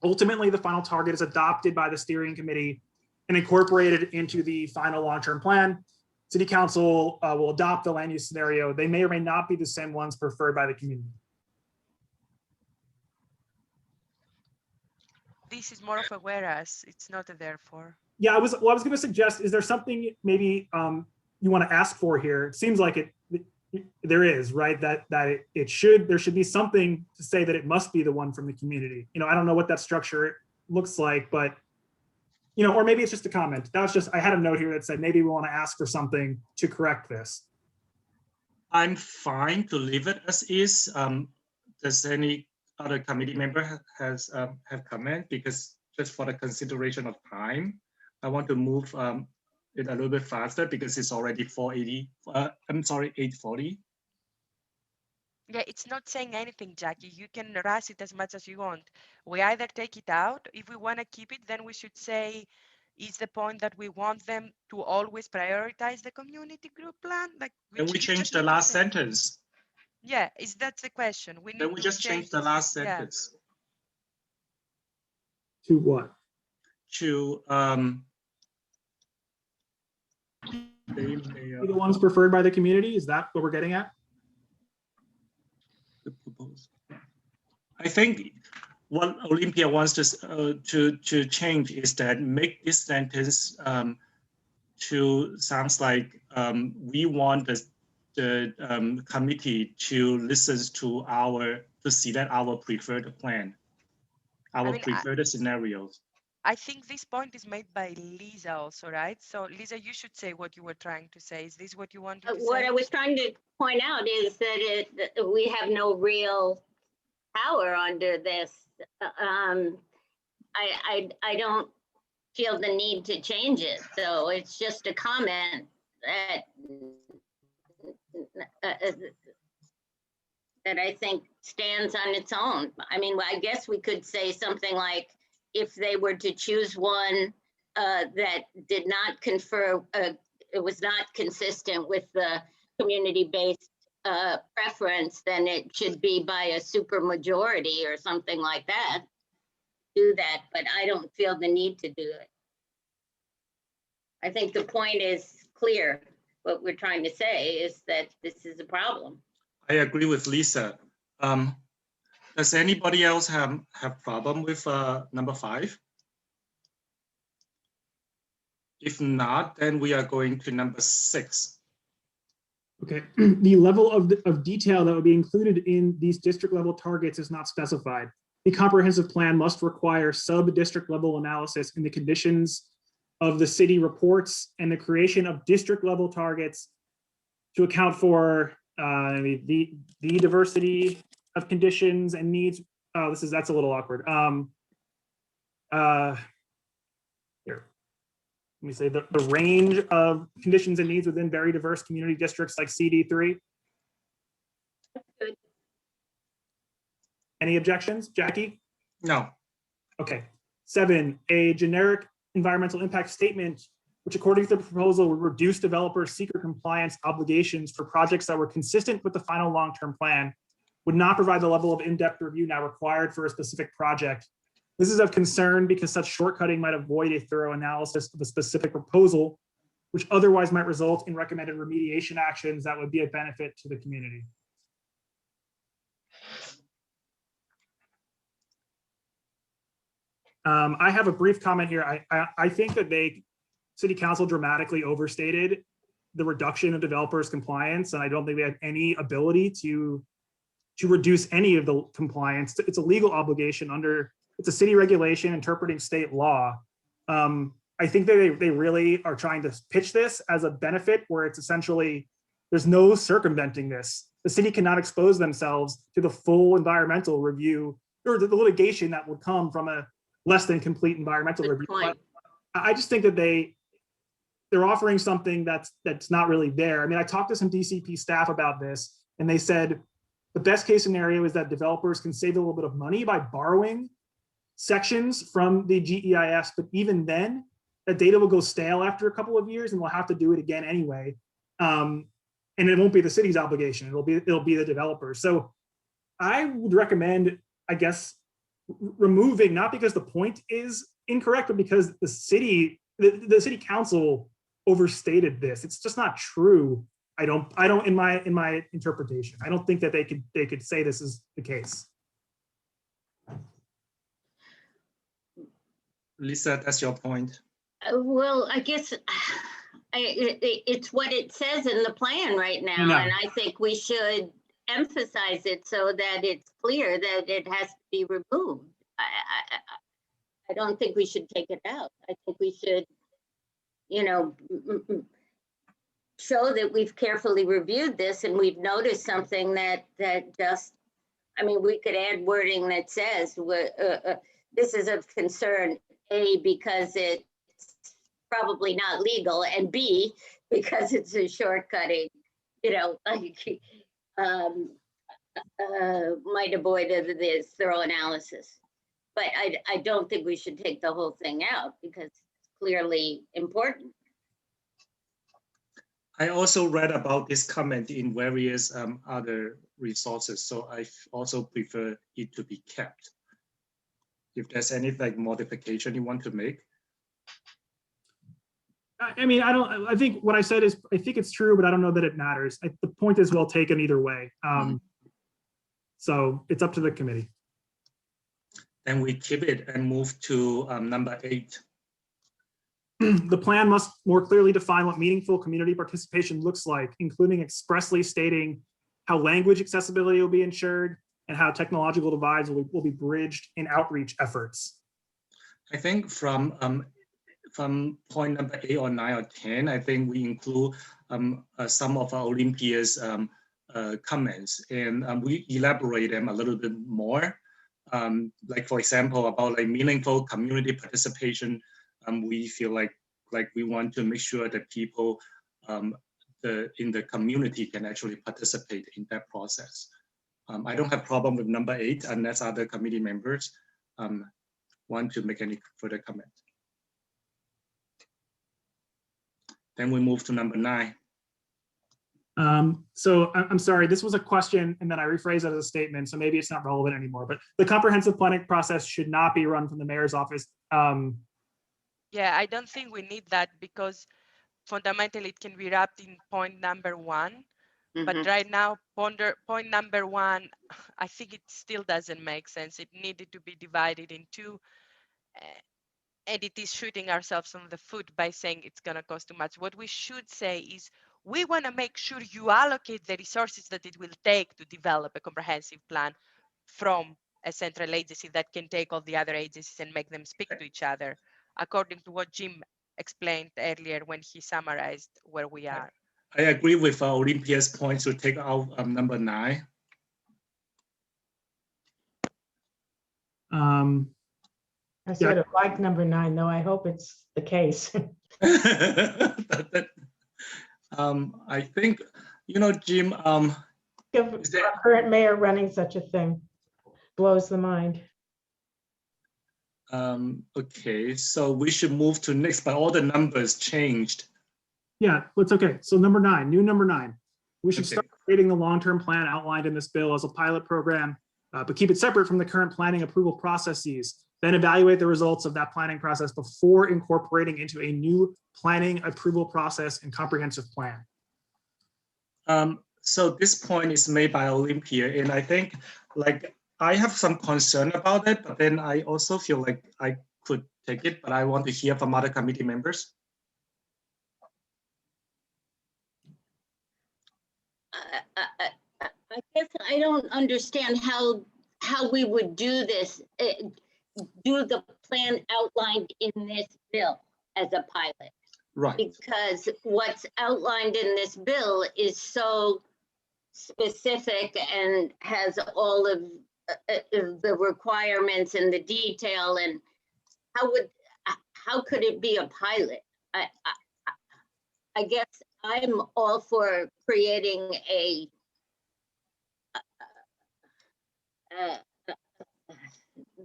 Ultimately, the final target is adopted by the steering committee and incorporated into the final long-term plan. City council will adopt the land use scenario. They may or may not be the same ones preferred by the community. This is more of a whereas, it's not a therefore. Yeah, I was going to suggest, is there something maybe you want to ask for here? It seems like there is, right? That there should be something to say that it must be the one from the community. You know, I don't know what that structure looks like, but, you know, or maybe it's just a comment. That was just, I had a note here that said, maybe we want to ask for something to correct this. I'm fine to leave it as is. Does any other committee member have comment? Because just for the consideration of time, I want to move it a little bit faster because it's already 8:40. Yeah, it's not saying anything, Jackie. You can rush it as much as you want. We either take it out. If we want to keep it, then we should say, is the point that we want them to always prioritize the community group plan? Like, Can we change the last sentence? Yeah, that's the question. Then we just change the last sentence. To what? To the ones preferred by the community? Is that what we're getting at? I think what Olympia wants to change is that make this sentence to sounds like we want the committee to listen to see that our preferred plan, preferred scenarios. I think this point is made by Lisa also, right? So Lisa, you should say what you were trying to say. Is this what you wanted to say? What I was trying to point out is that we have no real power under this. I don't feel the need to change it. So it's just a comment that I think stands on its own. I mean, I guess we could say something like, if they were to choose one that did not confer, it was not consistent with the community-based preference, then it should be by a super majority or something like that. Do that, but I don't feel the need to do it. I think the point is clear. What we're trying to say is that this is a problem. I agree with Lisa. Does anybody else have problem with number 5? If not, then we are going to number 6. Okay, the level of detail that would be included in these district level targets is not specified. The comprehensive plan must require sub-district level analysis in the conditions of the city reports and the creation of district level targets to account for the diversity of conditions and needs. Oh, that's a little awkward. me say the range of conditions and needs within very diverse community districts like CD3. Good. Any objections, Jackie? No. Okay. 7, a generic environmental impact statement, which according to the proposal would reduce developers' seeker compliance obligations for projects that were consistent with the final long-term plan, would not provide the level of in-depth review now required for a specific project. This is of concern because such shortcutting might avoid a thorough analysis of a specific proposal, which otherwise might result in recommended remediation actions that would be a benefit to the community. I have a brief comment here. I think that City Council dramatically overstated the reduction of developers' compliance, and I don't think they have any ability to reduce any of the compliance. It's a legal obligation it's a city regulation interpreting state law. I think that they really are trying to pitch this as a benefit where it's essentially, there's no circumventing this. The city cannot expose themselves to the full environmental review or the litigation that would come from a less than complete environmental review. I just think that they're offering something that's not really there. I mean, I talked to some DCP staff about this, and they said the best case scenario is that developers can save a little bit of money by borrowing sections from the GEIS, but even then, that data will go stale after a couple of years, and we'll have to do it again anyway. And it won't be the city's obligation; it'll be the developers. So, I would recommend, I guess, removing, not because the point is incorrect, but because the city council overstated this. It's just not true. I don't in my interpretation, I don't think that they could say this is the case. Lisa, that's your point. Well, I guess it's what it says in the plan right now, and I think we should emphasize it so that it's clear that it has to be removed. I don't think we should take it out. I think we should, show that we've carefully reviewed this and we've noticed something that just, I mean, we could add wording that says this is of concern, A, because it's probably not legal, and B, because it's a shortcutting, might avoid this thorough analysis. But I don't think we should take the whole thing out because it's clearly important. I also read about this comment in various other resources, so I also prefer it to be kept. If there's any modification you want to make. I mean, I think what I said is, I think it's true, but I don't know that it matters. The point is well taken either way. So it's up to the committee. Then we keep it and move to number 8. The plan must more clearly define what meaningful community participation looks like, including expressly stating how language accessibility will be ensured and how technological divides will be bridged in outreach efforts. I think from point number 8 or 9 or 10, I think we include some of our Olympia's comments, and we elaborate them a little bit more. Like for example, about meaningful community participation. We feel like we want to make sure that people in the community can actually participate in that process. I don't have problem with number 8 unless other committee members want to make any further comment. Then we move to number 9. So I'm sorry, this was a question and then I rephrased it as a statement, so maybe it's not relevant anymore, but the comprehensive planning process should not be run from the mayor's office. Yeah, I don't think we need that because fundamentally it can be wrapped in point number 1. But right now, point number 1, I think it still doesn't make sense. It needed to be divided in 2. And it is shooting ourselves on the foot by saying it's going to cost too much. What we should say is we want to make sure you allocate the resources that it will take to develop a comprehensive plan from a central agency that can take all the other agencies and make them speak to each other, according to what Jim explained earlier when he summarized where we are. I agree with Olympia's point to take out number 9. I sort of like number 9, though I hope it's the case. I think, Jim, Give our current mayor running such a thing blows the mind. okay, so we should move to next, but all the numbers changed. Yeah, it's okay. So number 9, new number 9. We should Okay. start creating the long-term plan outlined in this bill as a pilot program, but keep it separate from the current planning approval processes. Then evaluate the results of that planning process before incorporating into a new planning approval process and comprehensive plan. So this point is made by Olympia, and I think I have some concern about it, but then I also feel like I could take it, but I want to hear from other committee members. I guess I don't understand how we would do this, do the plan outlined in this bill as a pilot. Right. Because what's outlined in this bill is so specific and has all of the requirements and the detail, and how could it be a pilot? I guess I'm all for creating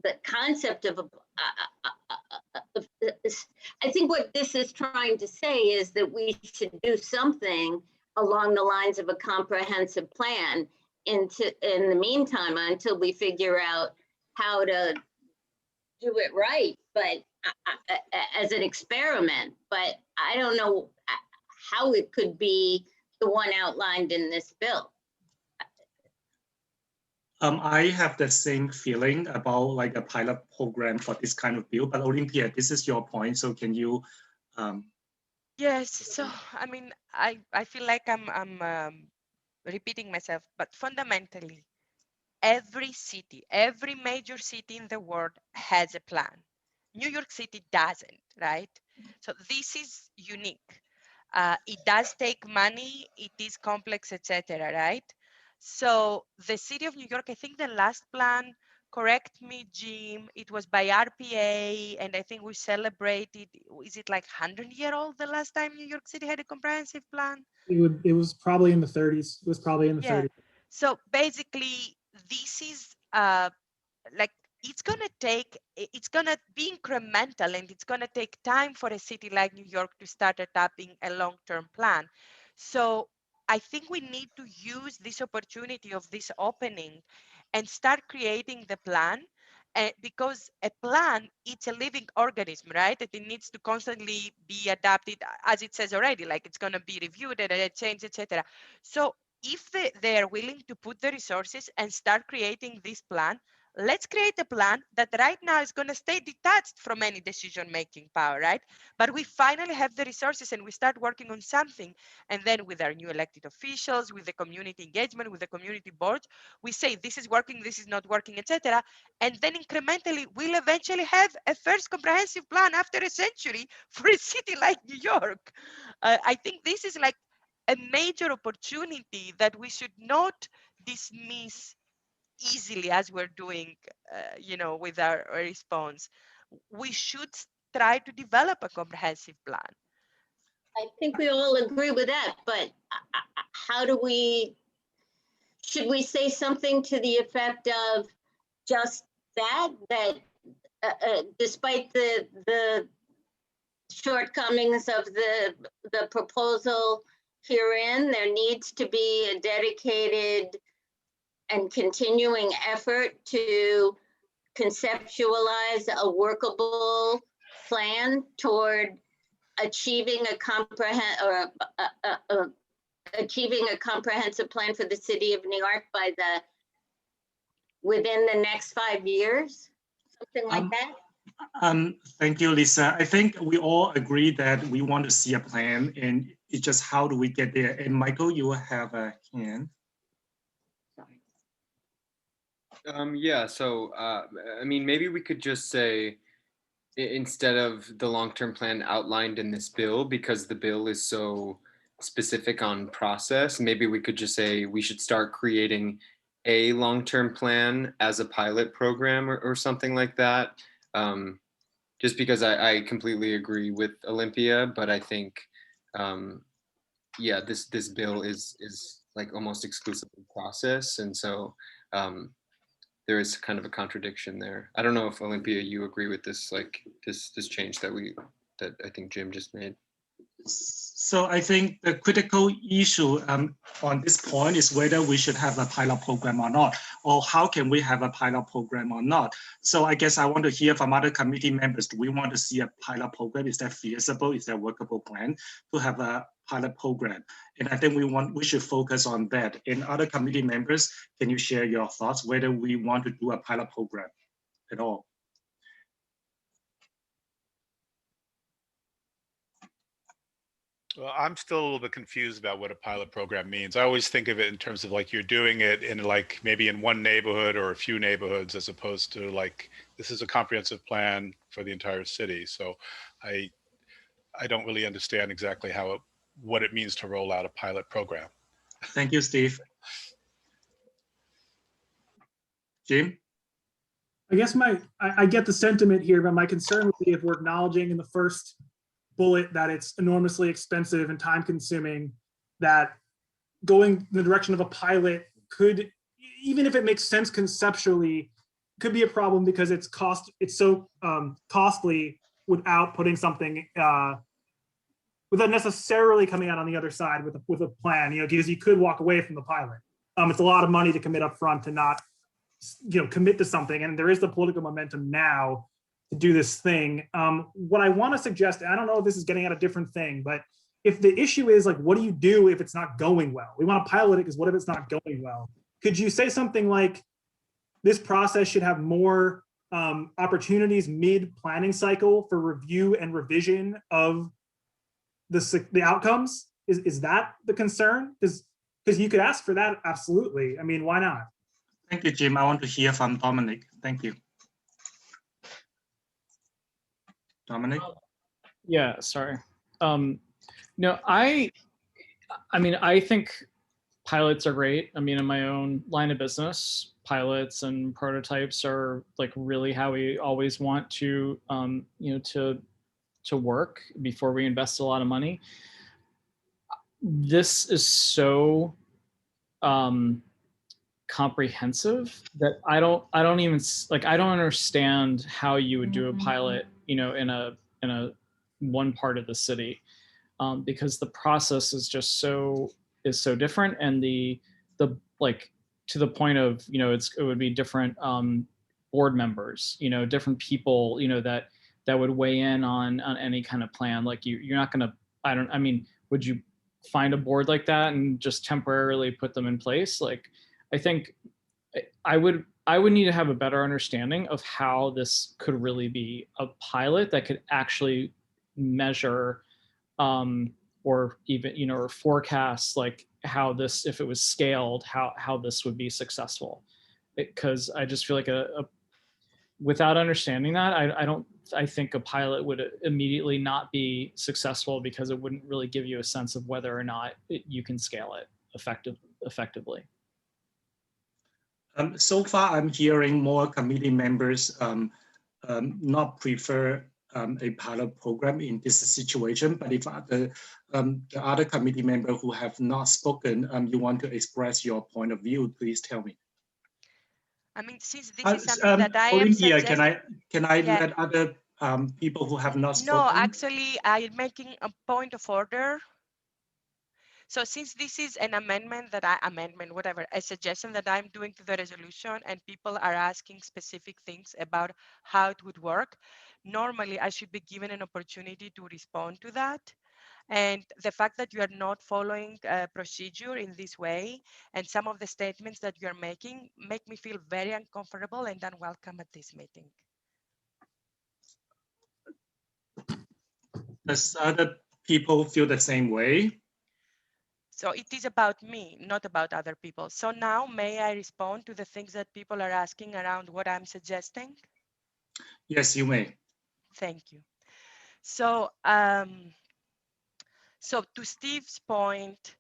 the concept of I think what this is trying to say is that we should do something along the lines of a comprehensive plan in the meantime until we figure out how to do it right, but as an experiment. But I don't know how it could be the one outlined in this bill. I have the same feeling about like a pilot program for this kind of bill, but Olympia, this is your point. So can you? Yes. So I mean, I feel like I'm repeating myself, but fundamentally, every city, every major city in the world has a plan. New York City doesn't, right? So this is unique. It does take money. It is complex, etc. Right? So the city of New York, I think the last plan, correct me, Jim, it was by RPA, and I think we celebrated, is it like 100-year-old the last time New York City had a comprehensive plan? It was probably in the 30s. It was probably in the 30s. So basically, this is like, it's going to be incremental, and it's going to take time for a city like New York to start adopting a long-term plan. So I think we need to use this opportunity of this opening and start creating the plan, because a plan, it's a living organism, right? That it needs to constantly be adapted, as it says already, like it's going to be reviewed and changed, etc. So if they are willing to put the resources and start creating this plan, let's create a plan that right now is going to stay detached from any decision-making power, right? But we finally have the resources and we start working on something. And then with our new elected officials, with the community engagement, with the community boards, we say, this is working, this is not working, etc. And then incrementally, we'll eventually have a first comprehensive plan after a century for a city like New York. I think this is like a major opportunity that we should not dismiss easily as we're doing, with our response. We should try to develop a comprehensive plan. I think we all agree with that, but how do should we say something to the effect of just that despite the shortcomings of the proposal herein, there needs to be a dedicated and continuing effort to conceptualize a workable plan toward achieving a comprehensive plan for the city of New York within the next 5 years, something like that. Thank you, Lisa. I think we all agree that we want to see a plan, and it's just how do we get there? And Michael, you have a hand. Yeah, so I mean, maybe we could just say, instead of the long-term plan outlined in this bill, because the bill is so specific on process, maybe we could just say we should start creating a long-term plan as a pilot program or something like that. just because I completely agree with Olympia, but I think, yeah, this bill is like almost exclusively process, and so there is kind of a contradiction there. I don't know if Olympia, you agree with this, like this change that I think Jim just made. So I think the critical issue on this point is whether we should have a pilot program or not, or how can we have a pilot program or not. So I guess I want to hear from other committee members. Do we want to see a pilot program? Is that feasible? Is that a workable plan to have a pilot program? And I think we should focus on that. And other committee members, can you share your thoughts whether we want to do a pilot program at all? Well, I'm still a little bit confused about what a pilot program means. I always think of it in terms of like you're doing it in like maybe in one neighborhood or a few neighborhoods, as opposed to like this is a comprehensive plan for the entire city. So I don't really understand exactly what it means to roll out a pilot program. Thank you, Steve. Jim? I guess I get the sentiment here, but my concern would be if we're acknowledging in the first bullet that it's enormously expensive and time consuming, that going in the direction of a pilot could, even if it makes sense conceptually, could be a problem because it's so costly without putting something, without necessarily coming out on the other side with a plan, because you could walk away from the pilot. It's a lot of money to commit up front to not, commit to something. And there is the political momentum now to do this thing. What I want to suggest, I don't know if this is getting at a different thing, but if the issue is like, what do you do if it's not going well? We want to pilot it because what if it's not going well? Could you say something like, this process should have more opportunities mid-planning cycle for review and revision of the outcomes? Is that the concern? Because you could ask for that, absolutely. I mean, why not? Thank you, Jim. I want to hear from Dominic. Thank you. Dominic? Yeah, sorry. No, I mean, I think pilots are great. I mean, in my own line of business, pilots and prototypes are like really how we always want to, to work before we invest a lot of money. This is so comprehensive that I don't understand how you would do a pilot, in a one part of the city, because the process is just so different, and the like to the point of it would be different board members, different people, that would weigh in on any kind of plan. Like you're not gonna, would you find a board like that and just temporarily put them in place? Like, I think I would need to have a better understanding of how this could really be a pilot that could actually measure or even, or forecast like how this, if it was scaled, how this would be successful. Because I just feel like without understanding that, I think a pilot would immediately not be successful because it wouldn't really give you a sense of whether or not you can scale it effectively. So far, I'm hearing more committee members not prefer a pilot program in this situation. But if the other committee member who have not spoken, you want to express your point of view, please tell me. I mean, since this is something that I am Olympia, suggesting, can I yeah. let other people who have not spoken? No, actually, I'm making a point of order. So since this is an amendment a suggestion that I'm doing to the resolution, and people are asking specific things about how it would work, normally I should be given an opportunity to respond to that. And the fact that you are not following procedure in this way, and some of the statements that you are making make me feel very uncomfortable and unwelcome at this meeting. Does other people feel the same way? So it is about me, not about other people. So now may I respond to the things that people are asking around what I'm suggesting? Yes, you may. Thank you. So, so to Steve's point,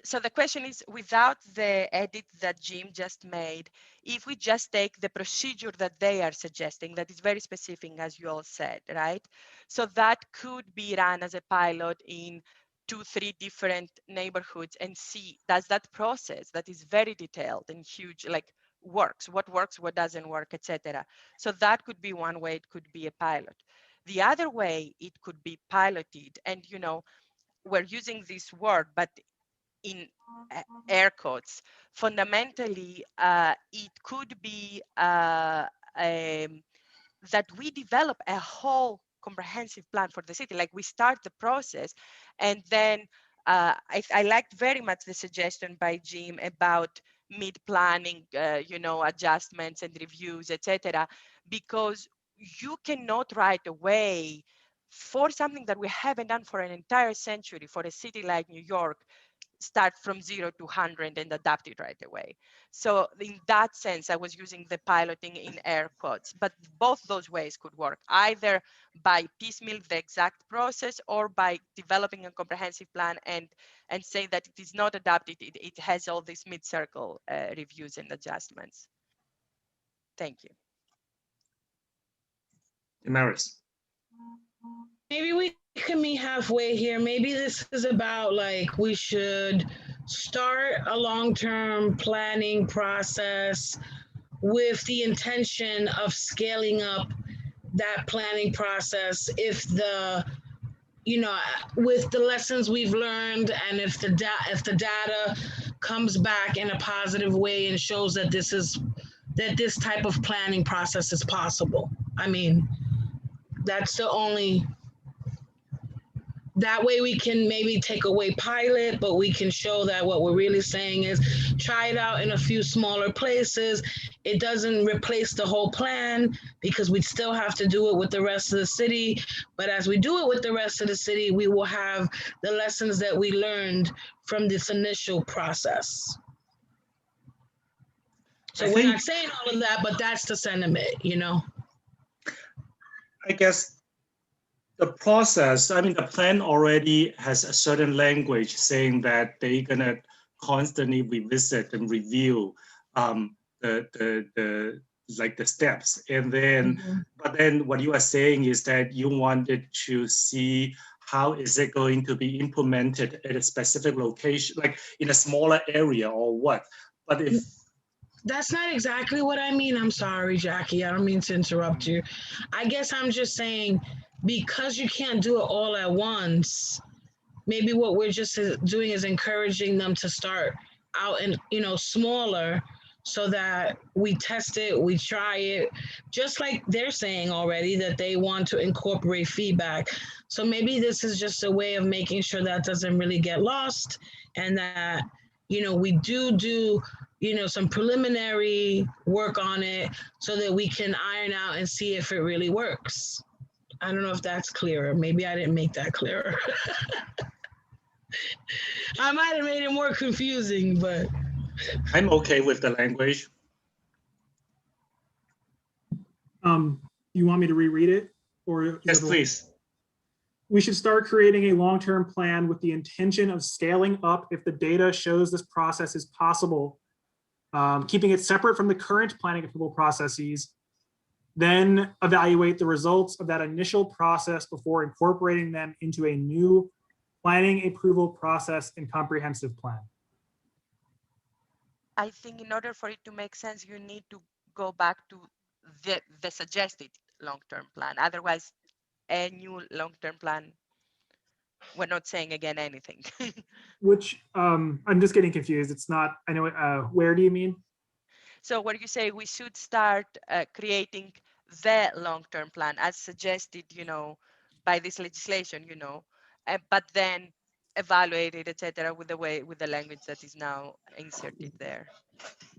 so the question is, without the edit that Jim just made, if we just take the procedure that they are suggesting, that is very specific, as you all said, right? So that could be run as a pilot in 2-3 different neighborhoods and see, does that process that is very detailed and huge, like works, what doesn't work, etc. So that could be one way, it could be a pilot. The other way it could be piloted, and we're using this word, but in air quotes, fundamentally, it could be that we develop a whole comprehensive plan for the city. Like we start the process, and then I liked very much the suggestion by Jim about mid-planning, adjustments and reviews, etc. Because you cannot right away, for something that we haven't done for an entire century, for a city like New York, start from 0 to 100 and adapt it right away. So in that sense, I was using the piloting in air quotes, but both those ways could work, either by piecemeal the exact process or by developing a comprehensive plan and say that it is not adapted, it has all these mid-circle reviews and adjustments. Thank you. Damaris. Maybe we can meet halfway here. Maybe this is about like we should start a long-term planning process with the intention of scaling up that planning process if with the lessons we've learned, and if the data comes back in a positive way and shows that this type of planning process is possible. I mean, that's the only. That way we can maybe take away pilot, but we can show that what we're really saying is try it out in a few smaller places. It doesn't replace the whole plan because we still have to do it with the rest of the city. But as we do it with the rest of the city, we will have the lessons that we learned from this initial process. So we're not saying all of that, but that's the sentiment, I guess the process, the plan already has a certain language saying that they're gonna constantly revisit and review the steps. And then, but then what you are saying is that you wanted to see how is it going to be implemented at a specific location, like in a smaller area or what? But if that's not exactly what I mean. I'm sorry, Jackie. I don't mean to interrupt you. I guess I'm just saying, because you can't do it all at once, maybe what we're just doing is encouraging them to start out in, smaller, so that we test it, we try it, just like they're saying already that they want to incorporate feedback. So maybe this is just a way of making sure that doesn't really get lost, and that, we do some preliminary work on it so that we can iron out and see if it really works. I don't know if that's clearer. Maybe I didn't make that clearer. I might have made it more confusing, but. I'm okay with the language. You want me to reread it? Or yes, please. We should start creating a long-term plan with the intention of scaling up if the data shows this process is possible, keeping it separate from the current planning approval processes, then evaluate the results of that initial process before incorporating them into a new planning approval process and comprehensive plan. I think in order for it to make sense, you need to go back to the suggested long-term plan. Otherwise, a new long-term plan, we're not saying again anything. Which, I'm just getting confused. It's not, I know, where do you mean? So where you say we should start creating the long-term plan as suggested, by this legislation, but then evaluate it, etc., with the language that is now inserted there.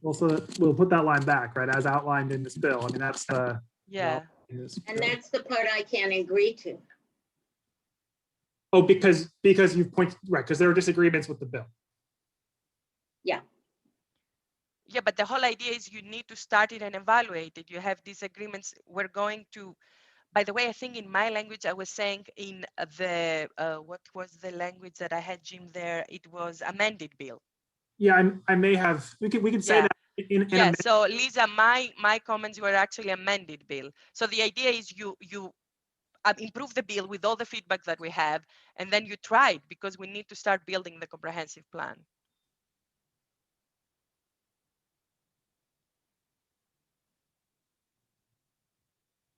Well, so we'll put that line back, right, as outlined in this bill. That's the yeah. And that's the part I can't agree to. Oh, because you've pointed right, because there are disagreements with the bill. Yeah. Yeah, but the whole idea is you need to start it and evaluate it. You have disagreements. We're going to by the way, I think in my language, I was saying in the, what was the language that I had, Jim, there? It was amended bill. Yeah, I may have, we could say Yeah. that in Yeah, a, so Lisa, my comments were actually amended bill. So the idea is you improve the bill with all the feedback that we have, and then you try it because we need to start building the comprehensive plan.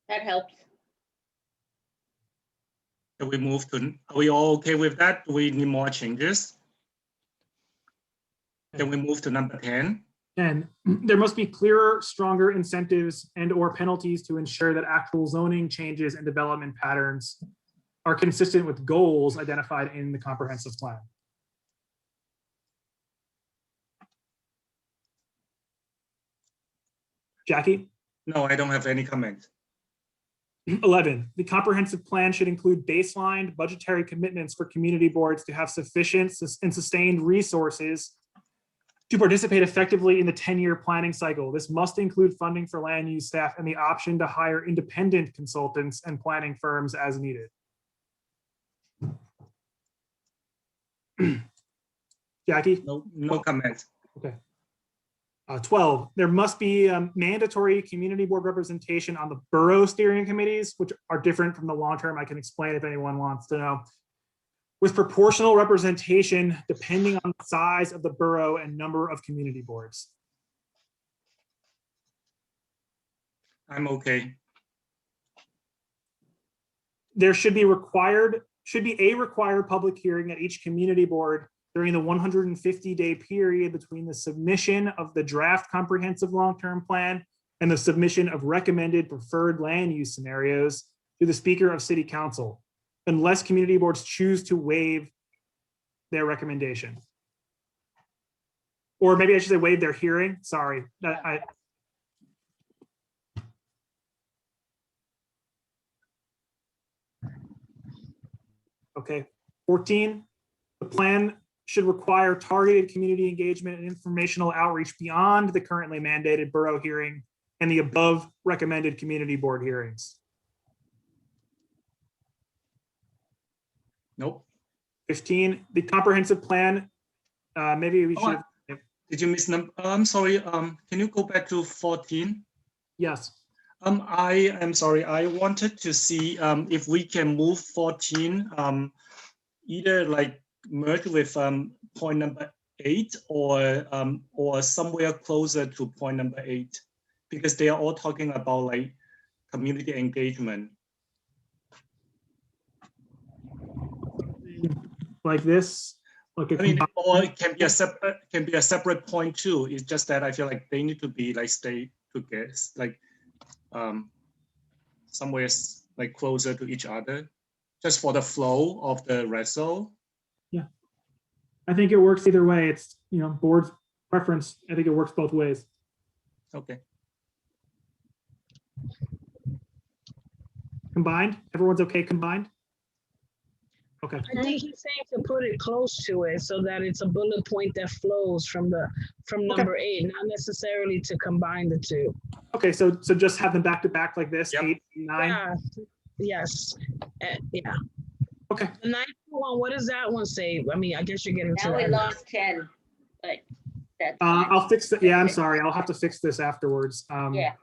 That helps. Can we move to, are we all okay with that? Do we need more changes? Can we move to number 10? and there must be clearer, stronger incentives and or penalties to ensure that actual zoning changes and development patterns are consistent with goals identified in the comprehensive plan. Jackie? No, I don't have any comment. 11, the comprehensive plan should include baseline budgetary commitments for community boards to have sufficient and sustained resources to participate effectively in the 10-year planning cycle. This must include funding for land use staff and the option to hire independent consultants and planning firms as needed. Jackie? No comment. Okay. 12, there must be mandatory community board representation on the borough steering committees, which are different from the long-term. I can explain if anyone wants to know. With proportional representation depending on the size of the borough and number of community boards. I'm okay. There should be a required public hearing at each community board during the 150-day period between the submission of the draft comprehensive long-term plan and the submission of recommended preferred land use scenarios to the Speaker of City Council, unless community boards choose to waive their recommendation. Or maybe I should say waive their hearing, sorry. Okay, 14, the plan should require targeted community engagement and informational outreach beyond the currently mandated borough hearing and the above recommended community board hearings. Nope. 15, the comprehensive plan, maybe we should. Did you miss number? I'm sorry. Can you go back to 14? Yes. I am sorry. I wanted to see if we can move 14 either like merge with point number 8 or somewhere closer to point number 8, because they are all talking about like community engagement. Like this, like I mean, or it can be a separate point too. It's just that I feel like they need to be like stay together, like somewhere like closer to each other, just for the flow of the result. Yeah, I think it works either way. It's, you know, board's preference. I think it works both ways. Okay. Combined, everyone's okay combined? Okay. I think he's saying to put it close to it so that it's a bullet point that flows from number 8, not necessarily to combine the two. Okay, so just have them back to back like this, Yep. 8 and 9. Yeah. Yes. Yeah. Okay. The 9th one, what does that one say? I mean, I guess you're getting to Now we that. lost 10, but that's fine. I'll fix that. Yeah, I'm sorry. I'll have to fix this afterwards. Yeah.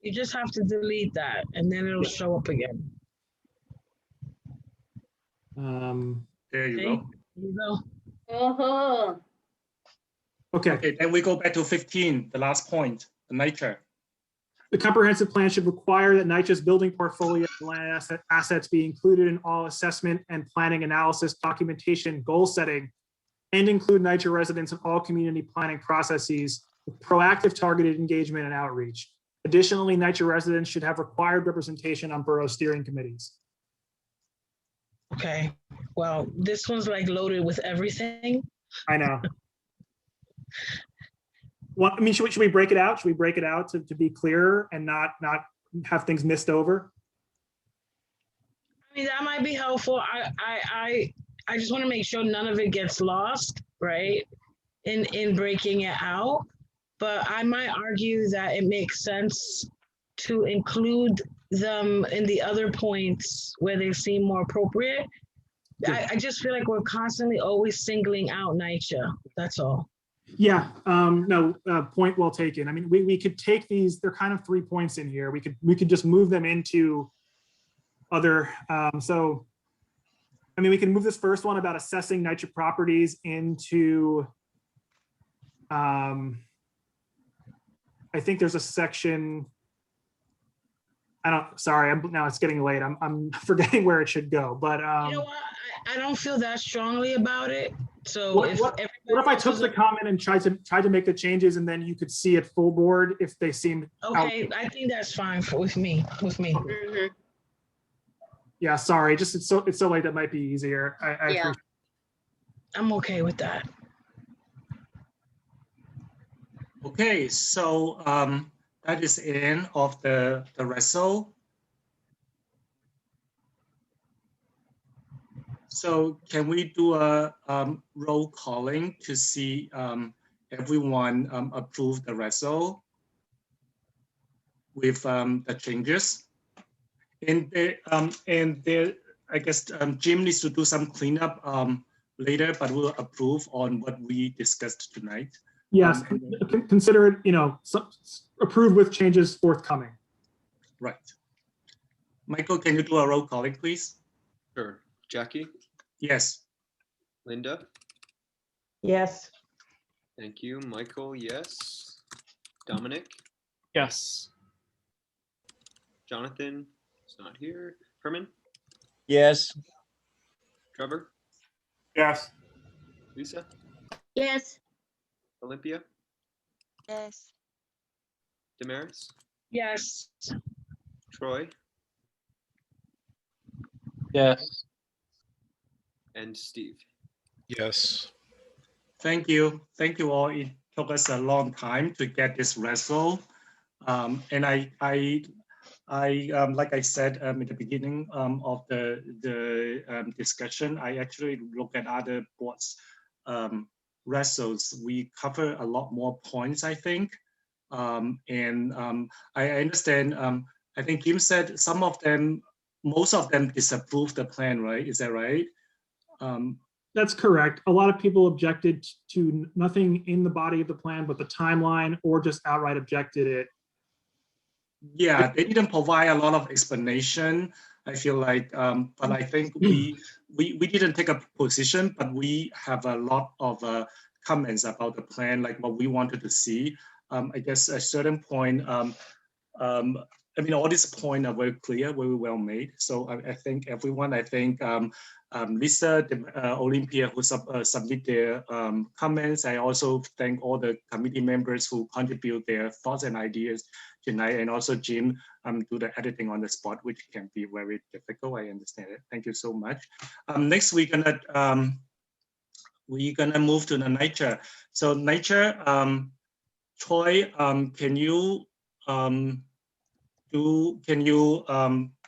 You just have to delete that and then it'll show up again. There you See? go. There you go. Oh, Okay. Okay, then we go back to 15, the last point, the nature. The comprehensive plan should require that NYCHA's building portfolio and land assets be included in all assessment and planning analysis, documentation, goal setting, and include NYCHA residents in all community planning processes with proactive targeted engagement and outreach. Additionally, NYCHA residents should have required representation on borough steering committees. Okay. Well, this one's like loaded with everything. I know. Well, I mean, should we break it out? Should we break it out to be clearer and not have things missed over? I mean, that might be helpful. I just want to make sure none of it gets lost, right? In breaking it out. But I might argue that it makes sense to include them in the other points where they seem more appropriate. I just feel like we're constantly always singling out NYCHA. That's all. Yeah, no, point well taken. I mean, we could take these, they're kind of 3 points in here. We could just move them into other, so, I mean, we can move this first one about assessing NYCHA properties into, I think there's a section, now it's getting late. I'm forgetting where it should go, but. You know what? I don't feel that strongly about it. So What if I took the comment and tried to make the changes and then you could see it full board if they seemed okay, I think that's fine with me. Mhm. Yeah, sorry, just it's so late, that might be easier. Yeah. I'm okay with that. Okay, so that is the end of the result. So can we do a roll calling to see everyone approve the result with the changes? And I guess Jim needs to do some cleanup later, but we'll approve on what we discussed tonight. Yes, consider it, approved with changes forthcoming. Right. Michael, can you do a roll calling, please? Sure. Jackie? Yes. Linda? Yes. Thank you. Michael, yes. Dominic? Yes. Jonathan is not here. Herman? Yes. Trevor? Yes. Lisa? Yes. Olympia? Yes. Damaris? Yes. Troy? Yes. And Steve? Yes. Thank you. Thank you all. It took us a long time to get this result. And I like I said in the beginning of the discussion, I actually look at other boards results. We cover a lot more points, I think. I understand, I think Jim said most of them disapprove the plan, right? Is that right? That's correct. A lot of people objected to nothing in the body of the plan, but the timeline, or just outright objected it. Yeah, they didn't provide a lot of explanation. I feel like, but I think we didn't take a position, but we have a lot of comments about the plan, like what we wanted to see. I guess a certain point, I mean, all these points are very clear, very well made. So I think everyone, Lisa, Olympia, who submit their comments. I also thank all the committee members who contribute their thoughts and ideas tonight, and also Jim do the editing on the spot, which can be very difficult. I understand it. Thank you so much. Next, we're gonna move to the NYCHA. So NYCHA, Troy, can you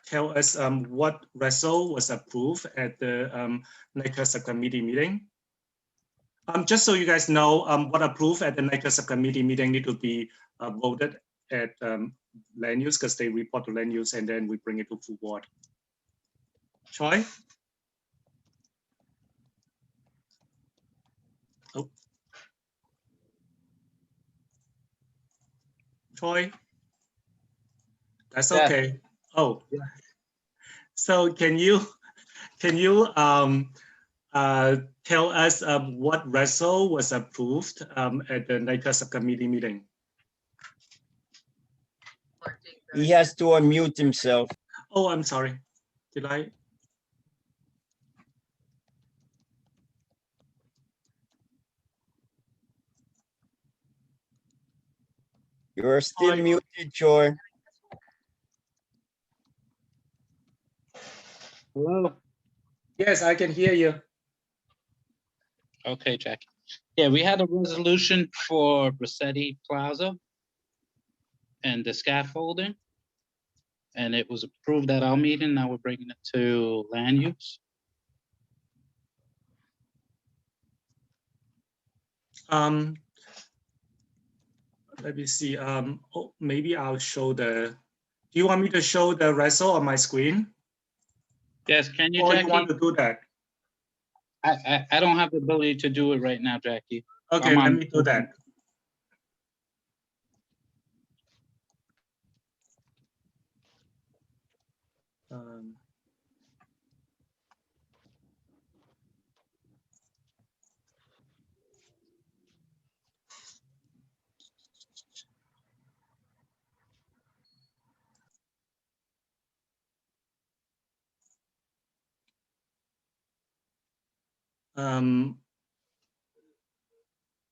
tell us what result was approved at the NYCHA subcommittee meeting? Just so you guys know, what approved at the NYCHA subcommittee meeting need to be voted at land use, because they report to land use and then we bring it to full board. Troy? Oh. Troy? That's okay. Oh, so can you tell us what result was approved at the NYCHA subcommittee meeting? He has to unmute himself. Oh, I'm sorry. Did I? You're still muted, Troy. Hello. Yes, I can hear you. Okay, Jackie. Yeah, we had a resolution for Rossetti Plaza and the scaffolding, and it was approved at our meeting. Now we're bringing it to land use. Let me see. Oh, maybe I'll show the Do you want me to show the result on my screen? Yes, can you, Or Jackie? you want to do that? I don't have the ability to do it right now, Jackie. Okay, I'm let on- me do that.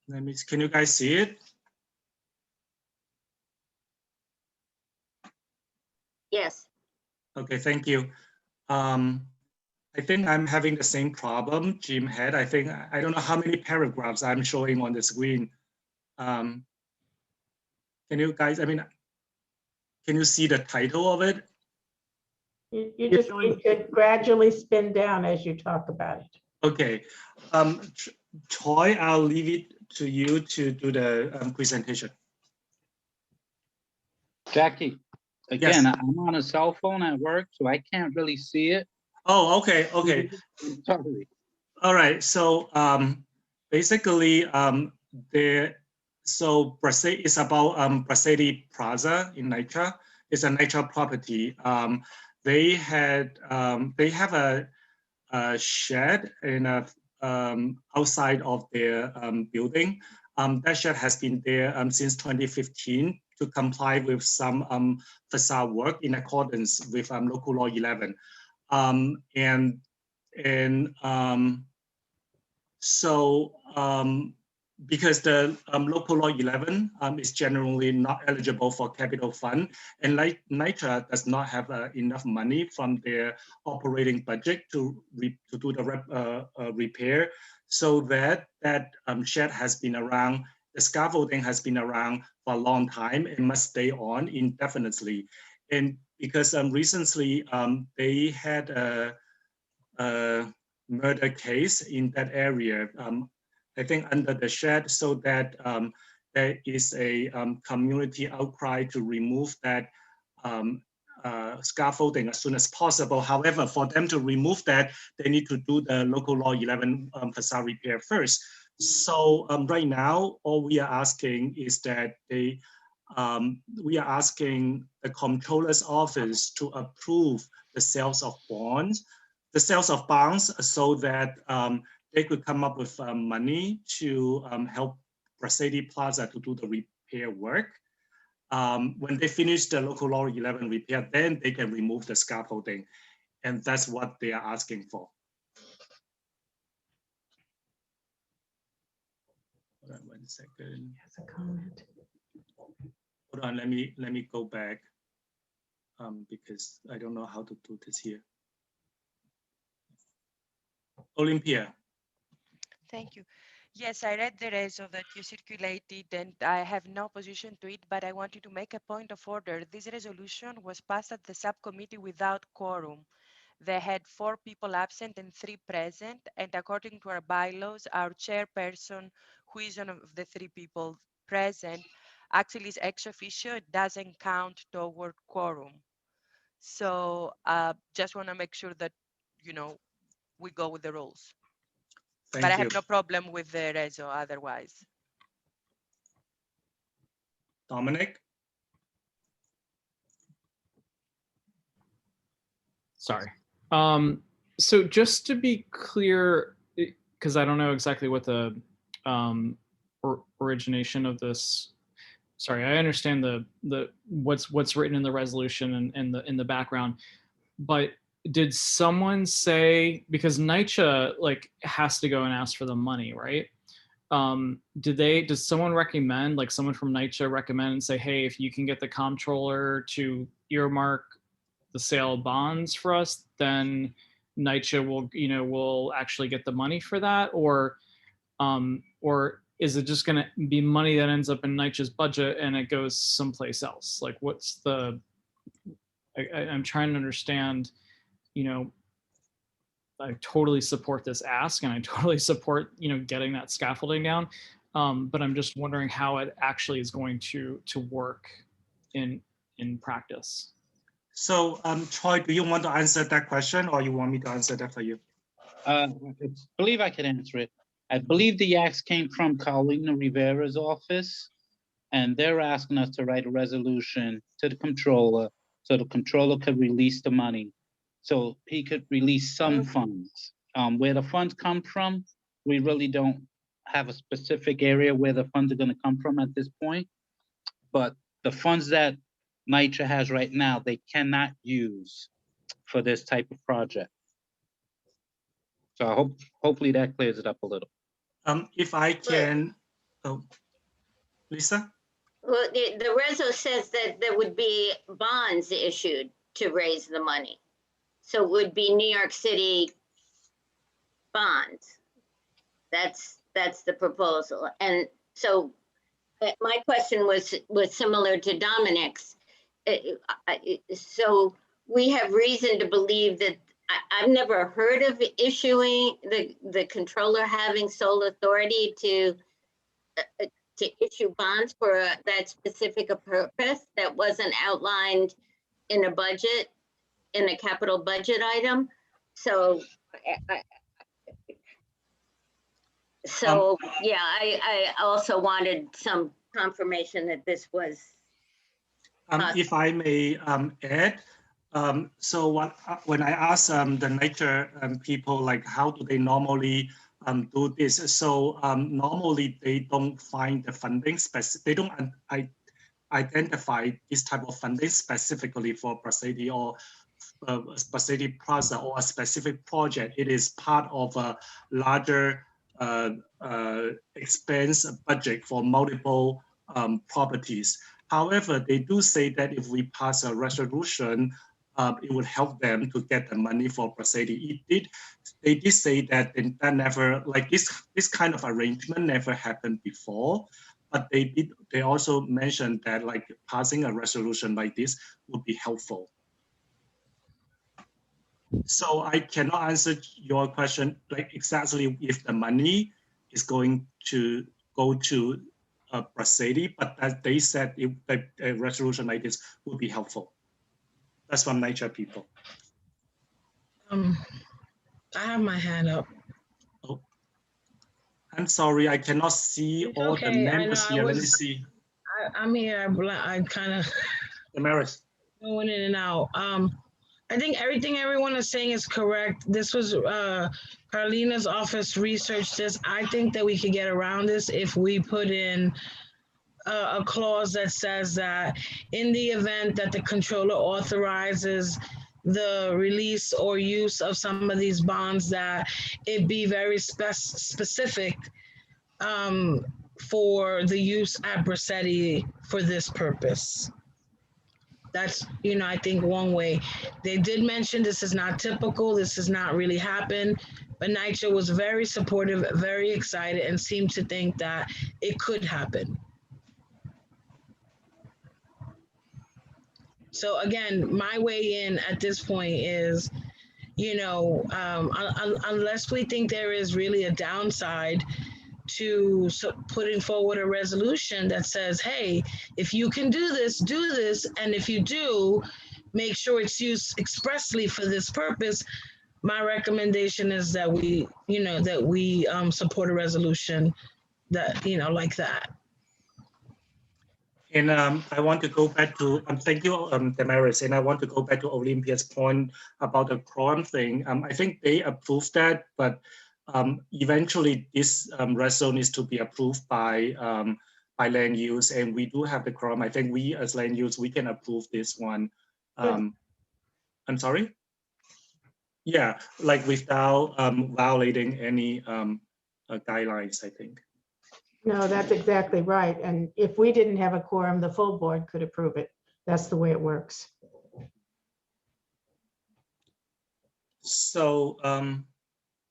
Let me, can you guys see it? Yes. Okay, thank you. I think I'm having the same problem Jim had. I think, I don't know how many paragraphs I'm showing on the screen. Can you guys, I mean, can you see the title of it? You just need to gradually spin down as you talk about it. Okay. Troy, I'll leave it to you to do the presentation. Jackie, again, Yes. I'm on a cell phone at work, so I can't really see it. Oh, okay, okay. Sorry. All right, so basically, so Braceti is about Braceti Plaza in Nitra. It's a Nitra property. They have a shed in a outside of their building. That shed has been there since 2015 to comply with some facade work in accordance with local law 11. So because the local law 11 is generally not eligible for capital fund, and like NYCHA does not have enough money from their operating budget to do the repair, so that shed has been around, the scaffolding has been around for a long time and must stay on indefinitely. And because recently they had a murder case in that area, I think under the shed, so that there is a community outcry to remove that scaffolding as soon as possible. However, for them to remove that, they need to do the local law 11 facade repair first. So right now, all we are asking is that we are asking the comptroller's office to approve the sales of bonds, so that they could come up with money to help Braceti Plaza to do the repair work. When they finish the local law 11 repair, then they can remove the scaffolding. And that's what they are asking for. Hold on 1 second. Has a comment. Hold on, let me go back because I don't know how to do this here. Olympia. Thank you. Yes, I read the reso that you circulated and I have no opposition to it, but I wanted to make a point of order. This resolution was passed at the subcommittee without quorum. They had 4 people absent and 3 present, and according to our bylaws, our chairperson, who is one of the 3 people present, actually is ex officio. It doesn't count toward quorum. So just want to make sure that, you know, we go with the rules. But I have no problem with the reso otherwise. Dominic? Sorry. So just to be clear, because I don't know exactly what the origination of this. Sorry, I understand the what's written in the resolution and in the background, but did someone say, because NYCHA like has to go and ask for the money, right? Does someone recommend, like someone from NYCHA recommend and say, hey, if you can get the comptroller to earmark the sale of bonds for us, then NYCHA will actually get the money for that? Or is it just going to be money that ends up in NYCHA's budget and it goes someplace else? Like what's the, I'm trying to understand, I totally support this ask and I totally support, getting that scaffolding down. But I'm just wondering how it actually is going to work in practice. So, Troy, do you want to answer that question or you want me to answer that for you? I believe I could answer it. I believe the axe came from Carlina Rivera's office, and they're asking us to write a resolution to the controller so the controller could release the money, so he could release some funds. Where the funds come from, we really don't have a specific area where the funds are going to come from at this point. But the funds that NYCHA has right now, they cannot use for this type of project. So hopefully that clears it up a little. If I can, oh, Lisa? Well, the reso says that there would be bonds issued to raise the money. So it would be New York City bonds. That's the proposal. And so my question was similar to Dominic's. So we have reason to believe that I've never heard of issuing the controller having sole authority to issue bonds for that specific a purpose that wasn't outlined in a budget, in a capital budget item. So, yeah, I also wanted some confirmation that this was. If I may add, so when I asked the NYCHA people, like, how do they normally do this? So normally they don't find the funding they don't identify this type of funding specifically for Braceti or Braceti Plaza or a specific project. It is part of a larger expense budget for multiple properties. However, they do say that if we pass a resolution, it would help them to get the money for Braceti. They did say that that never, like this kind of arrangement never happened before, but they also mentioned that like passing a resolution like this would be helpful. So I cannot answer your question like exactly if the money is going to go to Braceti, but as they said a resolution like this would be helpful. That's from NYCHA people. I have my hand up. Oh, I'm sorry, I cannot see It's all okay. the members here. Let me see. I'm here. I kind of Damaris. going in and out. I think everyone is saying is correct. This was Carlina's office researched this. I think that we could get around this if we put in a clause that says that in the event that the controller authorizes the release or use of some of these bonds, that it be very specific for the use at Braceti for this purpose. That's, I think one way. They did mention this is not typical, this has not really happened, but NYCHA was very supportive, very excited, and seemed to think that it could happen. So again, my way in at this point is, unless we think there is really a downside to putting forward a resolution that says, hey, if you can do this, and if you do, make sure it's used expressly for this purpose. My recommendation is that we support a resolution that, like that. And I want to go back to, thank you, Damaris, and I want to go back to Olympia's point about the quorum thing. I think they approved that, but eventually this resolution needs to be approved by land use, and we do have the quorum. I think we as land use, we can approve this one. I'm sorry? Yeah, like without violating any guidelines, I think. No, that's exactly right. And if we didn't have a quorum, the full board could approve it. That's the way it works. So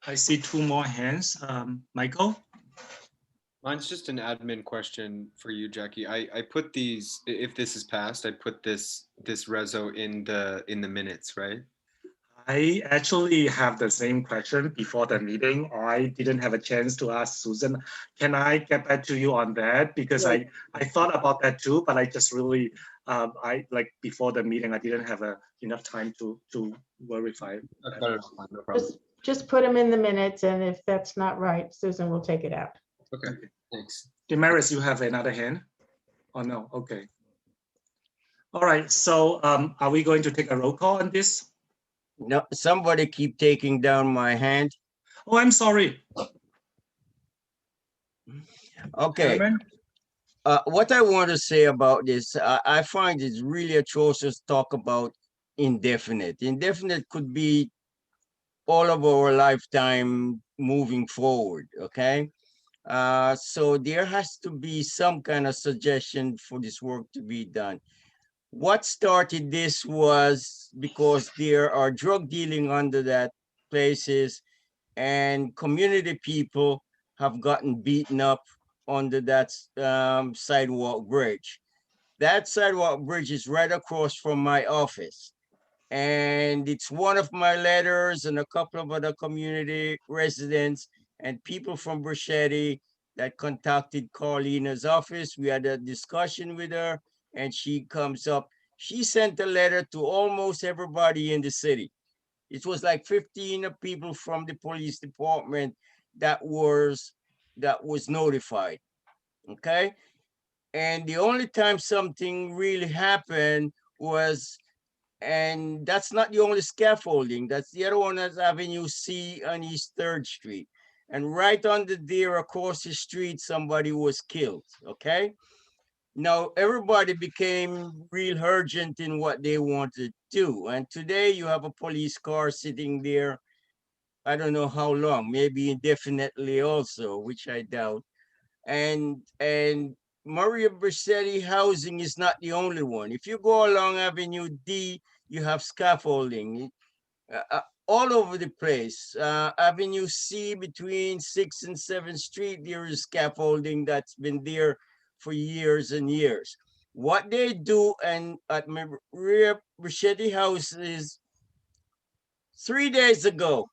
I see two more hands. Michael? Mine's just an admin question for you, Jackie. I put these, if this is passed, I put this reso in the minutes, right? I actually have the same question before the meeting. I didn't have a chance to ask Susan. Can I get back to you on that? Because I thought about that too, but I just really, I like before the meeting, I didn't have enough time to verify. Just put them in the minutes, and if that's not right, Susan will take it out. Okay, thanks. Damaris, you have another hand? Oh, no, okay. All right, so are we going to take a roll call on this? No, somebody keep taking down my hand. Oh, I'm sorry. Okay. What I want to say about this, I find it's really atrocious to talk about indefinite. Indefinite could be all of our lifetime moving forward, okay? So there has to be some kind of suggestion for this work to be done. What started this was because there are drug dealing under that places, and community people have gotten beaten up under that sidewalk bridge. That sidewalk bridge is right across from my office. And it's one of my letters and a couple of other community residents and people from Bruschetti that contacted Carlina's office. We had a discussion with her and she comes up. She sent a letter to almost everybody in the city. It was like 15 people from the police department that was notified, okay? And the only time something really happened was, and that's not the only scaffolding, that's the other one, that's Avenue C on East 3rd Street. And right under there across the street, somebody was killed, okay? Now, everybody became real urgent in what they wanted to do. And today you have a police car sitting there, I don't know how long, maybe indefinitely also, which I doubt. And Maria Bruschetti housing is not the only one. If you go along Avenue D, you have scaffolding all over the place. Avenue C between 6th and 7th Street, there is scaffolding that's been there for years and years. What they do and at Maria Bruschetti house is 3 days ago,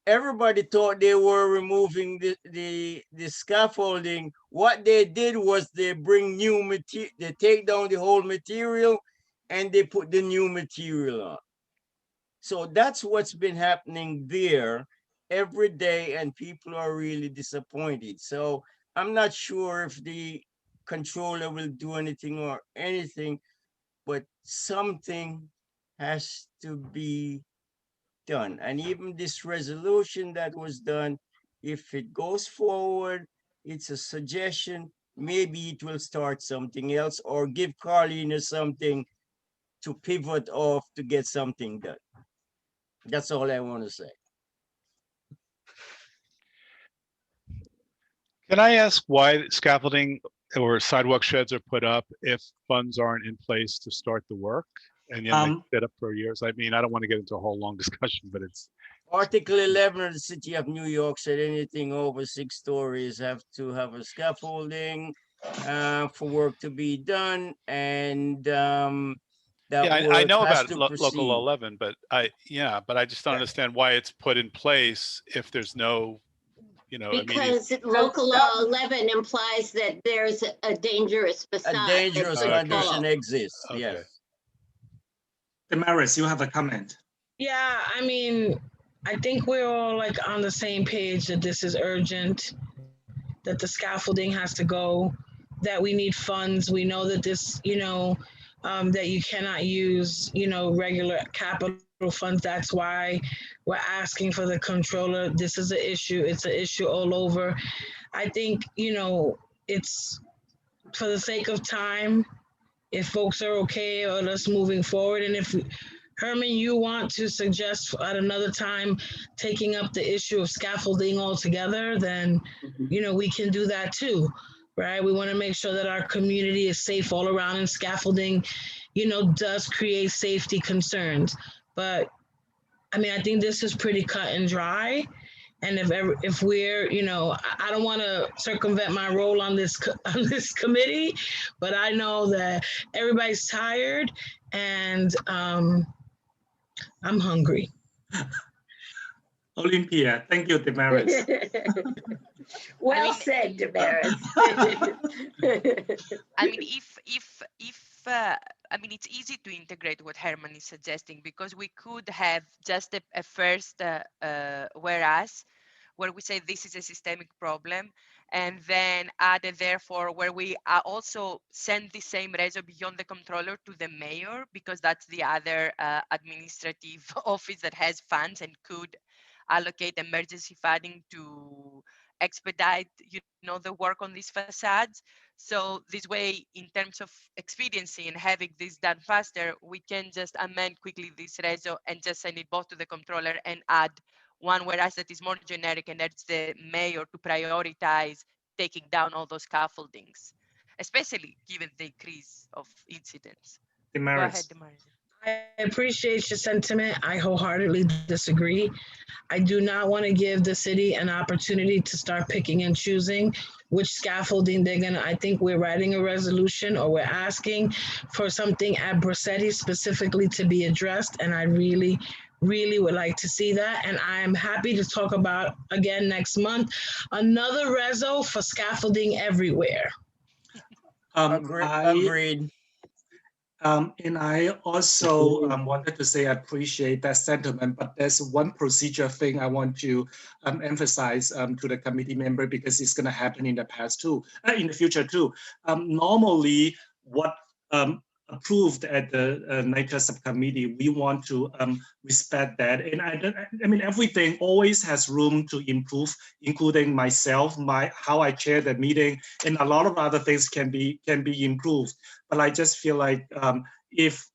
everybody thought they were removing the scaffolding. What they did was they bring new material, they take down the whole material and they put the new material on. So that's what's been happening there every day, and people are really disappointed. So I'm not sure if the controller will do anything or anything, but something has to be done. And even this resolution that was done, if it goes forward, it's a suggestion, maybe it will start something else or give Carlina something to pivot off to get something done. That's all I want to say. Can I ask why scaffolding or sidewalk sheds are put up if funds aren't in place to start the work? And yet they sit up for years. I mean, I don't want to get into a whole long discussion, but it's Article 11 of the City of New York said anything over 6 stories have to have a scaffolding for work to be done, and I know about local 11, but I just don't understand why it's put in place if there's no, because local law 11 implies that there's a dangerous facade. A dangerous condition exists. Okay. Yes. Damaris, you have a comment. Yeah, I mean, I think we're all like on the same page that this is urgent, that the scaffolding has to go, that we need funds. We know that this, that you cannot use, regular capital funds. That's why we're asking for the controller. This is an issue. It's an issue all over. I think, it's for the sake of time, if folks are okay on us moving forward. And if Herman, you want to suggest at another time taking up the issue of scaffolding altogether, then, we can do that too, right? We want to make sure that our community is safe all around, and scaffolding, does create safety concerns. But I mean, I think this is pretty cut and dry. And if we're, I don't want to circumvent my role on this committee, but I know that everybody's tired, and I'm hungry. Olympia, thank you, Damaris. Well mean, said, Damaris. I mean, I mean, it's easy to integrate what Herman is suggesting because we could have just a first whereas, where we say this is a systemic problem, and then add a therefore where we also send the same reso beyond the controller to the mayor, because that's the other administrative office that has funds and could allocate emergency funding to expedite, the work on these facades. So this way, in terms of expediency and having this done faster, we can just amend quickly this reso and just send it both to the controller and add one whereas that is more generic and urge the mayor to prioritize taking down all those scaffoldings, especially given the increase of incidents. Damaris. Go ahead, Damaris. I appreciate your sentiment. I wholeheartedly disagree. I do not want to give the city an opportunity to start picking and choosing which scaffolding they're gonna. I think we're writing a resolution or we're asking for something at Bracetti specifically to be addressed. And I really would like to see that. And I am happy to talk about again next month, another reso for scaffolding everywhere. Agreed. And I also wanted to say I appreciate that sentiment, but there's one procedure thing I want to emphasize to the committee member, because it's going to happen in the past too, in the future too. Normally, what approved at the NYC subcommittee, we want to respect that. And I mean, everything always has room to improve, including myself, how I chair the meeting, and a lot of other things can be improved. But I just feel like if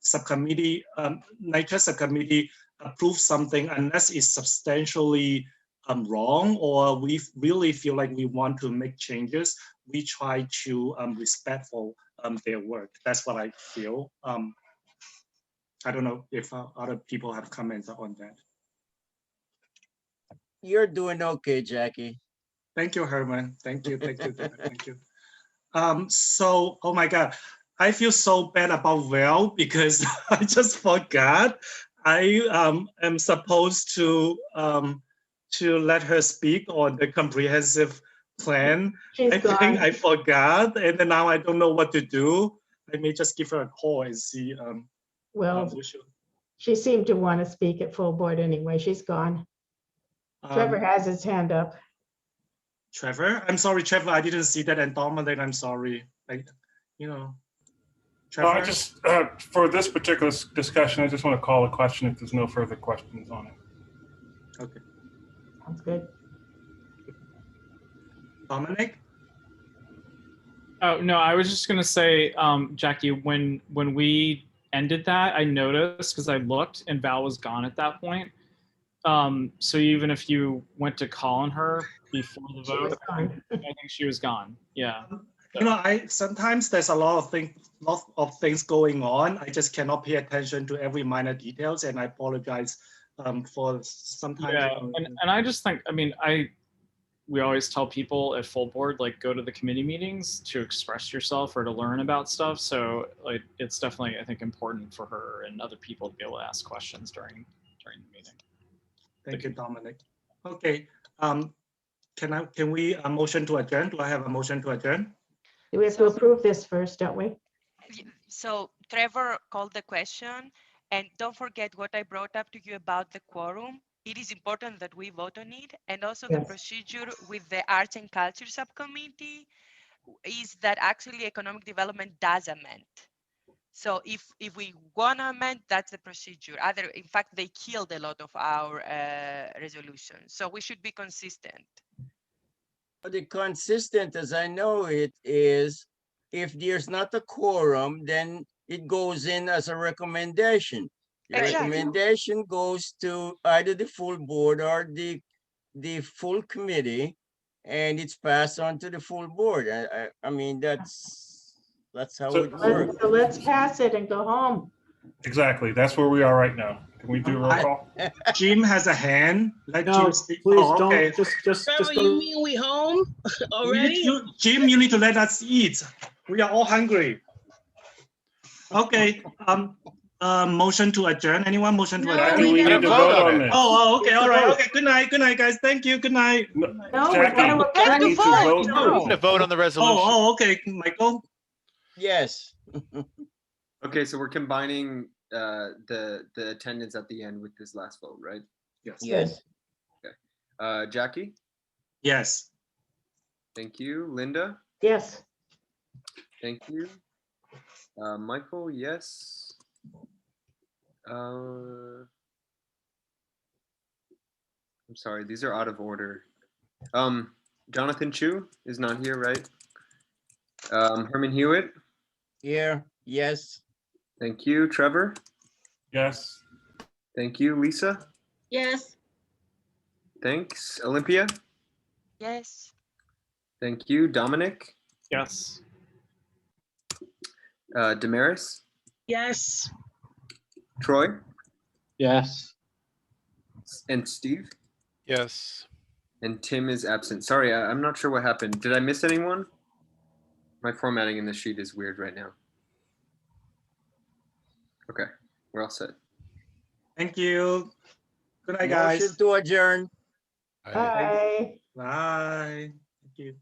subcommittee, NYC subcommittee approves something, unless it's substantially wrong, or we really feel like we want to make changes, we try to respectful their work. That's what I feel. I don't know if other people have comments on that. You're doing okay, Jackie. Thank you, Herman. Thank you. Thank you. Thank you. So, oh my God, I feel so bad about Val because I just forgot. I am supposed to let her speak on the comprehensive plan. I think I forgot, and then now I don't know what to do. I may just give her a call and see. Well, she seemed to want to speak at full board anyway. She's gone. Trevor has his hand up. Trevor? I'm sorry, Trevor, I didn't see that. And Dominic, I'm sorry. Trevor? No, I just, for this particular discussion, I just want to call a question if there's no further questions on it. Okay. Sounds good. Dominic? Oh, no, I was just going to say, Jackie, when we ended that, I noticed because I looked and Val was gone at that point. So even if you went to call on her before the vote, I think she was gone. Yeah. Sometimes there's a lot of things going on. I just cannot pay attention to every minor details, and I apologize for sometimes. Yeah, and I just think, I mean, we always tell people at full board, like, go to the committee meetings to express yourself or to learn about stuff. So like, it's definitely, I think, important for her and other people to be able to ask questions during the meeting. Thank you, Dominic. Okay, can we motion to adjourn? Do I have a motion to adjourn? We have to approve this first, don't we? So Trevor called the question, and don't forget what I brought up to you about the quorum. It is important that we vote on it, and also the procedure with the Arts and Culture Subcommittee is that actually economic development does amend. So if we want to amend, that's the procedure. In fact, they killed a lot of our resolutions. So we should be consistent. The consistent, as I know it, is if there's not a quorum, then it goes in as a recommendation. The recommendation goes to either the full board or the full committee, and it's passed on to the full board. I mean, that's how it works. So let's pass it and go home. Exactly. That's where we are right now. Can we do a roll call? Jim has a hand. Let No, Jim speak. please Oh, okay. don't. Just Trevor, go. you mean we home already? Jim, you need to let us eat. We are all hungry. Okay. motion to adjourn. Anyone motion to No, adjourn? Jackie, we gotta need to vote vote on on it. this. Oh, okay, It's a all right, vote. okay. Good night, guys. Thank you. Good night. No, we Jackie, gotta we approve need to vote it. now. vote on the resolution. Oh, okay, Michael. Yes. Okay, so we're combining the attendance at the end with this last vote, right? Yes. Yes. Jackie, Yes. thank you. Linda, Yes. thank you. Michael, yes. I'm sorry, these are out of order. Jonathan Chu is not here, right? Herman Hewitt, Here. Yes. thank you. Trevor, Yes. thank you. Lisa, Yes. thanks. Olympia, Yes. thank you. Dominic, Yes. Damaris, Yes. Troy, Yes. and Steve, Yes. and Tim is absent. Sorry, I'm not sure what happened. Did I miss anyone? My formatting in the sheet is weird right now. Okay, we're all set. Thank you. Good night, guys. Motion to adjourn. Bye. Bye. Thank you.